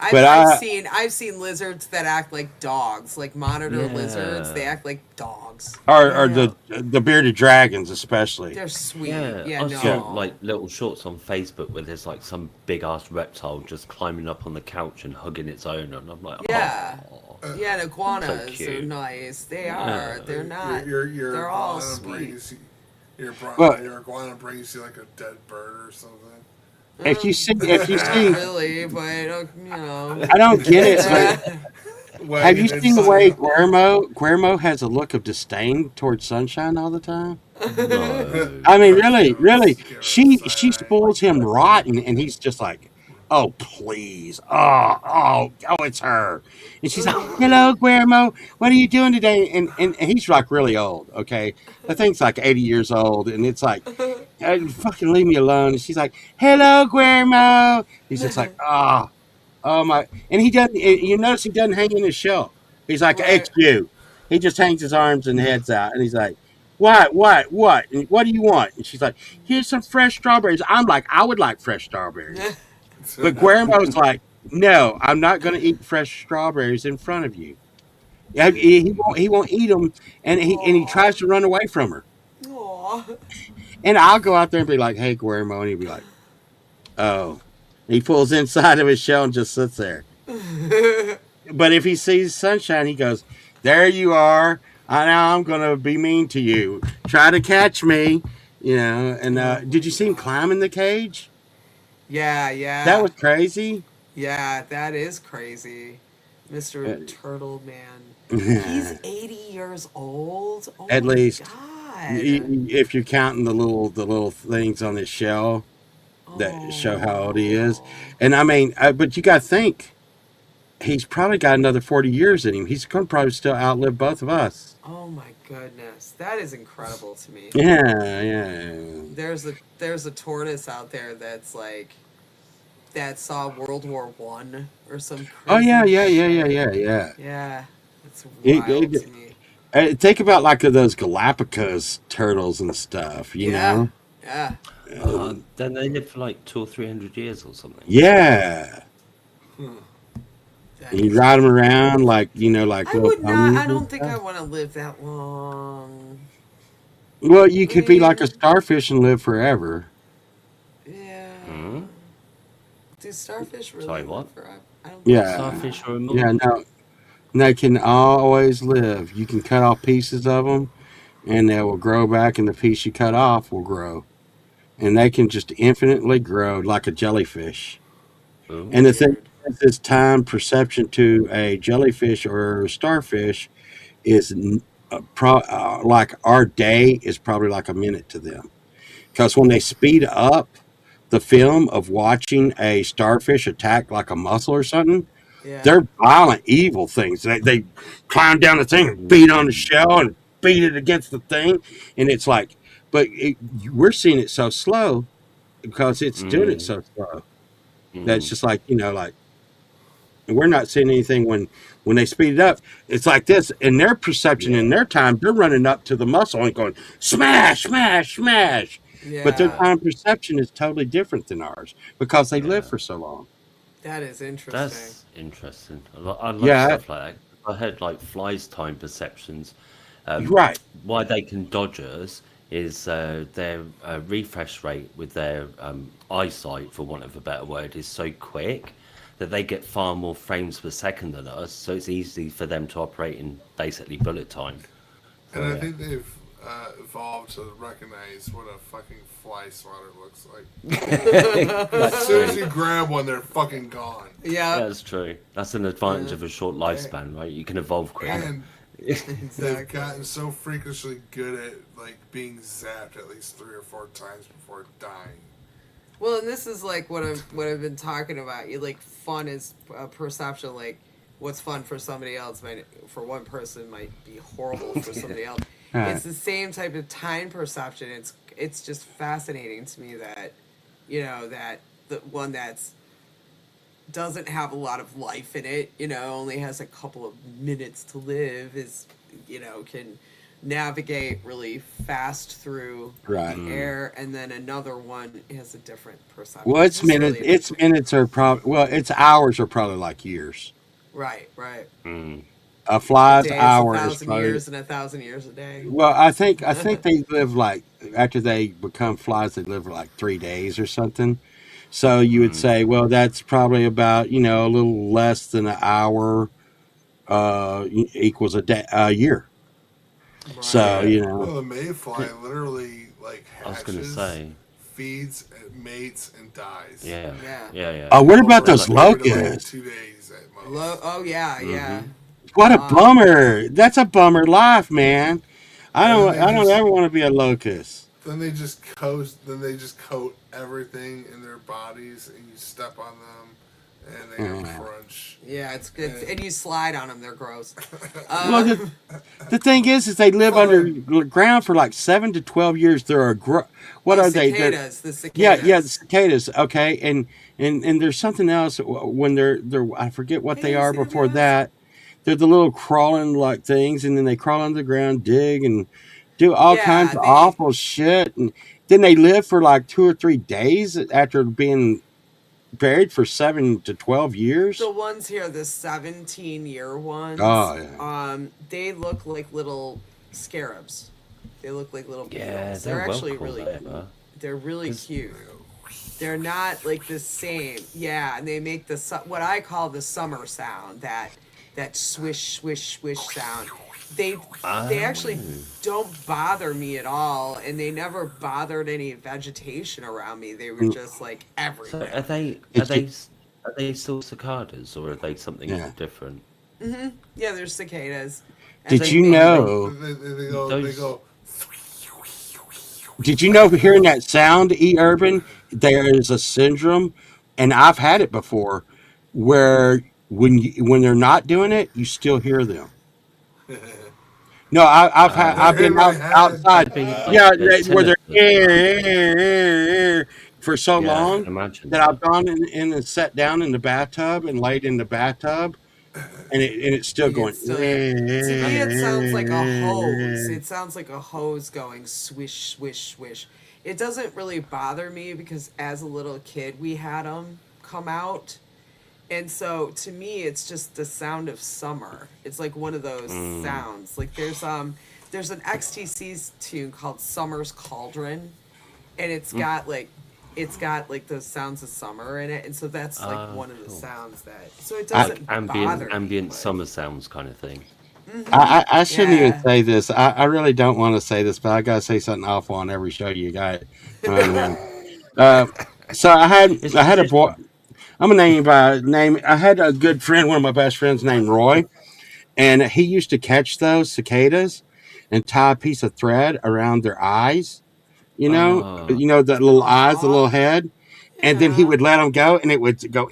I've, But I've seen lizards that act like dogs, like monitor Yeah. lizards. They act like dogs. or the bearded dragons especially. They're sweet. Yeah, Yeah, I've no. seen like little shorts on Facebook where there's like some big ass reptile just climbing up on the couch and hugging its owner, and I'm like, Yeah. oh. Yeah, and iguanas are cute. nice. They are. They're not. Your They're all iguana sweet. brings you- Well- your iguana brings you like a dead bird or something. If you see, Not really, but I don't get it. Like, have you Wagging seen the its way tail. Guillermo has a look of disdain towards Sunshine all the time? No. I mean, really, Scary she side. spoils him rotten, and he's just like, oh please, oh, it's her, and she's like, hello, Guillermo, what are you doing today? And he's like really old, okay, the thing's like 80 years old, and it's like, fucking leave me alone. And she's like, hello, Guillermo. He's just like, oh my, and he doesn't. You notice he doesn't hang in his shell. He's like, Right. it's you. He just hangs his arms and heads out, and he's like, what? And what do you want? And she's like, here's some fresh strawberries. I'm like, I would like fresh strawberries. But Guillermo's like, no, I'm not going to eat fresh strawberries in front of you. Yeah, he won't eat them, and he tries to run away from her. Aw. And I'll go out there and be like, hey, Guillermo, and he'll be like, oh. He pulls inside of his shell and just sits there. But if he sees Sunshine, he goes, there you are. Now I'm going to be mean to you. Try to catch me. And did you see him climbing the cage? Yeah, yeah. That was crazy. Yeah, that is crazy. Mr. Uh, Turtle Man. He's 80 years old. Oh At my least, god. if you're counting the little things on his shell that show how old he is, Oh. and I mean, but you got to think he's probably got another 40 years in him. He's going to probably still outlive both of us. Oh my goodness. That is incredible to me. Yeah, yeah. There's a tortoise out there that's like that saw World War One or some Oh crazy yeah, shit. yeah. Yeah. It's It, wild it, to me. think about like those Galapagos turtles and stuff. You Yeah. know. Yeah. Then they live for like 200 or 300 years or something. Yeah. Hmm. That And you is ride them crazy. around like like I little would not. ponies I and don't think I stuff. want to live that long. Well, you I could be like a mean, starfish and live forever. yeah. Hmm? Do starfish really Sorry, live what? forever? I don't think Yeah. Starfish so. are Yeah. immortal. No, they can always live. You can cut off pieces of them, and they will grow back, and the piece you cut off will grow, and they can just infinitely grow like a jellyfish. And the Ooh. thing Weird. is time perception to a jellyfish or a starfish is like our day is probably like a minute to them. Because when they speed up the film of watching a starfish attack like a mussel or something, Yeah. they're violent, evil things. They climb down the thing and beat on the shell and beat it against the thing. And it's like, but we're seeing it so slow because it's doing it Mm, so slow. That's mm. just like, like, we're not seeing anything when they speed it up. It's like this in their perception, in Yeah. their time, they're running up to the muscle and going smash, smash, smash. But their Yeah. time perception is totally different than ours because they live Yeah. for so long. That is interesting. That's interesting. I love Yeah, stuff like that. I heard like flies' time perceptions. Um, right. why they can dodge us is their refresh rate with their eyesight, for want of a better word, is so quick that they get far more frames per second than us. So it's easy for them to operate in basically bullet time. And So I yeah. think they've evolved to recognize what a fucking fly swatter looks like. As That's soon as true. you grab one, they're fucking gone. Yep. That's true. That's an advantage of a short And, lifespan, right? You can evolve quicker. and they've Exactly. gotten so freakishly good at like being zapped at least 3 or 4 times before dying. Well, and this is like what I've been talking about. You like fun is perception. Like what's fun for somebody else might for one person might be horrible for somebody else. Right. It's the same type of time perception. It's just fascinating to me that that the one that's doesn't have a lot of life in it, only has a couple of minutes to live, is, can navigate really fast through Right. the air, and then another one has a different perception. Well, It's it's just minutes. really Its interesting. minutes are probably its hours are probably like years. Right, right. Mm. A A fly's day is a hour is thousand probably years, and 1,000 years a day. well. I think they live like after they become flies, they live like 3 days or something. So you would Mm. say, well, that's probably about a little less than an hour equals a year. So Right. Yeah. Well, the mayfly literally like I was gonna hatches, say. feeds, mates, and dies. Yeah. Yeah. Yeah. Yeah. what about Over a those Like. period of like locusts? 2 days at most. Oh yeah, yeah. Mm-hmm. What a Um, bummer! That's a bummer life, man. I And then don't. they I don't just ever want to be a locust. then they just coat everything in their bodies, and you step on them, and they have Yeah. crunch. yeah, it's good, And and you slide on them. They're gross. Well, Um, the thing is they live fun. underground for like 7 to 12 years. They're what oh, are they? They're cicadas. The yeah, the cicadas. cicadas. Okay, and there's something else when they're I forget what Hey, they you are see the before mouse? that. They're the little crawling like things, and then they crawl under the ground, dig, and do all kinds Yeah, of they awful shit. And then they live for like 2 or 3 days after being buried for 7 to 12 years. the ones here, the 17-year ones. Oh yeah, They look like little scarabs. They look like little Yeah. beetles. They're They're well actually cool really, there. they're really 'Cause cute. They're not like the same. Yeah, and they make what I call the summer sound, that swish swish swish sound. they actually don't bother me at all, and they never bothered any vegetation around me. They were just like So everywhere. It's just, are they still cicadas or are they something yeah. different? Yeah, there's cicadas. And Did So you they know? They go. They those go. Did you know? Hearing that sound, Urban, there is a syndrome, and I've had it before, where when they're not doing it, you still hear them. No, I've They're in been my outside. could be like Yeah, where they're tinnitus. for so Yeah, I long can imagine that I've that. gone in and sat down in the bathtub and laid in the bathtub, and it's still you can going. still hear. To me, it sounds like a hose. It sounds like a hose going swish, swish, swish. It doesn't really bother me because as a little kid, we had them come out. And so to me, it's just the sound of summer. It's like one of those sounds. Like there's an XTC tune called Summer's Cauldron, and it's got like those sounds of summer in it, and so that's like one of the Cool. sounds that. So it I, doesn't Ambient bother me, ambient but summer sounds kind of thing. I shouldn't even yeah. say this. I really don't want to say this, but I gotta say something awful on every show you got. Um, uh, so It's I had a boy. tradition. I'm gonna name him by name. I had a good friend, one of my best friends, named Roy, and he used to catch those cicadas and tie a piece of thread around their eyes. Oh, You know that little eyes, the Aw, little head, and then he yeah. would let them go, and it would go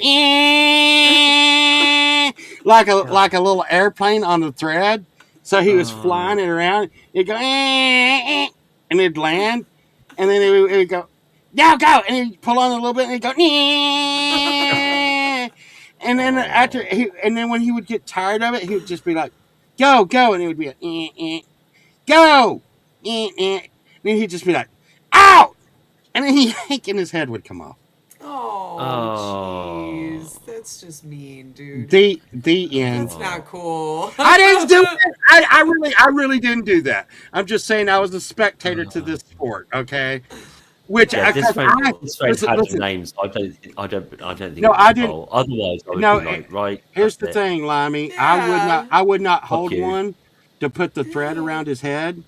God. like a little airplane on the thread. So he was flying Oh, it around. It'd go and it'd land, and then it would go now go, and he'd pull on it a little bit, and it'd go and then oh, and then when he would get tired of it, he would just be like, "Go, go," and it would be like, "Go," and then he'd just be like, "Out," and then he and his head would come off. Oh, oh, jeez, that's just mean, dude. The end. That's not oh. cool. I didn't do it. I really didn't do that. I'm just saying I was a spectator to Uh, this sport. Okay, which yeah, because I this friend listen, had a listen. name, so I don't think No, it I was didn't. Cole. Otherwise, I would No, be like, right, here's that's the it. thing, Limey. Yeah, I would not Fuck hold you. one to put the thread yeah. around his head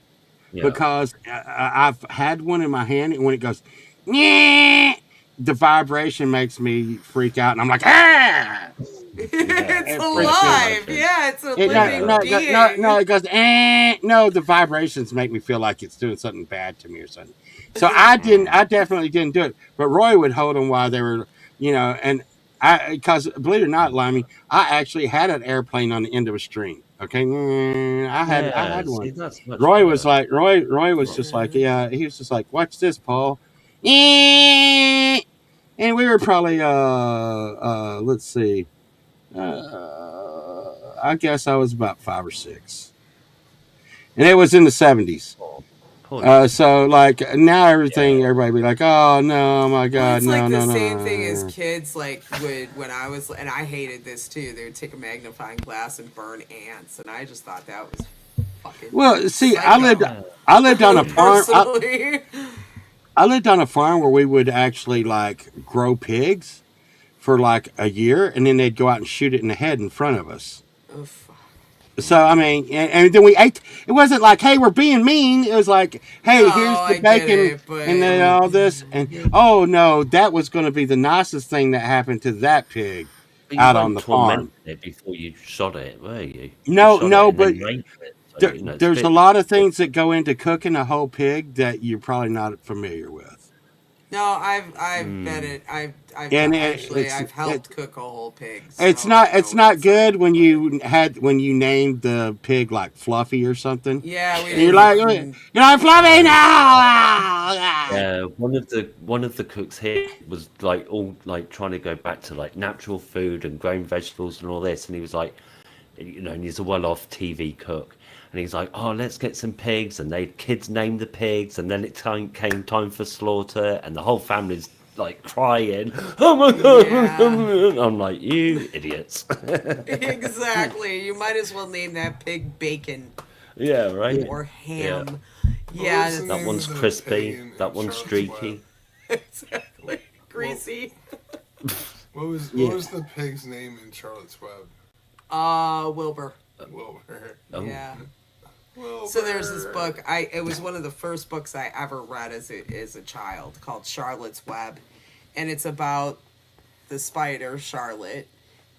Yeah. because I've had one in my hand, and when it goes, yeah, the vibration makes me freak out, and I'm like, ah, Yeah, It's it yeah, I freaks can me out. alive. imagine. Yeah, it's a It living being. no, it goes, no, the vibrations make me feel like it's doing something bad to me or something. So I Mm. definitely didn't do it. But Roy would hold them while they were, and because believe it or not, Limey, I actually had an airplane on the end of a string. Okay, I Yeah, had see, one. that's much Roy was better. like, Roy was Right. just like, Yeah. yeah, he was just like, watch this, Paul. And we were probably, let's see, I guess I was about 5 or 6, and it was in the '70s. Oh, poor you. So like now Yeah. everybody be like, oh no, my Well, God, it's like no, the no, no, same thing as no. kids like would when I was, and I hated this too. They would take a magnifying glass and burn ants, and I just thought that was fucking Well, see, psycho. Yeah. I lived on a farm. Personally. I lived on a farm where we would actually like grow pigs for like a year, and then they'd go out and shoot it in the head in front of us. Oh, fuck. So I mean, and then we ate. It wasn't like, hey, we're being mean. It was like, No, hey, here's the I get bacon, it, and but then all this, and oh no, that was going to be the nicest thing that happened to that pig But you out on weren't the farm. tormenting it before you shot it, were you? You No, shot it no, and but then raised it. So, you know, it's a there's a bit. lot of things that go into cooking a whole pig that you're probably not familiar with. no, I've been Mm, it. I've And actually I've helped cook a whole pig, so I it's know what not it's like. good when you named the pig like Fluffy or something. Yeah, we And you're didn't. like, Fluffy, yeah. no. Yeah, one of the cooks here was like all like trying to go back to like natural food and growing vegetables and all this, and he was like, and he's a well-off TV cook, and he's like, oh, let's get some pigs, and they kids named the pigs, and then came time for slaughter, and the whole family's like crying, oh my Yeah, god, I'm like, you idiots. exactly. You might as well name that pig bacon Yeah, right. or Yeah, ham. What Yeah, was the that name one's of the pig crispy, in that one's Charlotte's Web? streaky. exactly. What Greasy. what Yeah. was the pig's name in Charlotte's Web? Wilbur. Wilbur. Oh, Yeah. So there's this book. It was one of the first books I ever read as a child, called Charlotte's Web, and it's about the spider Charlotte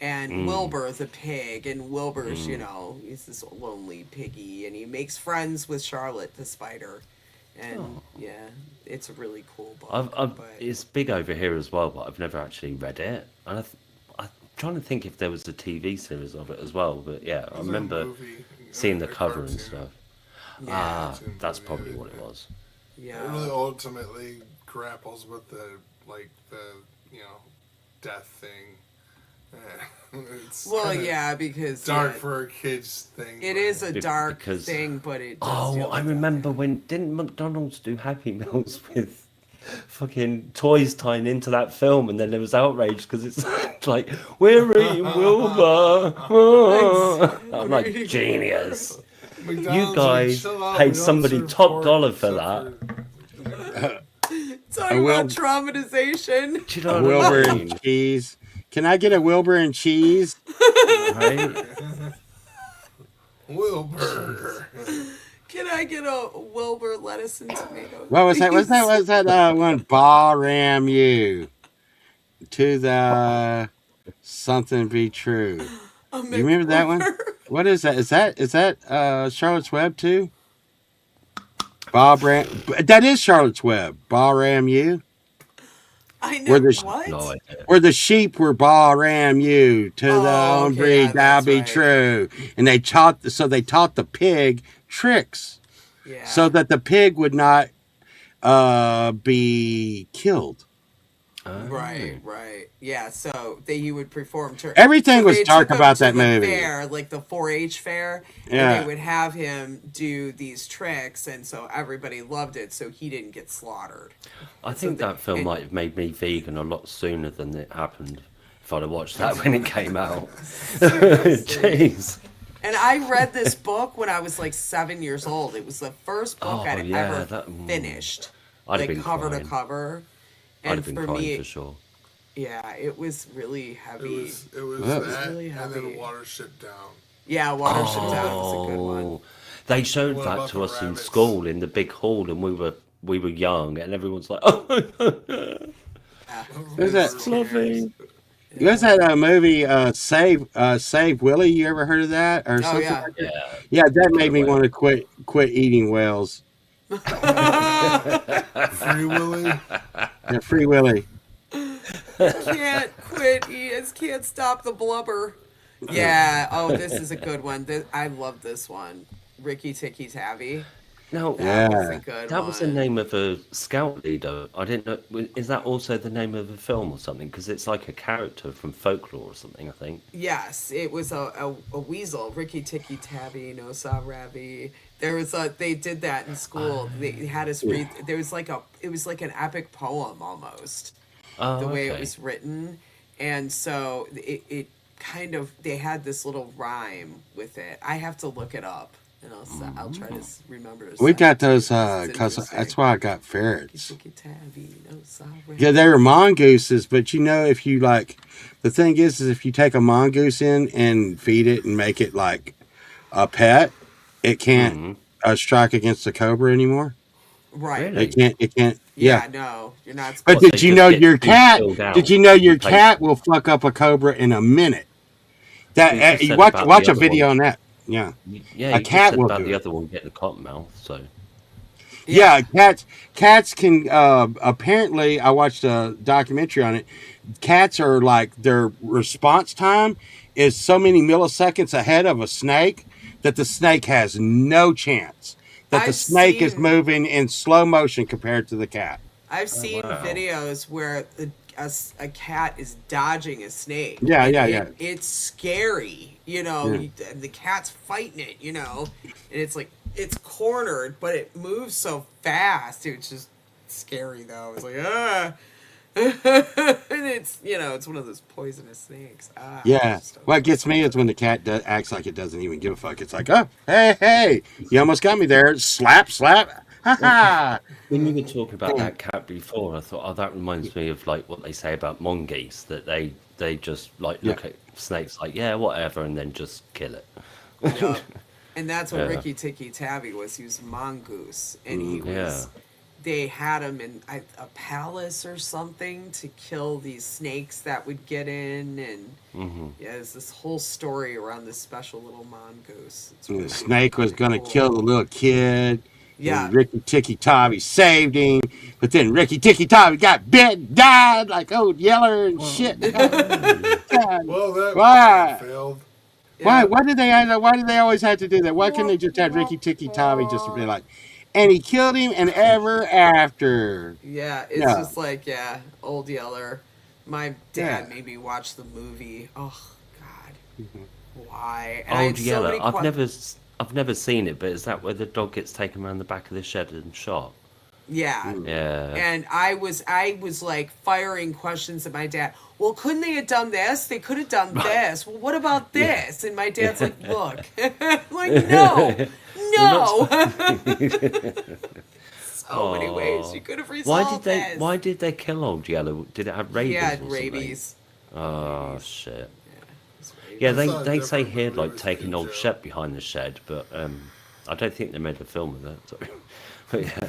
and Wilbur the pig. And Wilbur's, he's this lonely piggy, and he makes friends with Charlotte the spider. And yeah, it's a really cool book. It's big over here as well, but I've never actually read it. And I'm trying to think if there was a TV series of it as well. But yeah, I remember seeing the cover and stuff. Yeah. That's probably what it was. Yeah. It really ultimately grapples with the death thing. It's kinda because dark for a kid's thing. it is a dark because- thing, but it does deal I with remember when didn't McDonald's do Happy Meals with fucking toys tying into that film, and then there was outrage because it's like we're eating Wilbur. I'm like genius. McDonald's, You guys chill out, we paid don't somebody serve top pork dollar for except that. Talking about traumatization. Do you know A what Wilbur I mean? and cheese. Can I get a Wilbur and cheese? Right? Wilbur. Can I get a Wilbur lettuce and tomato? What was that? please? Was that one? Bah ram you to the something be true. A You remember that one? McWhorter? What is that? Is that Charlotte's Web too? Bob Ram. That is Charlotte's Web. Bah ram you. I know Where the what? No idea. Where the sheep were bah ram you to the Oh, own okay, breed, yeah, thou that's be right. true. And they taught the pig tricks Yeah. so that the pig would not be killed. Right. Yeah, so he would perform. Everything so was they dark took him about to that the movie. Fair, like the 4-H fair, Yeah. and they would have him do these tricks, and so everybody loved it. So he didn't get slaughtered. I think that film might have made me vegan a lot sooner than it happened. If I'd have watched that when it came out. Jeez. And I read this book when I was like 7 years old. It was the first book Oh, I'd yeah, ever that- finished, I'd have like been cover crying. to cover. I'd And have been for crying me, for sure. yeah, it was really It heavy. was That that, really and heavy. then Watership Down. Yeah, Watership Down was a good one. Oh, they showed What that about to the us in rabbits? school in the big hall, and we were young, and everyone's like, "Oh, Yeah. Who's that? fluffy." Was that movie Save Willie? You ever heard of that or Oh something? yeah. Like that? Yeah, Yeah, that made me Whale. want to quit eating whales. Free Willy. Yeah, Free Willie. Can't quit. Can't stop the blubber. Yeah. Oh, this is a good one. I love this one. Ricky Tikki Tavi. Now, That was Yeah. a good that one. was the name of a scout leader. I didn't know. Is that also the name of a film or something? Because it's like a character from folklore or something, I think. Yes, it was a weasel. Ricky Tikki Tavi, no Sa Ravi. There was they did that in school. They had us read. There was it was like an epic poem almost. Oh, The way it okay. was written, and so it kind of they had this little rhyme with it. I have to look it up, and I'll try to remember. We got those It's cause interesting. that's why I got ferrets. Tikki Tavi, no Sa Ravi. Yeah, they were mongooses, but if you the thing is if you take a mongoose in and feed it and make it like a pet, it can't strike against the cobra anymore. Right. Really? It can't. Yeah. Yeah. No, you're not. But What, Supposed did they you just know get your too cat? chilled out Did you know your and take- cat will fuck up a cobra in a minute? You That just you said watch about watch the a other video one. on that. Yeah. Yeah, A you cat just said will about do the it. other one getting a cotton mouth. So Yeah, cats can apparently I watched a documentary on it. Cats are like their response time is so many milliseconds ahead of a snake that the snake has no chance. That the I've snake is seen- moving in slow motion compared to the cat. I've seen wow. videos where a cat is dodging a snake. Yeah, And yeah. It's scary, Yeah. and the cat's fighting it, and it's like it's cornered, but it moves so fast. It's just scary though. It's like and it's one of those poisonous snakes. I Yeah. just don't What know. gets me is when the cat acts like it doesn't even give a fuck. It's like, oh, hey, you almost got me there. Slap, slap. Ha ha. when you were talking about that cat before, I thought, oh, that reminds me of like what they say about mongoose, that they just like look at snakes like, yeah, whatever, and then just kill it. Yep. And that's what Yeah. Ricky Tikki Tavi was. He was a mongoose, and he was. Yeah. They had him in a palace or something to kill these snakes that would get in, and yeah, there's this whole story around this special little mongoose. It's And really the snake was going to cool. kill the little kid. Yeah. And Ricky Tikki Tavi saved him. But then Ricky Tikki Tavi got bit and died like old Yeller and shit. God. Well, that Why? failed. Why? Yeah. Why did they always have to do that? Why couldn't they just have Ricky Tikki Tavi just to be like, and he killed him and ever after? Yeah, it's Yeah. just like, yeah, old Yeller. My dad Yeah. made me watch the movie. Oh God, why? And I Old had so Yeller. many I've never seen it, but is that where the dog gets taken around the back of the shed and shot? Yeah. Yeah. And I was like firing questions at my dad. Well, couldn't they have done this? They could have done this. Well, what about this? And my dad's like, look, I'm like, no. So many ways you could have resolved this. Why did they kill Old Yeller? Did it have rabies? He had or something? rabies. Oh shit. It's rabies. Yeah, I saw a they say different he had movie like with taken old Cujo. Shep behind the shed, but I don't think they made a film of that. So. But yeah.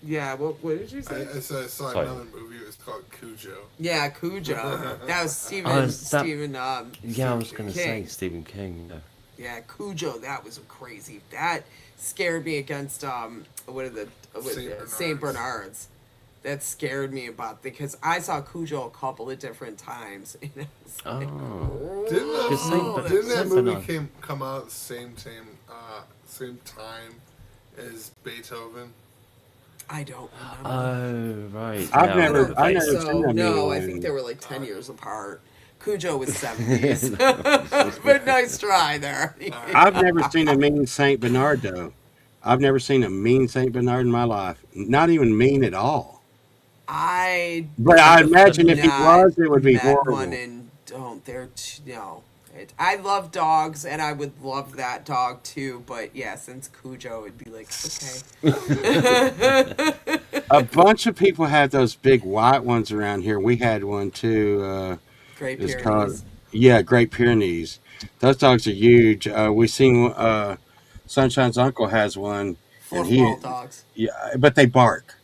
Yeah. What did you say? I saw Sorry. another movie. It was called Cujo. Yeah, Cujo. That was Stephen. Oh, is that- Stephen. Yeah, I was gonna King. say Stephen King. Yeah. Yeah, Cujo. That was crazy. That scared me against Saint Bernard's. That scared me because I saw Cujo a couple of different times. And I was like, Oh. Didn't that Saint movie Bernard. come out same time as Beethoven? I don't remember. Oh right. I've yeah, never- I I've don't never think seen so. that No, movie. I think they were like 10 years apart. Cujo was 70s. But nice try there. I've never seen a mean Saint Bernard though. I've never seen a mean Saint Bernard in my life. Not even mean at all. But I imagine if he not was, it would be met horrible. One and don't. No. I love dogs, and I would love that dog too. But yeah, since Cujo, it'd be like okay. A bunch of people had those big white ones around here. We had one too. Great It's Pyrenees. called Great Pyrenees. Those dogs are huge. We seen Sunshine's uncle has one. And Football dogs. Yeah, but they bark,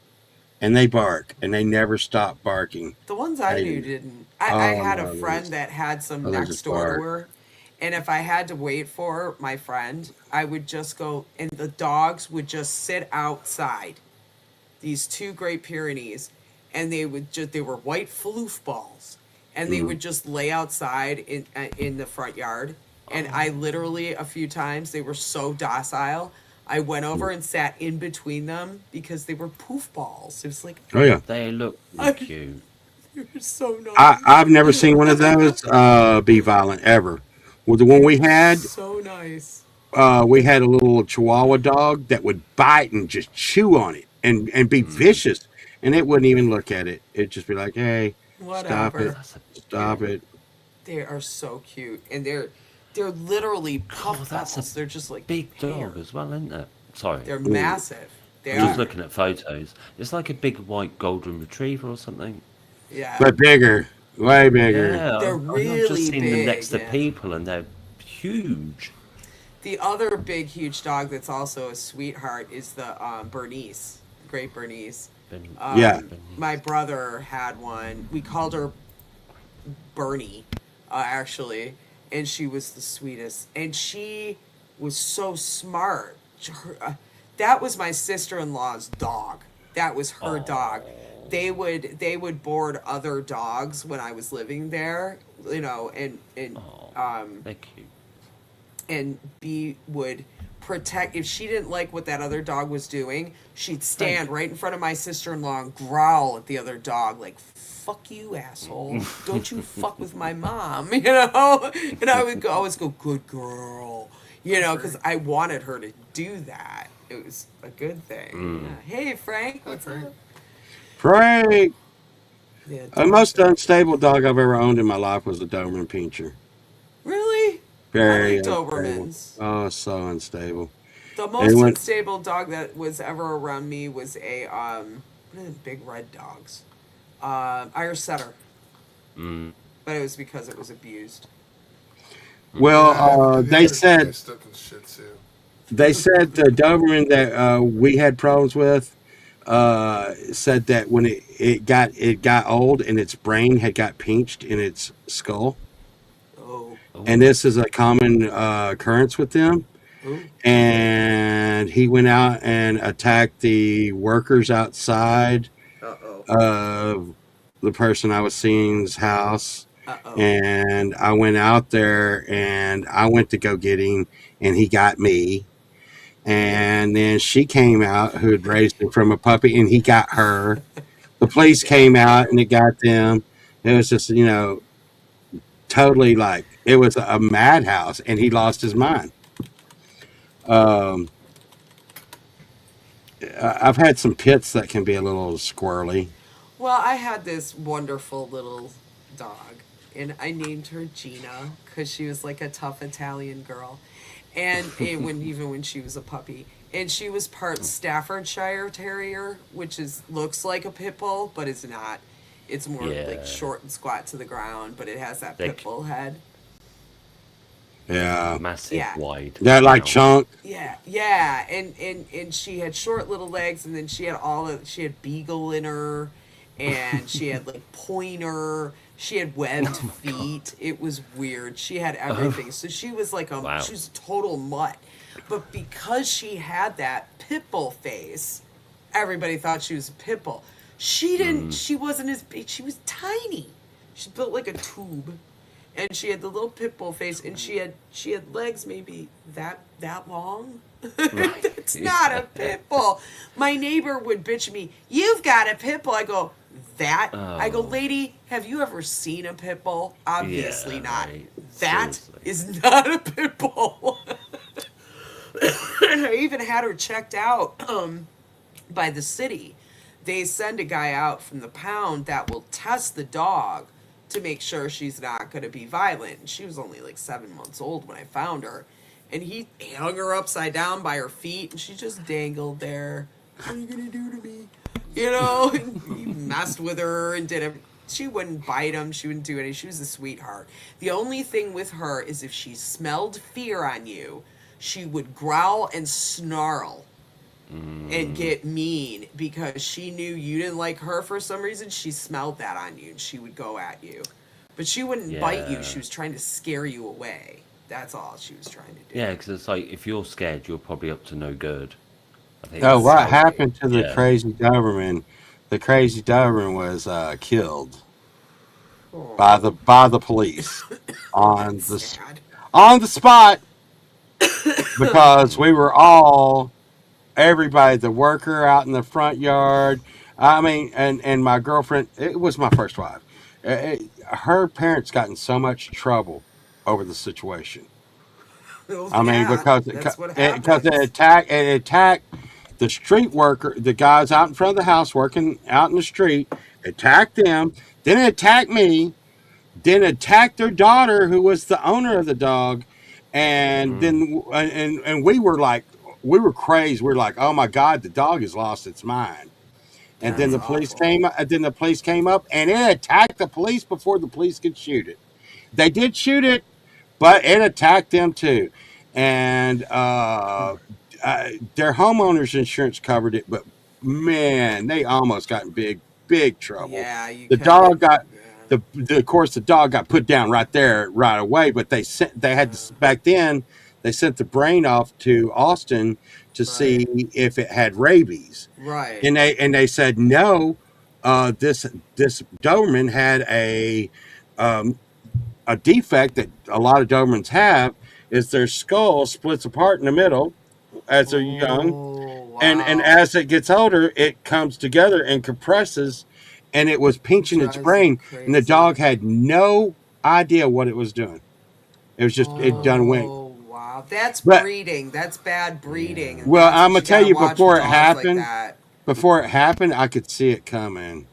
and they never stop barking. The ones I Hey. knew didn't. I Oh, had no, a friend that had some oh, they're next just door bark. to her. And if I had to wait for my friend, I would just go, and the dogs would just sit outside. These two Great Pyrenees, and they were white floof balls, and they would just lay outside in the front yard. And I literally, a few times, they were so docile. I went over and sat in between them because they were poof balls. It was like, Oh yeah, They look really cute. you're so nice. I've never seen one of those be violent ever. Well, the one we had, So nice. we had a little Chihuahua dog that would bite and just chew on it and be vicious, and it wouldn't even look at it. It'd just be like, "Hey, stop Whatever. it, stop it." They are so cute, and they're literally puff that's a balls. They're just like Big hair. dog as well, isn't it? Sorry. They're massive. They I'm just are. looking at photos. It's like a big white golden retriever or something. Yeah. But bigger, way bigger. Yeah, They're I've really just seen them next big, to yeah. people, and they're huge. The other big, huge dog that's also a sweetheart is the Bernese, Great Bernese. Been- Yeah. My brother had one. We called her Bernie, actually, and she was the sweetest. And she was so smart. That was my sister-in-law's dog. That was her dog. They would board other dogs when I was living there, and They're cute. and B would protect. If she didn't like what that other dog was doing, she'd stand right in front of my sister-in-law and growl at the other dog like, "Fuck you, asshole! Don't you fuck with my mom!" And I would always go, "Good girl," because I wanted her to do that. It was a good thing. Yeah. Hey, Frank, what's up? Frank. Yeah, The most unstable dog I've ever owned in my life was a Doberman Pinscher. really? Very I like unstable. Dobermans. Oh, so unstable. The most when- unstable dog that was ever around me was a what are the big red dogs? Irish setter. Mm. But it was because it was abused. Well, Yeah, I've they had a guy said stuck in Shih Tzu. the Doberman that we had problems with said that when it got old and its brain had got pinched in its skull, Oh, and Oh, this is a common occurrence with them. oh, And he went out and attacked the workers outside uh-oh, of the person I was seeing's house. uh-oh. And I went out there and I went to go get him, and he got me. And then she came out who had raised him from a puppy, and he got her. The police came out and it got them. It was just, totally like it was a madhouse, and he lost his mind. Um, I've had some pits that can be a little squirrely. Well, I had this wonderful little dog, and I named her Gina because she was like a tough Italian girl, and even when she was a puppy, and she was part Staffordshire Terrier, which is looks like a pit bull but is not. It's more yeah. like short and squat to the ground, but it has that They pit bull head. Yeah, Massive, Yeah. wide. that like mouth. chunk. Yeah, and she had short little legs, and then she had beagle in her, and she had like pointer. She had webbed feet. It was weird. She had everything. So she was like Wow. she was a total mutt. But because she had that pit bull face, everybody thought she was a pit bull. She didn't. She wasn't as big. She was tiny. She built like a tube, and she had the little pit bull face, and she had legs maybe that long. That's not a pit bull. My neighbor would bitch me. You've got a pit bull. I go that. I go, Oh. lady. Have you ever seen a pit bull? Obviously Yeah, not. right. That Seriously. is not a pit bull. And I even had her checked out by the city. They send a guy out from the pound that will test the dog to make sure she's not going to be violent. And she was only like 7 months old when I found her. And he hung her upside down by her feet, and she just dangled there. What are you going to do to me? You know, and he messed with her and did it. She wouldn't bite him. She wouldn't do anything. She was a sweetheart. The only thing with her is if she smelled fear on you, she would growl and snarl and get mean because she knew you didn't like her for some reason. She smelled that on you, and she would go at you. But she wouldn't bite you. Yeah. She was trying to scare you away. That's all she was trying to do. Yeah, because it's like if you're scared, you're probably up to no good. I think Oh, that's what Exactly. happened to the yeah. crazy Doberman? The crazy Doberman was killed Oh, by the police on that's the sad. on the spot because we were all everybody, the worker out in the front yard. I mean, and my girlfriend. It was my first wife. Her parents got in so much trouble over the situation. Well, I mean, yeah, because that's what because happens. it attacked the street worker, the guys out in front of the house working out in the street, attacked them, then it attacked me, then attacked their daughter who was the owner of the dog, and Mm. then and we were crazed. We were like, oh my god, the dog has lost its mind. And then That's the police awful. came. Then the police came up, and it attacked the police before the police could shoot it. They did shoot it, but it attacked them too. And their homeowners insurance covered it, but man, they almost got in big trouble. Yeah, you The can get. dog got Yeah. of course the dog got put down right there right away. But they had to, back then they sent the brain off to Austin to Right. see if it had rabies, Right. and they said no. This Doberman had um, a defect that a lot of Dobermans have is their skull splits apart in the middle as they're young, Oh, and wow. as it gets older, it comes together and compresses, and it was pinching its Drives you brain, and the crazy. dog had no idea what it was doing. It was just it done went. Oh, wow. That's But breeding. That's bad breeding. Yeah. And well, that's I'm what gonna tell gotta you watch with before it dogs like happened. that. Before it happened, I could see it coming.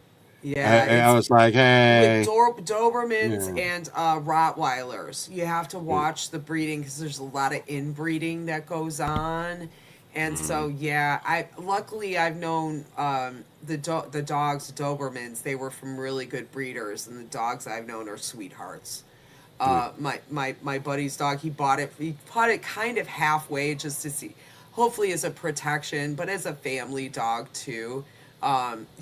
Yeah, I it's was like, with hey, Dobermans yeah, and Rottweilers. You have to watch the breeding because there's a lot of inbreeding that goes on. And so, yeah, luckily I've known the dogs, Dobermans. They were from really good breeders, and the dogs I've known are sweethearts. My buddy's dog, he bought it kind of halfway just to see, hopefully as a protection, but as a family dog too.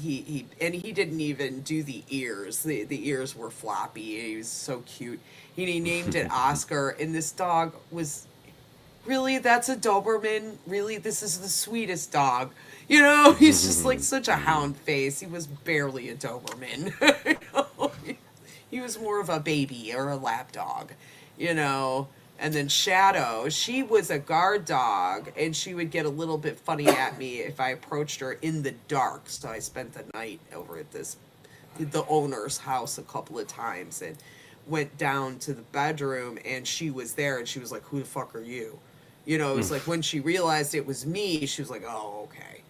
He didn't even do the ears. The ears were floppy. He was so cute. He named it Oscar, and this dog was really, that's a Doberman. Really, this is the sweetest dog. You know, he's just like such a hound face. He was barely a Doberman. You know? He was more of a baby or a lap dog, you know. And then Shadow, she was a guard dog, and she would get a little bit funny at me if I approached her in the dark. So I spent the night over at the owner's house a couple of times, and went down to the bedroom, and she was there, and she was like, "Who the fuck are you?" You know, it was like when she realized it was me, she was like, "Oh, okay."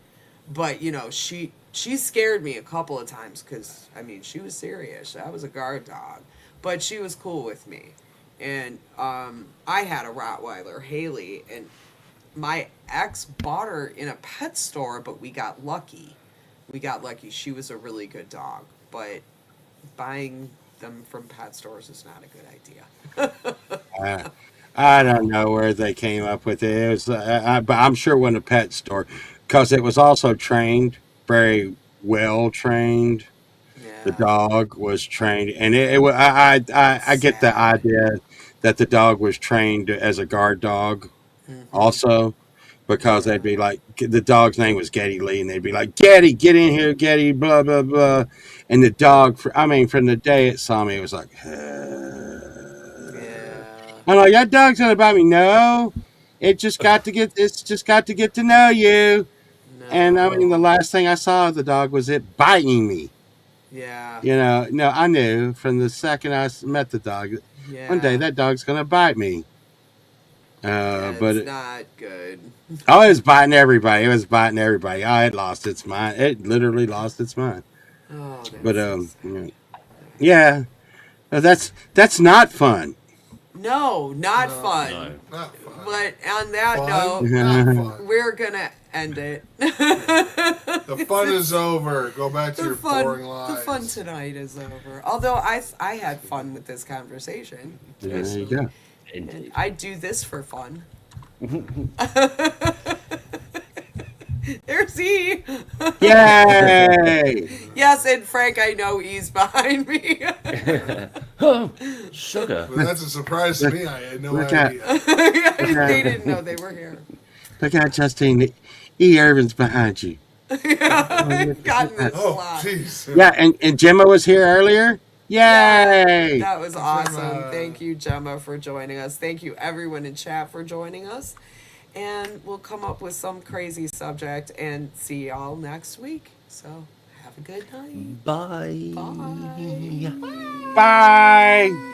But you know, she scared me a couple of times because I mean, she was serious. I was a guard dog, but she was cool with me. And I had a Rottweiler, Haley, and my ex bought her in a pet store, but we got lucky. She was a really good dog, but buying them from pet stores is not a good idea. I don't know where they came up with it. It was, but I'm sure it wasn't a pet store because it was also trained, very well trained. The Yeah. dog was trained, and I get the Sad. idea that the dog was trained as a guard dog also, because they'd Yeah. be like, the dog's name was Getty Lee, and they'd be like, Getty, get in here, Getty, blah blah blah, and the dog, I mean, from the day it saw me, it was like, Yeah. I'm like, that dog's gonna bite me. No, it's just got to get to know you. And I mean, the No. last thing I saw of the dog was it biting me. Yeah. You know, no, I knew from the second met the dog, one day Yeah. that dog's gonna bite me. Yeah, But it's not good. oh, it was biting everybody. It was biting everybody. Oh, it lost its mind. It literally lost its mind. Oh, But that's so sad. yeah, that's not fun. No, not No. fun. No. Not fun. But on that Fun? note, Not fun. we're gonna end it. The fun is over. Go back to your boring The lives. fun tonight is over. Although I had fun with this conversation. Yeah, there you go. And Indeed. I do this for fun. There's he. Yay! Yes, and Frank, I know he's behind me. Oh, sugar. But that's a surprise to me. I had no Look at- idea. They didn't know they were here. Look out, Justine. E. Irvin's behind you. Gotten this a Oh, lot. jeez. Yeah, and Gemma was here earlier. Yay! That was awesome. Gemma. Thank you, Gemma, for joining us. Thank you, everyone in chat, for joining us. And we'll come up with some crazy subject and see y'all next week. So have a good night. Bye. Bye. Bye.